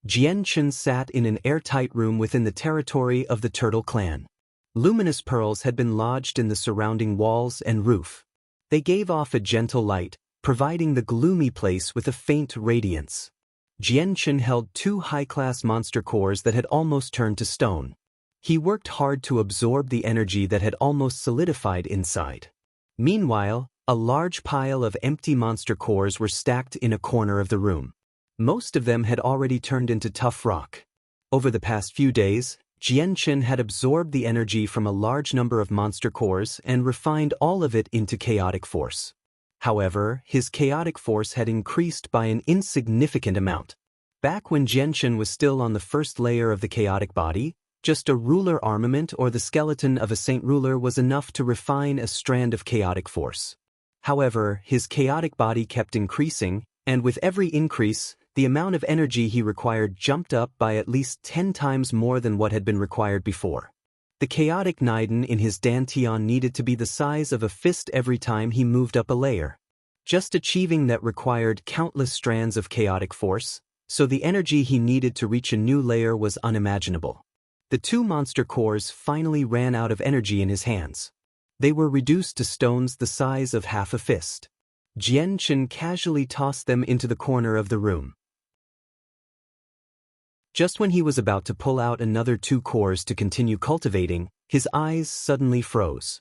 Jian Chen sat in an airtight room within the territory of the Turtle Clan. Luminous pearls had been lodged in the surrounding walls and roof. They gave off a gentle light, providing the gloomy place with a faint radiance. Jian Chen held 2 high-class monster cores that had almost turned to stone. He worked hard to absorb the energy that had almost solidified inside. Meanwhile, a large pile of empty monster cores were stacked in a corner of the room. Most of them had already turned into tough rock. Over the past few days, Jian Chen had absorbed the energy from a large number of monster cores and refined all of it into chaotic force. However, his chaotic force had increased by an insignificant amount. Back when Jian Chen was still on the first layer of the chaotic body, just a ruler armament or the skeleton of a saint ruler was enough to refine a strand of chaotic force. However, his chaotic body kept increasing, and with every increase, the amount of energy he required jumped up by at least 10 times more than what had been required before. The chaotic Niden in his dantian needed to be the size of a fist every time he moved up a layer. Just achieving that required countless strands of chaotic force, so the energy he needed to reach a new layer was unimaginable. The 2 monster cores finally ran out of energy in his hands. They were reduced to stones the size of half a fist. Jian Chen casually tossed them into the corner of the room. Just when he was about to pull out another 2 cores to continue cultivating, his eyes suddenly froze.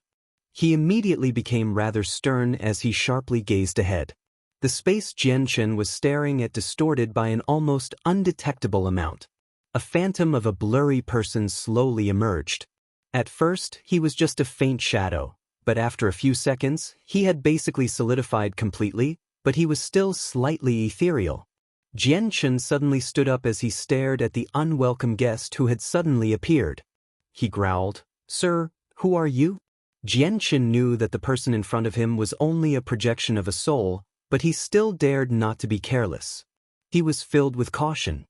He immediately became rather stern as he sharply gazed ahead. The space Jian Chen was staring at distorted by an almost undetectable amount. A phantom of a blurry person slowly emerged. At first, he was just a faint shadow, but after a few seconds, he had basically solidified completely, but he was still slightly ethereal. Jian Chen suddenly stood up as he stared at the unwelcome guest who had suddenly appeared. He growled, "Sir, who are you?" Jian Chen knew that the person in front of him was only a projection of a soul, but he still dared not to be careless. He was filled with caution.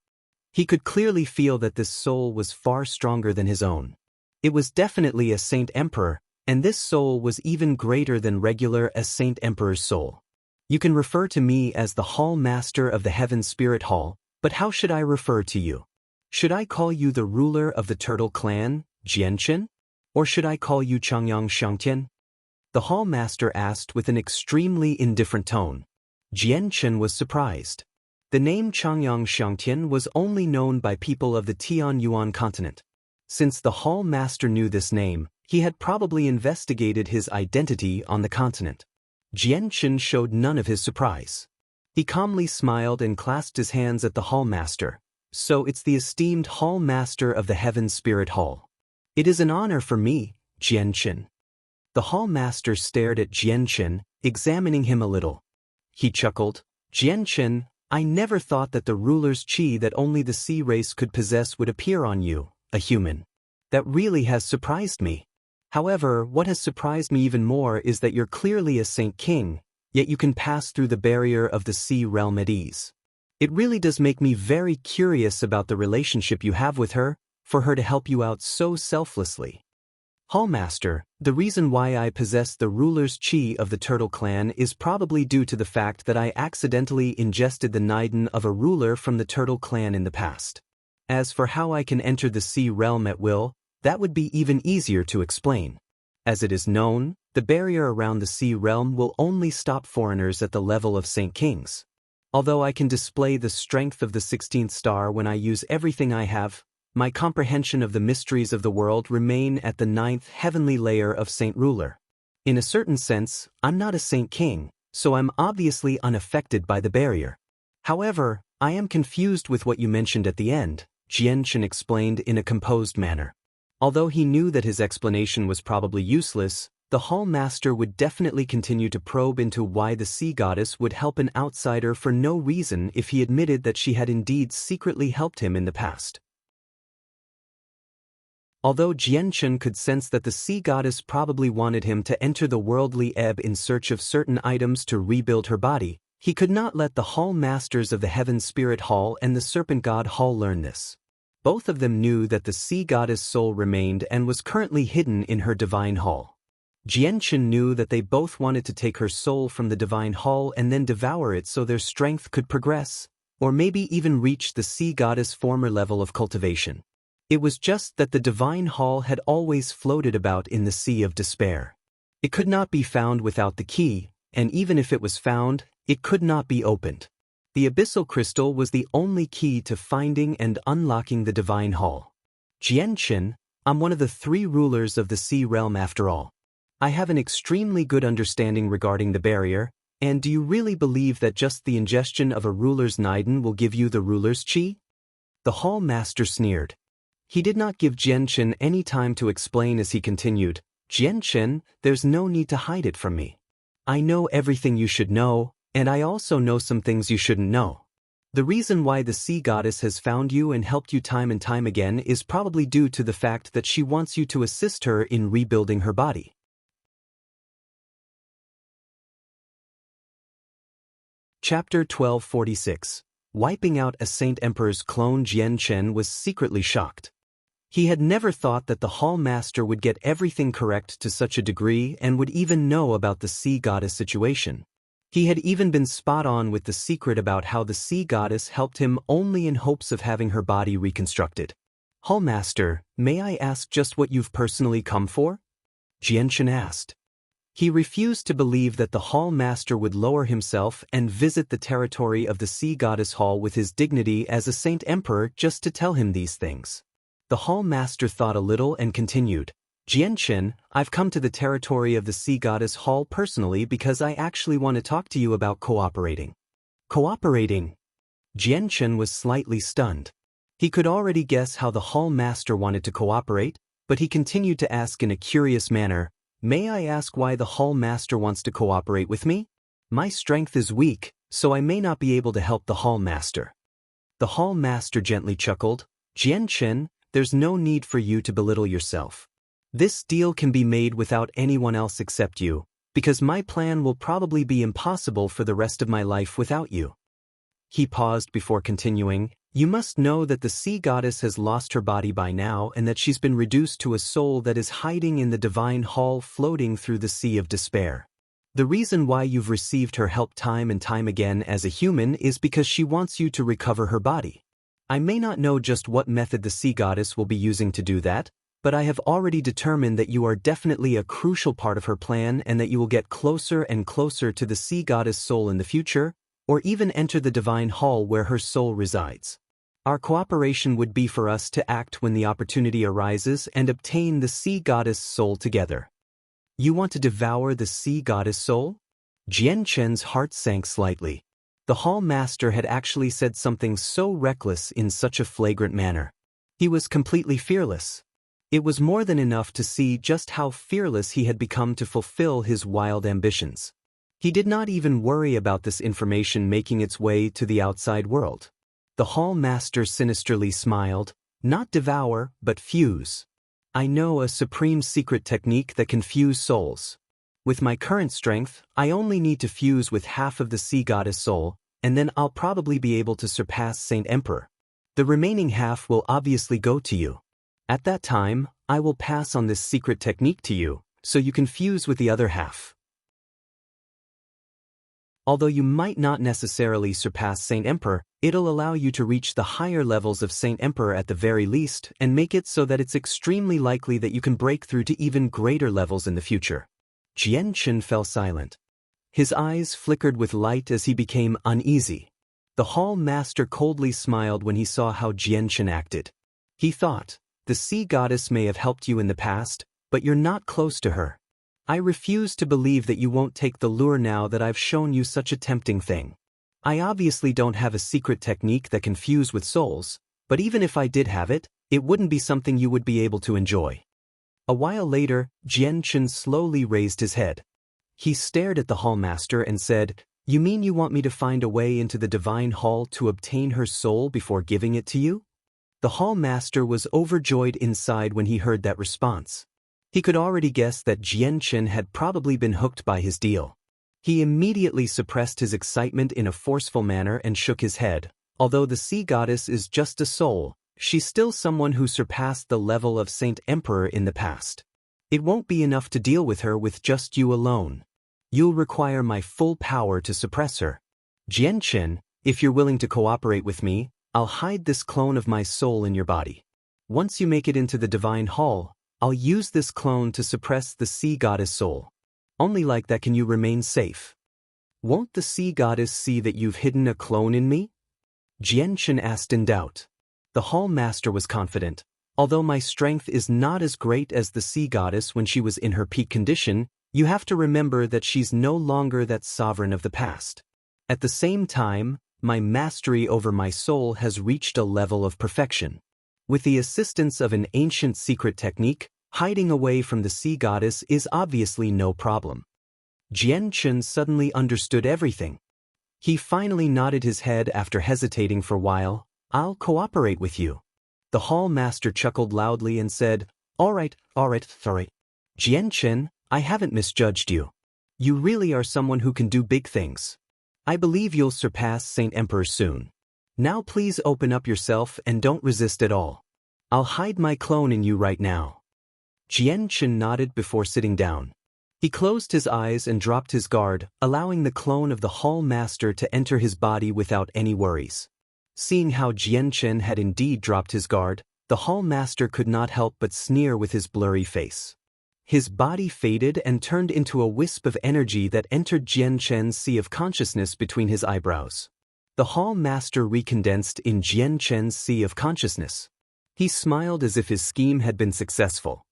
He could clearly feel that this soul was far stronger than his own. It was definitely a Saint Emperor, and this soul was even greater than regular a Saint Emperor's soul. You can refer to me as the Hall Master of the Heaven Spirit Hall, but how should I refer to you? Should I call you the ruler of the Turtle Clan, Jian Chen? Or should I call you Changyang Shangtian? The Hall Master asked with an extremely indifferent tone. Jian Chen was surprised. The name Changyang Shangtian was only known by people of the Tianyuan continent. Since the Hall Master knew this name, he had probably investigated his identity on the continent. Jian Chen showed none of his surprise. He calmly smiled and clasped his hands at the Hall Master. "So it's the esteemed Hall Master of the Heaven Spirit Hall. It is an honor for me, Jian Chen." The Hall Master stared at Jian Chen, examining him a little. He chuckled, "Jian Chen, I never thought that the ruler's chi that only the sea race could possess would appear on you, a human. That really has surprised me. However, what has surprised me even more is that you're clearly a Saint King, yet you can pass through the barrier of the sea realm at ease. It really does make me very curious about the relationship you have with her, for her to help you out so selflessly." Hallmaster, the reason why I possess the ruler's chi of the Turtle Clan is probably due to the fact that I accidentally ingested the Niden of a ruler from the Turtle Clan in the past. As for how I can enter the sea realm at will, that would be even easier to explain. As it is known, the barrier around the sea realm will only stop foreigners at the level of Saint Kings. Although I can display the strength of the 16th star when I use everything I have, my comprehension of the mysteries of the world remain at the 9th heavenly layer of Saint Ruler. In a certain sense, I'm not a Saint King, so I'm obviously unaffected by the barrier. However, I am confused with what you mentioned at the end, Jian Chen explained in a composed manner. Although he knew that his explanation was probably useless, the Hall Master would definitely continue to probe into why the sea goddess would help an outsider for no reason if he admitted that she had indeed secretly helped him in the past. Although Jianchen could sense that the sea goddess probably wanted him to enter the worldly ebb in search of certain items to rebuild her body, he could not let the Hall Masters of the Heaven Spirit Hall and the Serpent God Hall learn this. Both of them knew that the sea goddess soul remained and was currently hidden in her divine hall. Jianchen knew that they both wanted to take her soul from the divine hall and then devour it so their strength could progress, or maybe even reach the sea goddess' former level of cultivation. It was just that the divine hall had always floated about in the sea of despair. It could not be found without the key, and even if it was found, it could not be opened. The abyssal crystal was the only key to finding and unlocking the divine hall. Jianchen, I'm one of the 3 rulers of the sea realm after all. I have an extremely good understanding regarding the barrier, and do you really believe that just the ingestion of a ruler's Niden will give you the ruler's chi? The hall master sneered. He did not give Jianchen any time to explain as he continued, Jianchen, there's no need to hide it from me. I know everything you should know, and I also know some things you shouldn't know. The reason why the sea goddess has found you and helped you time and time again is probably due to the fact that she wants you to assist her in rebuilding her body. Chapter 1246. Wiping out a Saint Emperor's clone. Jianchen was secretly shocked. He had never thought that the Hall Master would get everything correct to such a degree and would even know about the sea goddess situation. He had even been spot on with the secret about how the sea goddess helped him only in hopes of having her body reconstructed. Hall Master, may I ask just what you've personally come for? Jianchen asked. He refused to believe that the Hall Master would lower himself and visit the territory of the Sea Goddess Hall with his dignity as a Saint Emperor just to tell him these things. The Hall Master thought a little and continued, Jianchen, I've come to the territory of the Sea Goddess Hall personally because I actually want to talk to you about cooperating. Cooperating? Jianchen was slightly stunned. He could already guess how the Hall Master wanted to cooperate, but he continued to ask in a curious manner, may I ask why the Hall Master wants to cooperate with me? My strength is weak, so I may not be able to help the Hall Master. The Hall Master gently chuckled, Jianchen, there's no need for you to belittle yourself. This deal can be made without anyone else except you, because my plan will probably be impossible for the rest of my life without you. He paused before continuing, you must know that the sea goddess has lost her body by now and that she's been reduced to a soul that is hiding in the divine hall floating through the sea of despair. The reason why you've received her help time and time again as a human is because she wants you to recover her body. I may not know just what method the sea goddess will be using to do that, but I have already determined that you are definitely a crucial part of her plan and that you will get closer and closer to the sea goddess soul in the future, or even enter the divine hall where her soul resides. Our cooperation would be for us to act when the opportunity arises and obtain the sea goddess soul together. You want to devour the sea goddess soul? Jianchen's heart sank slightly. The Hall Master had actually said something so reckless in such a flagrant manner. He was completely fearless. It was more than enough to see just how fearless he had become to fulfill his wild ambitions. He did not even worry about this information making its way to the outside world. The Hall Master sinisterly smiled, not devour, but fuse. I know a supreme secret technique that can fuse souls. With my current strength, I only need to fuse with half of the sea goddess soul, and then I'll probably be able to surpass Saint Emperor. The remaining half will obviously go to you. At that time, I will pass on this secret technique to you, so you can fuse with the other half. Although you might not necessarily surpass Saint Emperor, it'll allow you to reach the higher levels of Saint Emperor at the very least and make it so that it's extremely likely that you can break through to even greater levels in the future. Jianchen fell silent. His eyes flickered with light as he became uneasy. The Hall Master coldly smiled when he saw how Jianchen acted. He thought, the sea goddess may have helped you in the past, but you're not close to her. I refuse to believe that you won't take the lure now that I've shown you such a tempting thing. I obviously don't have a secret technique that can fuse with souls, but even if I did have it, it wouldn't be something you would be able to enjoy. A while later, Jianchen slowly raised his head. He stared at the Hall Master and said, you mean you want me to find a way into the divine hall to obtain her soul before giving it to you? The hall master was overjoyed inside when he heard that response. He could already guess that Jian-Chen had probably been hooked by his deal. He immediately suppressed his excitement in a forceful manner and shook his head. Although the sea goddess is just a soul, she's still someone who surpassed the level of Saint Emperor in the past. It won't be enough to deal with her with just you alone. You'll require my full power to suppress her. Jian-Chen, if you're willing to cooperate with me, I'll hide this clone of my soul in your body. Once you make it into the divine hall, I'll use this clone to suppress the sea goddess soul. Only like that can you remain safe. Won't the sea goddess see that you've hidden a clone in me? Jian-Chen asked in doubt. The hall master was confident. Although my strength is not as great as the sea goddess when she was in her peak condition, you have to remember that she's no longer that sovereign of the past. At the same time, my mastery over my soul has reached a level of perfection. With the assistance of an ancient secret technique, hiding away from the sea goddess is obviously no problem. Jian-Chen suddenly understood everything. He finally nodded his head after hesitating for a while. I'll cooperate with you. The hall master chuckled loudly and said, All right. Jian-Chen, I haven't misjudged you. You really are someone who can do big things. I believe you'll surpass Saint Emperor soon. Now please open up yourself and don't resist at all. I'll hide my clone in you right now. Jian-Chen nodded before sitting down. He closed his eyes and dropped his guard, allowing the clone of the hall master to enter his body without any worries. Seeing how Jian-Chen had indeed dropped his guard, the hall master could not help but sneer with his blurry face. His body faded and turned into a wisp of energy that entered Jian-Chen's sea of consciousness between his eyebrows. The hall master recondensed in Jian-Chen's sea of consciousness. He smiled as if his scheme had been successful.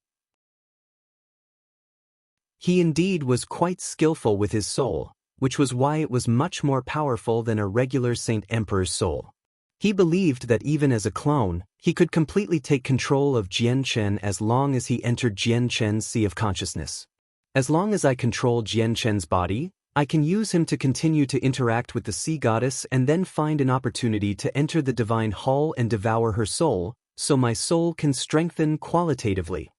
He indeed was quite skillful with his soul, which was why it was much more powerful than a regular Saint Emperor's soul. He believed that even as a clone, he could completely take control of Jian-Chen as long as he entered Jian-Chen's sea of consciousness. As long as I control Jian-Chen's body, I can use him to continue to interact with the sea goddess and then find an opportunity to enter the divine hall and devour her soul, so my soul can strengthen qualitatively.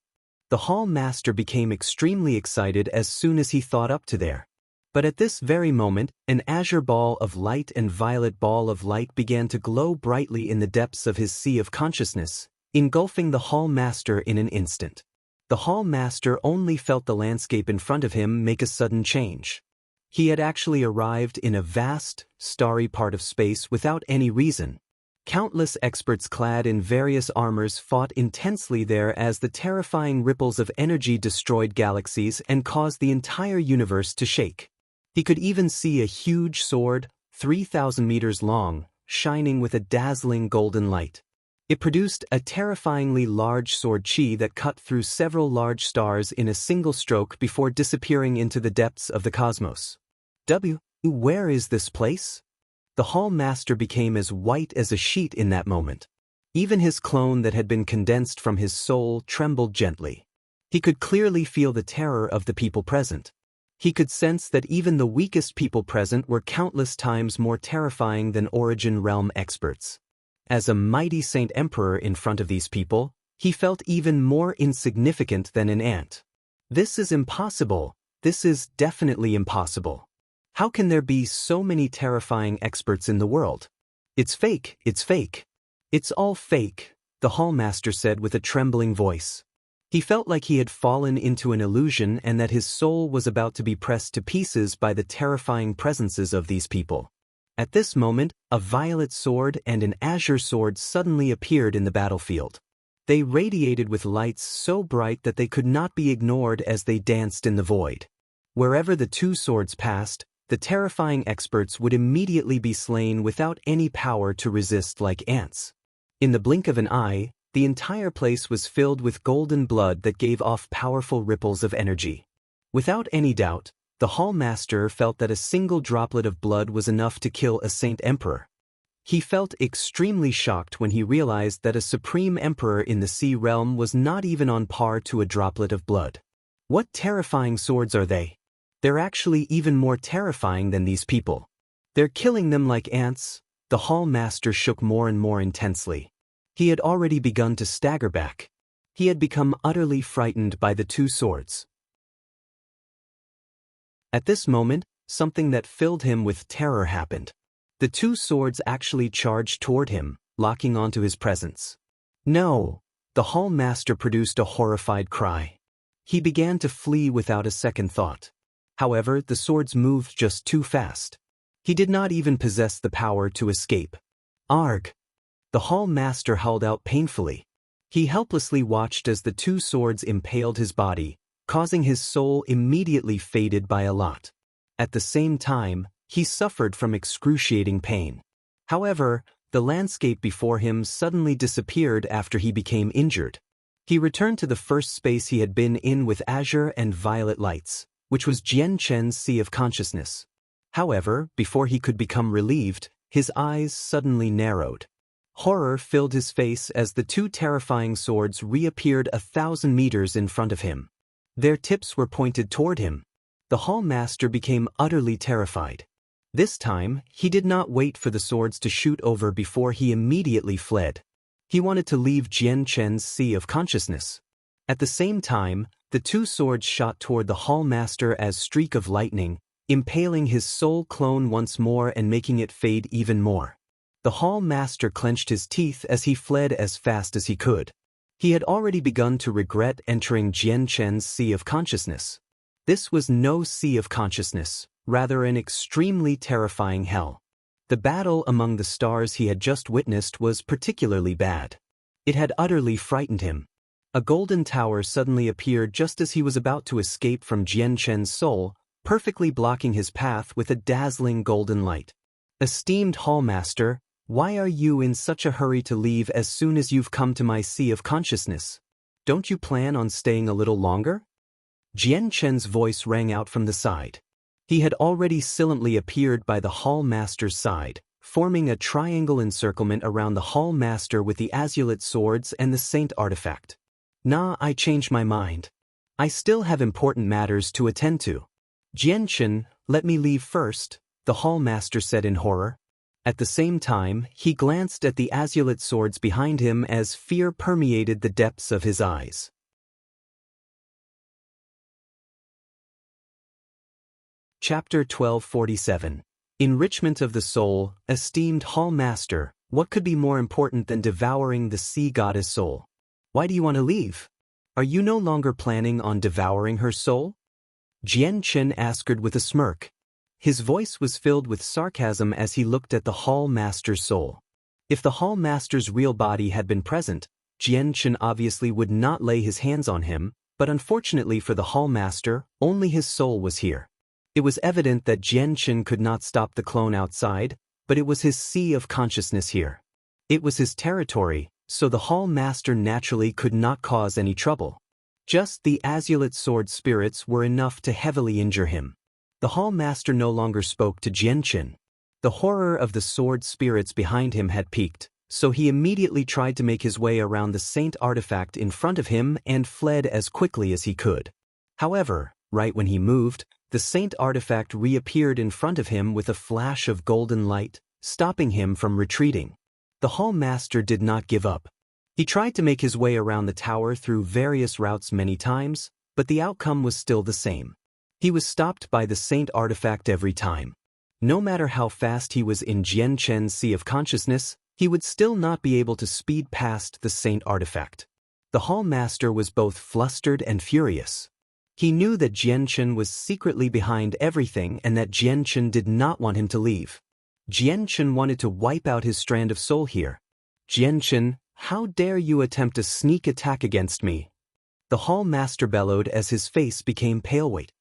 The hall master became extremely excited as soon as he thought up to there. But at this very moment, an azure ball of light and violet ball of light began to glow brightly in the depths of his sea of consciousness, engulfing the hall master in an instant. The hall master only felt the landscape in front of him make a sudden change. He had actually arrived in a vast, starry part of space without any reason. Countless experts clad in various armors fought intensely there as the terrifying ripples of energy destroyed galaxies and caused the entire universe to shake. He could even see a huge sword, 3,000 meters long, shining with a dazzling golden light. It produced a terrifyingly large sword chi that cut through several large stars in a single stroke before disappearing into the depths of the cosmos. Where is this place? The hall master became as white as a sheet in that moment. Even his clone that had been condensed from his soul trembled gently. He could clearly feel the terror of the people present. He could sense that even the weakest people present were countless times more terrifying than Origin Realm experts. As a mighty Saint Emperor in front of these people, he felt even more insignificant than an ant. This is impossible. This is definitely impossible. How can there be so many terrifying experts in the world? It's fake, it's fake. It's all fake, the hall master said with a trembling voice. He felt like he had fallen into an illusion and that his soul was about to be pressed to pieces by the terrifying presences of these people. At this moment, a violet sword and an azure sword suddenly appeared in the battlefield. They radiated with lights so bright that they could not be ignored as they danced in the void. Wherever the two swords passed, the terrifying experts would immediately be slain without any power to resist like ants. In the blink of an eye, the entire place was filled with golden blood that gave off powerful ripples of energy. Without any doubt, the hall master felt that a single droplet of blood was enough to kill a Saint Emperor. He felt extremely shocked when he realized that a supreme emperor in the sea realm was not even on par to a droplet of blood. What terrifying swords are they? They're actually even more terrifying than these people. They're killing them like ants. The hall master shook more and more intensely. He had already begun to stagger back. He had become utterly frightened by the two swords. At this moment, something that filled him with terror happened. The two swords actually charged toward him, locking onto his presence. No! The Hall Master produced a horrified cry. He began to flee without a second thought. However, the swords moved just too fast. He did not even possess the power to escape. Arg! The Hall Master howled out painfully. He helplessly watched as the two swords impaled his body, causing his soul immediately faded by a lot. At the same time, he suffered from excruciating pain. However, the landscape before him suddenly disappeared after he became injured. He returned to the first space he had been in with azure and violet lights, which was Jian Chen's Sea of Consciousness. However, before he could become relieved, his eyes suddenly narrowed. Horror filled his face as the two terrifying swords reappeared 1,000 meters in front of him. Their tips were pointed toward him. The Hall Master became utterly terrified. This time, he did not wait for the swords to shoot over before he immediately fled. He wanted to leave Jian Chen's Sea of Consciousness. At the same time, the two swords shot toward the Hall Master as streak of lightning, impaling his soul clone once more and making it fade even more. The Hall Master clenched his teeth as he fled as fast as he could. He had already begun to regret entering Jian Chen's Sea of Consciousness. This was no Sea of Consciousness, rather an extremely terrifying hell. The battle among the stars he had just witnessed was particularly bad. It had utterly frightened him. A golden tower suddenly appeared just as he was about to escape from Jian Chen's soul, perfectly blocking his path with a dazzling golden light. Esteemed Hall Master, why are you in such a hurry to leave as soon as you've come to my Sea of Consciousness? Don't you plan on staying a little longer? Jian Chen's voice rang out from the side. He had already silently appeared by the Hall Master's side, forming a triangle encirclement around the Hall Master with the azulate swords and the Saint artifact. Nah, I changed my mind. I still have important matters to attend to. Jian Chen, let me leave first, the Hall Master said in horror. At the same time, he glanced at the azulate swords behind him as fear permeated the depths of his eyes. Chapter 1247. Enrichment of the Soul. Esteemed Hall Master, what could be more important than devouring the sea goddess soul? Why do you want to leave? Are you no longer planning on devouring her soul? Jian Chen asked with a smirk. His voice was filled with sarcasm as he looked at the Hall Master's soul. If the Hall Master's real body had been present, Jian Chen obviously would not lay his hands on him, but unfortunately for the Hall Master, only his soul was here. It was evident that Jian Chen could not stop the clone outside, but it was his Sea of Consciousness here. It was his territory, so the Hall Master naturally could not cause any trouble. Just the azulate sword spirits were enough to heavily injure him. The Hall Master no longer spoke to Jian Chen. The horror of the sword spirits behind him had peaked, so he immediately tried to make his way around the Saint artifact in front of him and fled as quickly as he could. However, right when he moved, the Saint artifact reappeared in front of him with a flash of golden light, stopping him from retreating. The Hall Master did not give up. He tried to make his way around the tower through various routes many times, but the outcome was still the same. He was stopped by the Saint artifact every time. No matter how fast he was in Jian Chen's Sea of Consciousness, he would still not be able to speed past the Saint artifact. The Hall Master was both flustered and furious. He knew that Jian Chen was secretly behind everything and that Jian Chen did not want him to leave. Jian Chen wanted to wipe out his strand of soul here. Jian Chen, how dare you attempt a sneak attack against me? The Hall Master bellowed as his face became pale white.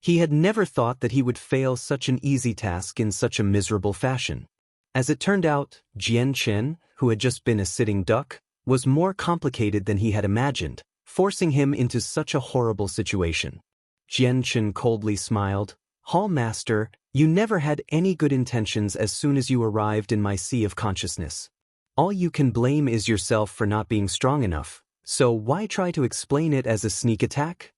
He had never thought that he would fail such an easy task in such a miserable fashion. As it turned out, Jian Chen, who had just been a sitting duck, was more complicated than he had imagined, forcing him into such a horrible situation. Jian Chen coldly smiled. Hall Master, you never had any good intentions as soon as you arrived in my Sea of Consciousness. All you can blame is yourself for not being strong enough, so why try to explain it as a sneak attack?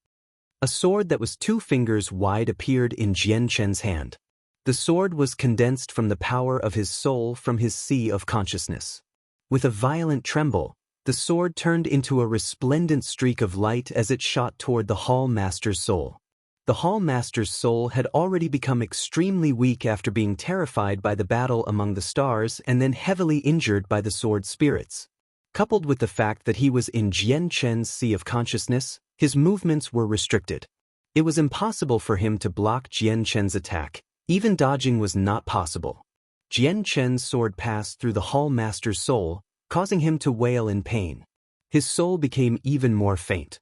A sword that was 2 fingers wide appeared in Jian Chen's hand. The sword was condensed from the power of his soul from his Sea of Consciousness. With a violent tremble, the sword turned into a resplendent streak of light as it shot toward the Hall Master's soul. The Hall Master's soul had already become extremely weak after being terrified by the battle among the stars and then heavily injured by the sword spirits. Coupled with the fact that he was in Jian Chen's sea of consciousness, his movements were restricted. It was impossible for him to block Jian Chen's attack. Even dodging was not possible. Jian Chen's sword passed through the Hall Master's soul, causing him to wail in pain. His soul became even more faint.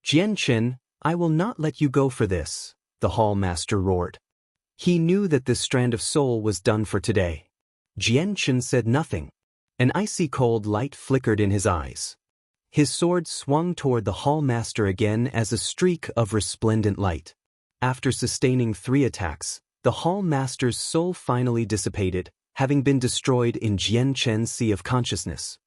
"Jian Chen, I will not let you go for this," the Hall Master roared. He knew that this strand of soul was done for today. Jian Chen said nothing. An icy cold light flickered in his eyes. His sword swung toward the Hall Master again as a streak of resplendent light. After sustaining 3 attacks, the Hall Master's soul finally dissipated, having been destroyed in Jian Chen's sea of consciousness.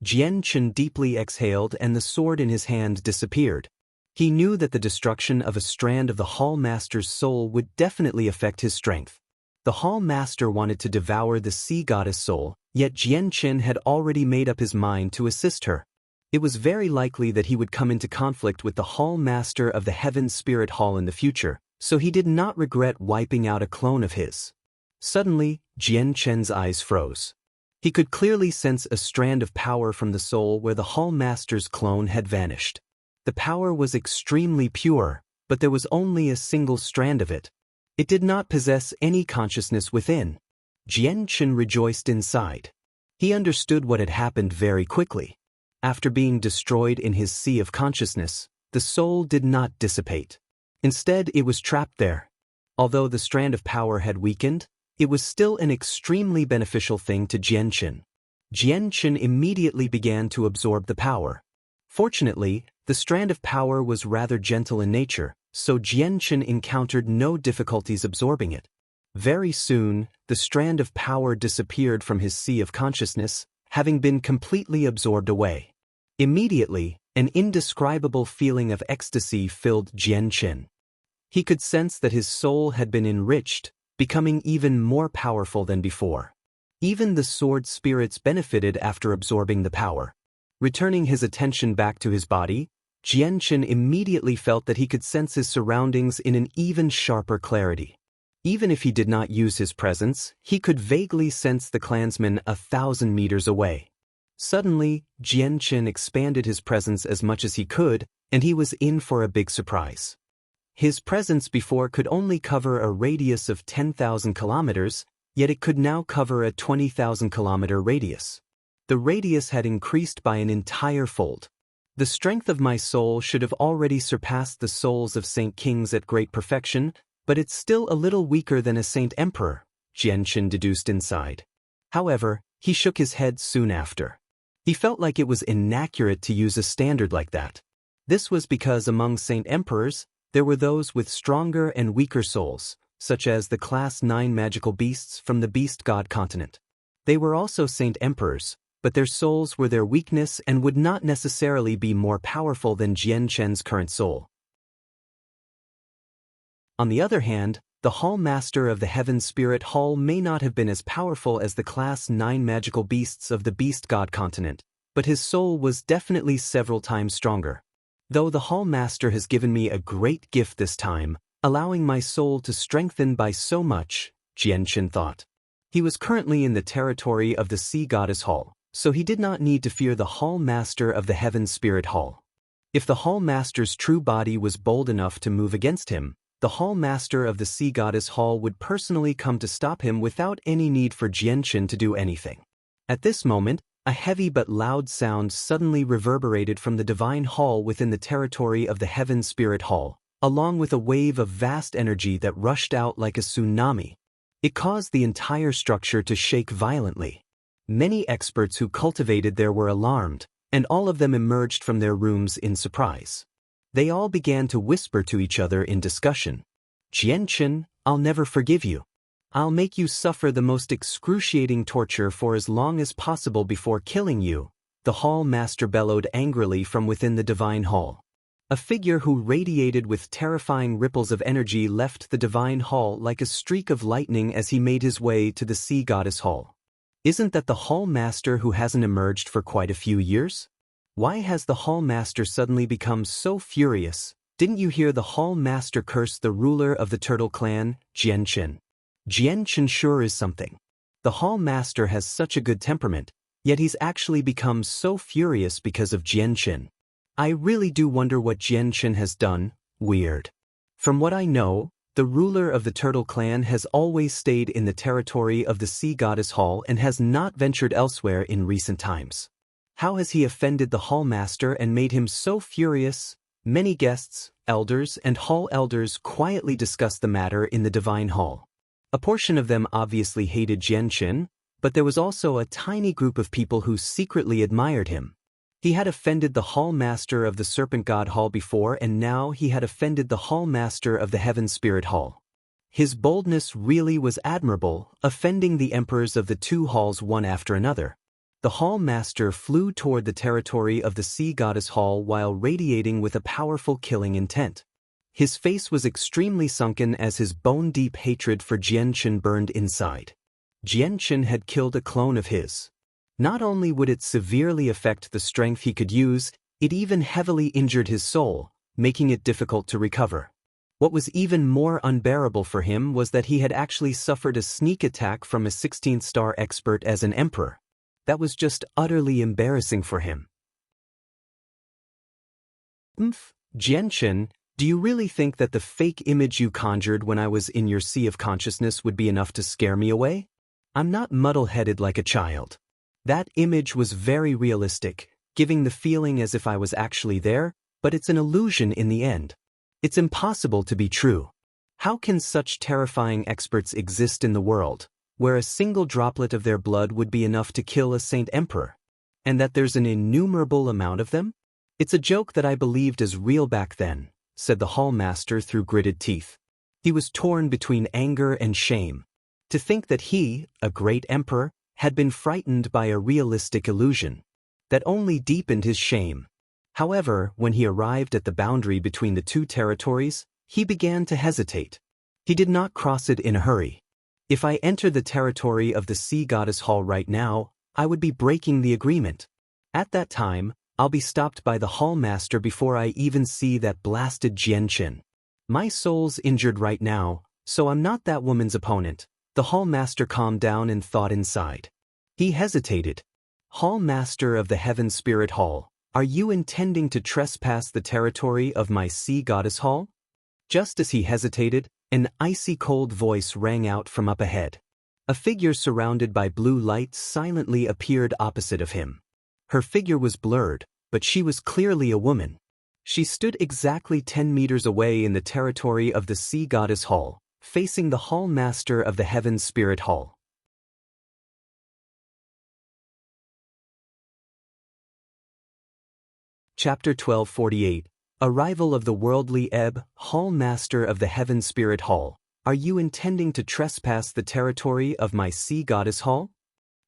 Jian Chen deeply exhaled and the sword in his hand disappeared. He knew that the destruction of a strand of the Hall Master's soul would definitely affect his strength. The Hall Master wanted to devour the sea goddess soul, yet Jian Chen had already made up his mind to assist her. It was very likely that he would come into conflict with the Hall Master of the Heaven Spirit Hall in the future, so he did not regret wiping out a clone of his. Suddenly, Jian Chen's eyes froze. He could clearly sense a strand of power from the soul where the Hall Master's clone had vanished. The power was extremely pure, but there was only a single strand of it. It did not possess any consciousness within. Jian Chen rejoiced inside. He understood what had happened very quickly. After being destroyed in his sea of consciousness, the soul did not dissipate. Instead, it was trapped there. Although the strand of power had weakened, it was still an extremely beneficial thing to Jian Chen. Jian Chen immediately began to absorb the power. Fortunately, the strand of power was rather gentle in nature, so Jian Chen encountered no difficulties absorbing it. Very soon, the strand of power disappeared from his sea of consciousness, having been completely absorbed away. Immediately, an indescribable feeling of ecstasy filled Jian Chen. He could sense that his soul had been enriched, becoming even more powerful than before. Even the sword spirits benefited after absorbing the power. Returning his attention back to his body, Jian Chen immediately felt that he could sense his surroundings in an even sharper clarity. Even if he did not use his presence, he could vaguely sense the clansmen 1,000 meters away. Suddenly, Jian Chen expanded his presence as much as he could, and he was in for a big surprise. His presence before could only cover a radius of 10,000 kilometers, yet it could now cover a 20,000-kilometer radius. The radius had increased by an entire fold. The strength of my soul should have already surpassed the souls of Saint Kings at great perfection, but it's still a little weaker than a Saint Emperor, Jian Chen deduced inside. However, he shook his head soon after. He felt like it was inaccurate to use a standard like that. This was because among Saint Emperors, there were those with stronger and weaker souls, such as the Class 9 magical beasts from the Beast God continent. They were also Saint Emperors, but their souls were their weakness and would not necessarily be more powerful than Jian Chen's current soul. On the other hand, the Hall Master of the Heaven Spirit Hall may not have been as powerful as the Class 9 magical beasts of the Beast God continent, but his soul was definitely several times stronger. Though the Hall Master has given me a great gift this time, allowing my soul to strengthen by so much, Jian Chen thought. He was currently in the territory of the Sea Goddess Hall, so he did not need to fear the Hall Master of the Heaven Spirit Hall. If the Hall Master's true body was bold enough to move against him, the Hall Master of the Sea Goddess Hall would personally come to stop him without any need for Jian Chen to do anything. At this moment, a heavy but loud sound suddenly reverberated from the Divine Hall within the territory of the Heaven Spirit Hall, along with a wave of vast energy that rushed out like a tsunami. It caused the entire structure to shake violently. Many experts who cultivated there were alarmed, and all of them emerged from their rooms in surprise. They all began to whisper to each other in discussion. "Jian Chen, I'll never forgive you. I'll make you suffer the most excruciating torture for as long as possible before killing you," the Hall Master bellowed angrily from within the Divine Hall. A figure who radiated with terrifying ripples of energy left the Divine Hall like a streak of lightning as he made his way to the Sea Goddess Hall. Isn't that the Hall Master who hasn't emerged for quite a few years? Why has the Hall Master suddenly become so furious? Didn't you hear the Hall Master curse the ruler of the Turtle Clan, Jian-Chin? Jian-Chin sure is something. The Hall Master has such a good temperament, yet he's actually become so furious because of Jian-Chin. I really do wonder what Jian-Chin has done. Weird. From what I know, the ruler of the Turtle Clan has always stayed in the territory of the Sea Goddess Hall and has not ventured elsewhere in recent times. How has he offended the Hall Master and made him so furious? Many guests, elders, and hall elders quietly discussed the matter in the Divine Hall. A portion of them obviously hated Jian-Chin, but there was also a tiny group of people who secretly admired him. He had offended the Hall Master of the Serpent God Hall before, and now he had offended the Hall Master of the Heaven Spirit Hall. His boldness really was admirable, offending the emperors of the two halls one after another. The Hall Master flew toward the territory of the Sea Goddess Hall while radiating with a powerful killing intent. His face was extremely sunken as his bone-deep hatred for Jian-Chin burned inside. Jian-Chin had killed a clone of his. Not only would it severely affect the strength he could use, it even heavily injured his soul, making it difficult to recover. What was even more unbearable for him was that he had actually suffered a sneak attack from a 16th-star expert as an emperor. That was just utterly embarrassing for him. Jian-Chin, do you really think that the fake image you conjured when I was in your sea of consciousness would be enough to scare me away? I'm not muddle-headed like a child. That image was very realistic, giving the feeling as if I was actually there, but it's an illusion in the end. It's impossible to be true. How can such terrifying experts exist in the world, where a single droplet of their blood would be enough to kill a saint emperor? And that there's an innumerable amount of them? It's a joke that I believed as real back then, said the Hall Master through gritted teeth. He was torn between anger and shame. To think that he, a great emperor, had been frightened by a realistic illusion. That only deepened his shame. However, when he arrived at the boundary between the two territories, he began to hesitate. He did not cross it in a hurry. If I enter the territory of the Sea Goddess Hall right now, I would be breaking the agreement. At that time, I'll be stopped by the Hall Master before I even see that blasted Jian-Chin. My soul's injured right now, so I'm not that woman's opponent. The Hall Master calmed down and thought inside. He hesitated. Hall Master of the Heaven Spirit Hall, are you intending to trespass the territory of my Sea Goddess Hall? Just as he hesitated, an icy cold voice rang out from up ahead. A figure surrounded by blue light silently appeared opposite of him. Her figure was blurred, but she was clearly a woman. She stood exactly 10 meters away in the territory of the Sea Goddess Hall, facing the Hall Master of the Heaven Spirit Hall. Chapter 1248. Arrival of the Worldly Ebb. Hall Master of the Heaven Spirit Hall, are you intending to trespass the territory of my Sea Goddess Hall?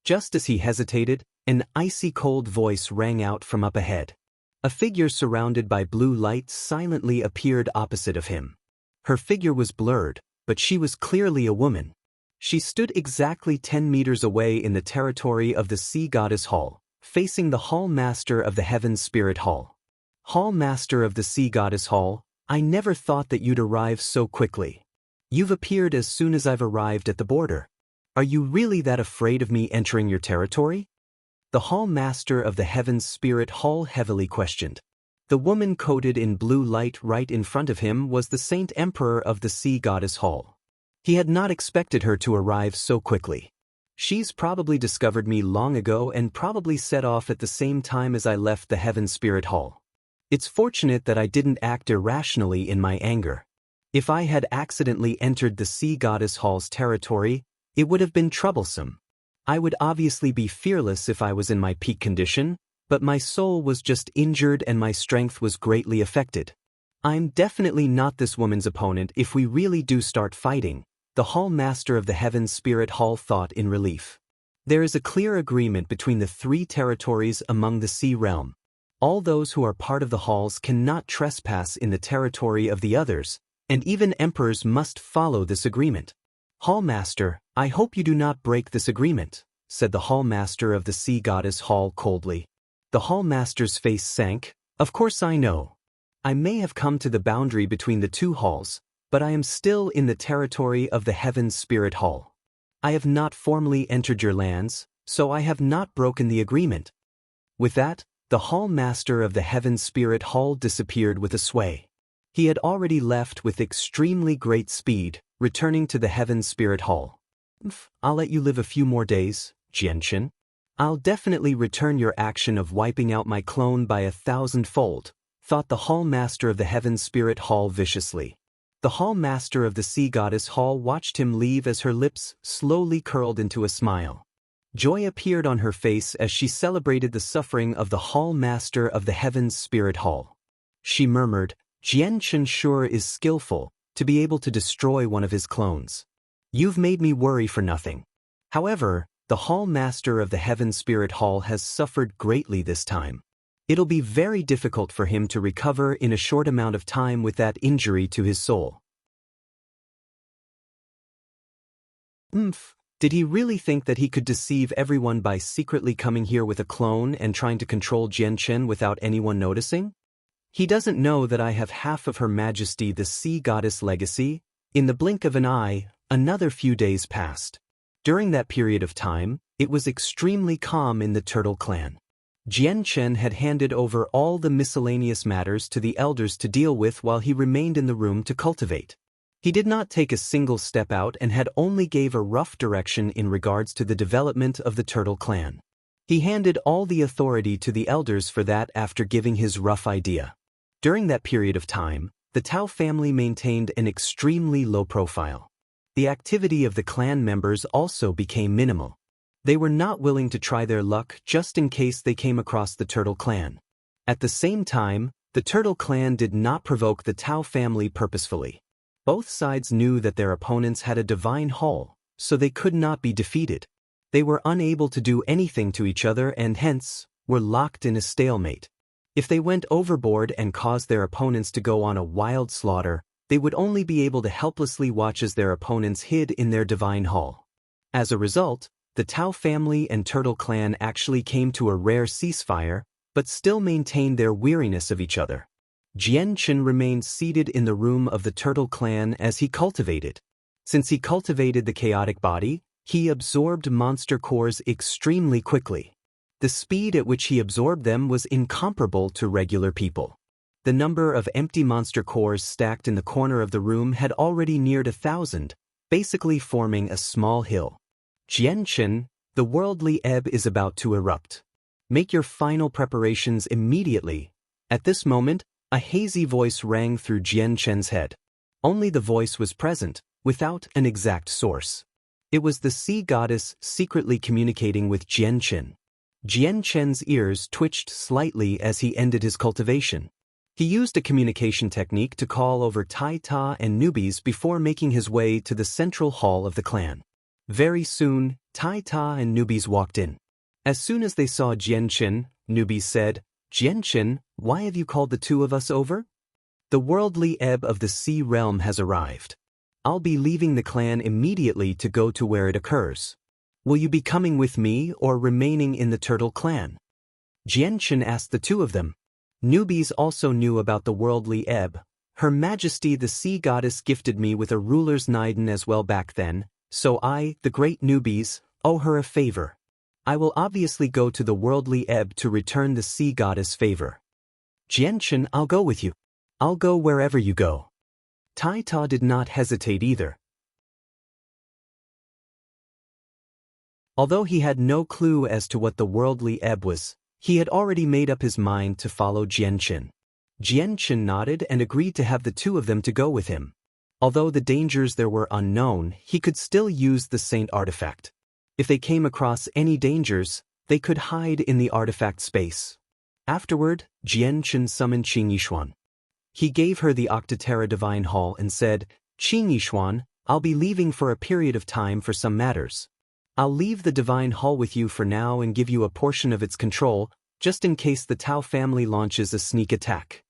Just as he hesitated, an icy cold voice rang out from up ahead. A figure surrounded by blue light silently appeared opposite of him. Her figure was blurred, but she was clearly a woman. She stood exactly 10 meters away in the territory of the Sea Goddess Hall, facing the Hall Master of the Heaven Spirit Hall. Hall Master of the Sea Goddess Hall, I never thought that you'd arrive so quickly. You've appeared as soon as I've arrived at the border. Are you really that afraid of me entering your territory? The Hall Master of the Heaven Spirit Hall heavily questioned. The woman coated in blue light right in front of him was the Saint Emperor of the Sea Goddess Hall. He had not expected her to arrive so quickly. She's probably discovered me long ago and probably set off at the same time as I left the Heaven Spirit Hall. It's fortunate that I didn't act irrationally in my anger. If I had accidentally entered the Sea Goddess Hall's territory, it would have been troublesome. I would obviously be fearless if I was in my peak condition, but my soul was just injured and my strength was greatly affected. I'm definitely not this woman's opponent if we really do start fighting, the Hall Master of the Heaven Spirit Hall thought in relief. There is a clear agreement between the three territories among the Sea Realm. All those who are part of the halls cannot trespass in the territory of the others, and even emperors must follow this agreement. Hall Master, I hope you do not break this agreement. said the hall master of the sea goddess hall coldly. The hall master's face sank. Of course I know. I may have come to the boundary between the two halls, but I am still in the territory of the Heaven's Spirit Hall. I have not formally entered your lands, so I have not broken the agreement. With that, the hall master of the Heaven's Spirit Hall disappeared with a sway. He had already left with extremely great speed, returning to the Heaven's Spirit Hall. I'll let you live a few more days, Jianchen. I'll definitely return your action of wiping out my clone by 1,000-fold, thought the hall master of the Heaven's Spirit Hall viciously. The hall master of the Sea Goddess Hall watched him leave as her lips slowly curled into a smile. Joy appeared on her face as she celebrated the suffering of the hall master of the Heaven's Spirit Hall. She murmured, Jianchen sure is skillful, to be able to destroy one of his clones. You've made me worry for nothing. However, the hall master of the Heaven's Spirit Hall has suffered greatly this time. It'll be very difficult for him to recover in a short amount of time with that injury to his soul. Did he really think that he could deceive everyone by secretly coming here with a clone and trying to control Jianchen without anyone noticing? He doesn't know that I have half of Her Majesty the Sea Goddess legacy. In the blink of an eye, another few days passed. During that period of time, it was extremely calm in the Turtle Clan. Jianchen had handed over all the miscellaneous matters to the elders to deal with while he remained in the room to cultivate. He did not take a single step out and had only gave a rough direction in regards to the development of the Turtle Clan. He handed all the authority to the elders for that after giving his rough idea. During that period of time, the Tao family maintained an extremely low profile. The activity of the clan members also became minimal. They were not willing to try their luck just in case they came across the Turtle Clan. At the same time, the Turtle Clan did not provoke the Tao family purposefully. Both sides knew that their opponents had a divine hall, so they could not be defeated. They were unable to do anything to each other and hence, were locked in a stalemate. If they went overboard and caused their opponents to go on a wild slaughter, they would only be able to helplessly watch as their opponents hid in their divine hall. As a result, the Tao family and Turtle Clan actually came to a rare ceasefire, but still maintained their weariness of each other. Jianchen remained seated in the room of the Turtle Clan as he cultivated. Since he cultivated the chaotic body, he absorbed monster cores extremely quickly. The speed at which he absorbed them was incomparable to regular people. The number of empty monster cores stacked in the corner of the room had already neared 1,000, basically forming a small hill. Jianchen, the worldly ebb is about to erupt. Make your final preparations immediately. At this moment, a hazy voice rang through Jianchen's head. Only the voice was present, without an exact source. It was the sea goddess secretly communicating with Jianchen. Jianchen's ears twitched slightly as he ended his cultivation. He used a communication technique to call over Tai Ta and newbies before making his way to the central hall of the clan. Very soon, Tai Ta and newbies walked in. As soon as they saw Jianchen, newbies said, Jianchen, why have you called the two of us over? The worldly ebb of the sea realm has arrived. I'll be leaving the clan immediately to go to where it occurs. Will you be coming with me or remaining in the Turtle Clan? Jianchen asked the two of them. Newbies also knew about the worldly ebb. Her Majesty the Sea Goddess gifted me with a ruler's Niden as well back then, so I, the great newbies, owe her a favor. I will obviously go to the worldly ebb to return the Sea Goddess favor. Jianchen, I'll go with you. I'll go wherever you go. Tai Ta did not hesitate either. Although he had no clue as to what the worldly ebb was, he had already made up his mind to follow Jianchen. Jianchen nodded and agreed to have the two of them to go with him. Although the dangers there were unknown, he could still use the Saint artifact. If they came across any dangers, they could hide in the artifact space. Afterward, Jianchen summoned Qing Yishuan. He gave her the Octaterra Divine Hall and said, Qing Yishuan, I'll be leaving for a period of time for some matters. I'll leave the Divine Hall with you for now and give you a portion of its control, just in case the Tao family launches a sneak attack.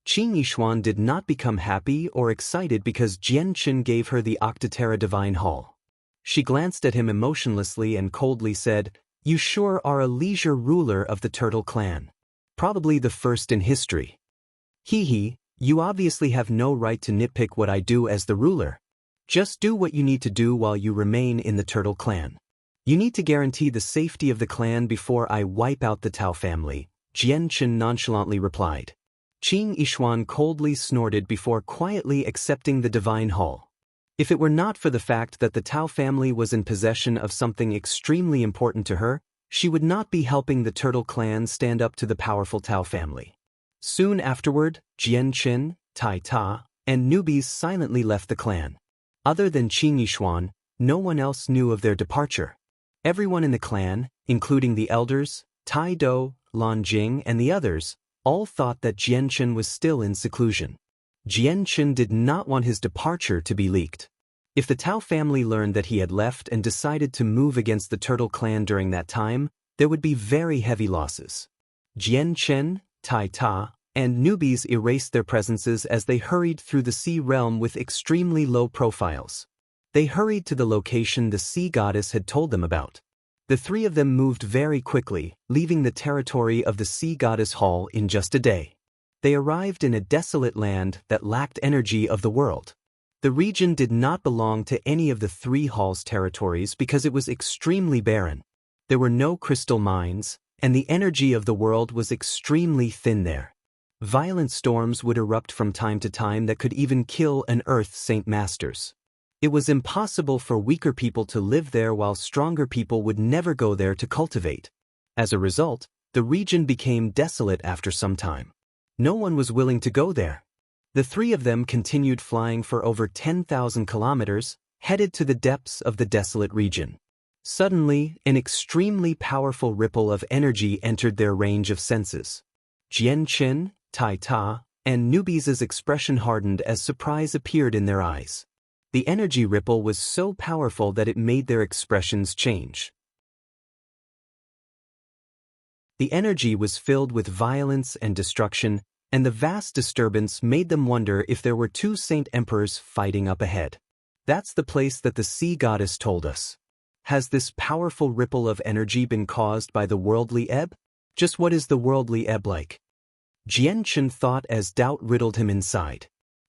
Qing Yishuan did not become happy or excited because Jianchen gave her the Octaterra Divine Hall. She glanced at him emotionlessly and coldly said, "You sure are a liege ruler of the turtle clan. Probably the first in history. Hee hee, you obviously have no right to nitpick what I do as the ruler. Just do what you need to do while you remain in the turtle clan. You need to guarantee the safety of the clan before I wipe out the Tao family," Jian Chen nonchalantly replied. Qing Yishuan coldly snorted before quietly accepting the divine hull. If it were not for the fact that the Tao family was in possession of something extremely important to her, she would not be helping the turtle clan stand up to the powerful Tao family. Soon afterward, Jian Chen, Tai Ta, and newbies silently left the clan. Other than Qing Yishuan, no one else knew of their departure. Everyone in the clan, including the elders, Tai Do, Lan Jing, and the others, all thought that Jian Chen was still in seclusion. Jian Chen did not want his departure to be leaked. If the Tao family learned that he had left and decided to move against the turtle clan during that time, there would be very heavy losses. Jian Chen, Tai Ta, and newbies erased their presences as they hurried through the sea realm with extremely low profiles. They hurried to the location the sea goddess had told them about. The three of them moved very quickly, leaving the territory of the sea goddess hall in just a day. They arrived in a desolate land that lacked energy of the world. The region did not belong to any of the three halls' territories because it was extremely barren. There were no crystal mines, and the energy of the world was extremely thin there. Violent storms would erupt from time to time that could even kill an Earth Saint Masters. It was impossible for weaker people to live there while stronger people would never go there to cultivate. As a result, the region became desolate after some time. No one was willing to go there. The three of them continued flying for over 10,000 kilometers, headed to the depths of the desolate region. Suddenly, an extremely powerful ripple of energy entered their range of senses. Jian Chen, Tai Ta, and newbies' expression hardened as surprise appeared in their eyes. The energy ripple was so powerful that it made their expressions change. The energy was filled with violence and destruction, and the vast disturbance made them wonder if there were two Saint Emperors fighting up ahead. That's the place that the sea goddess told us. Has this powerful ripple of energy been caused by the worldly ebb? Just what is the worldly ebb like? Jian Chen thought as doubt riddled him inside.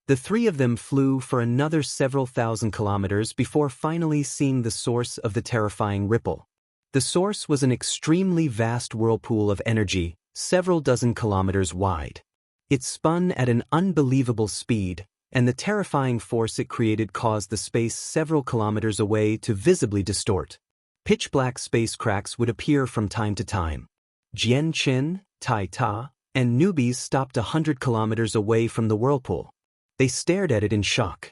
The three of them flew for another several thousand kilometers before finally seeing the source of the terrifying ripple. The source was an extremely vast whirlpool of energy, several dozen kilometers wide. It spun at an unbelievable speed, and the terrifying force it created caused the space several kilometers away to visibly distort. Pitch-black space cracks would appear from time to time. Jian Chen, Tai Ta, and newbies stopped 100 kilometers away from the whirlpool. They stared at it in shock.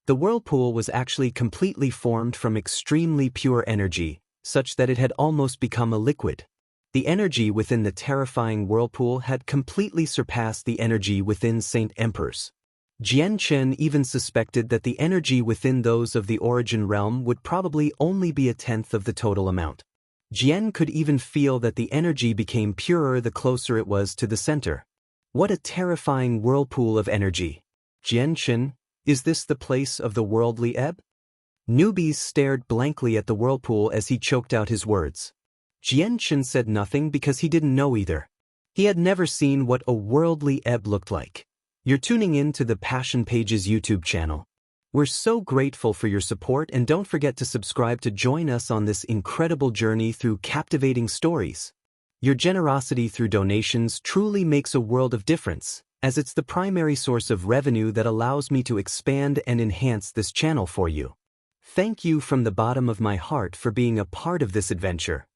The whirlpool was actually completely formed from extremely pure energy, such that it had almost become a liquid. The energy within the terrifying whirlpool had completely surpassed the energy within Saint Emperors. Jian Chen even suspected that the energy within those of the origin realm would probably only be a tenth of the total amount. Jian could even feel that the energy became purer the closer it was to the center. What a terrifying whirlpool of energy! Jian Chen, is this the place of the worldly ebb? Newbies stared blankly at the whirlpool as he choked out his words. Jian Chen said nothing because he didn't know either. He had never seen what a worldly ebb looked like. You're tuning in to the Passion Pages YouTube channel. We're so grateful for your support, and don't forget to subscribe to join us on this incredible journey through captivating stories. Your generosity through donations truly makes a world of difference, as it's the primary source of revenue that allows me to expand and enhance this channel for you. Thank you from the bottom of my heart for being a part of this adventure.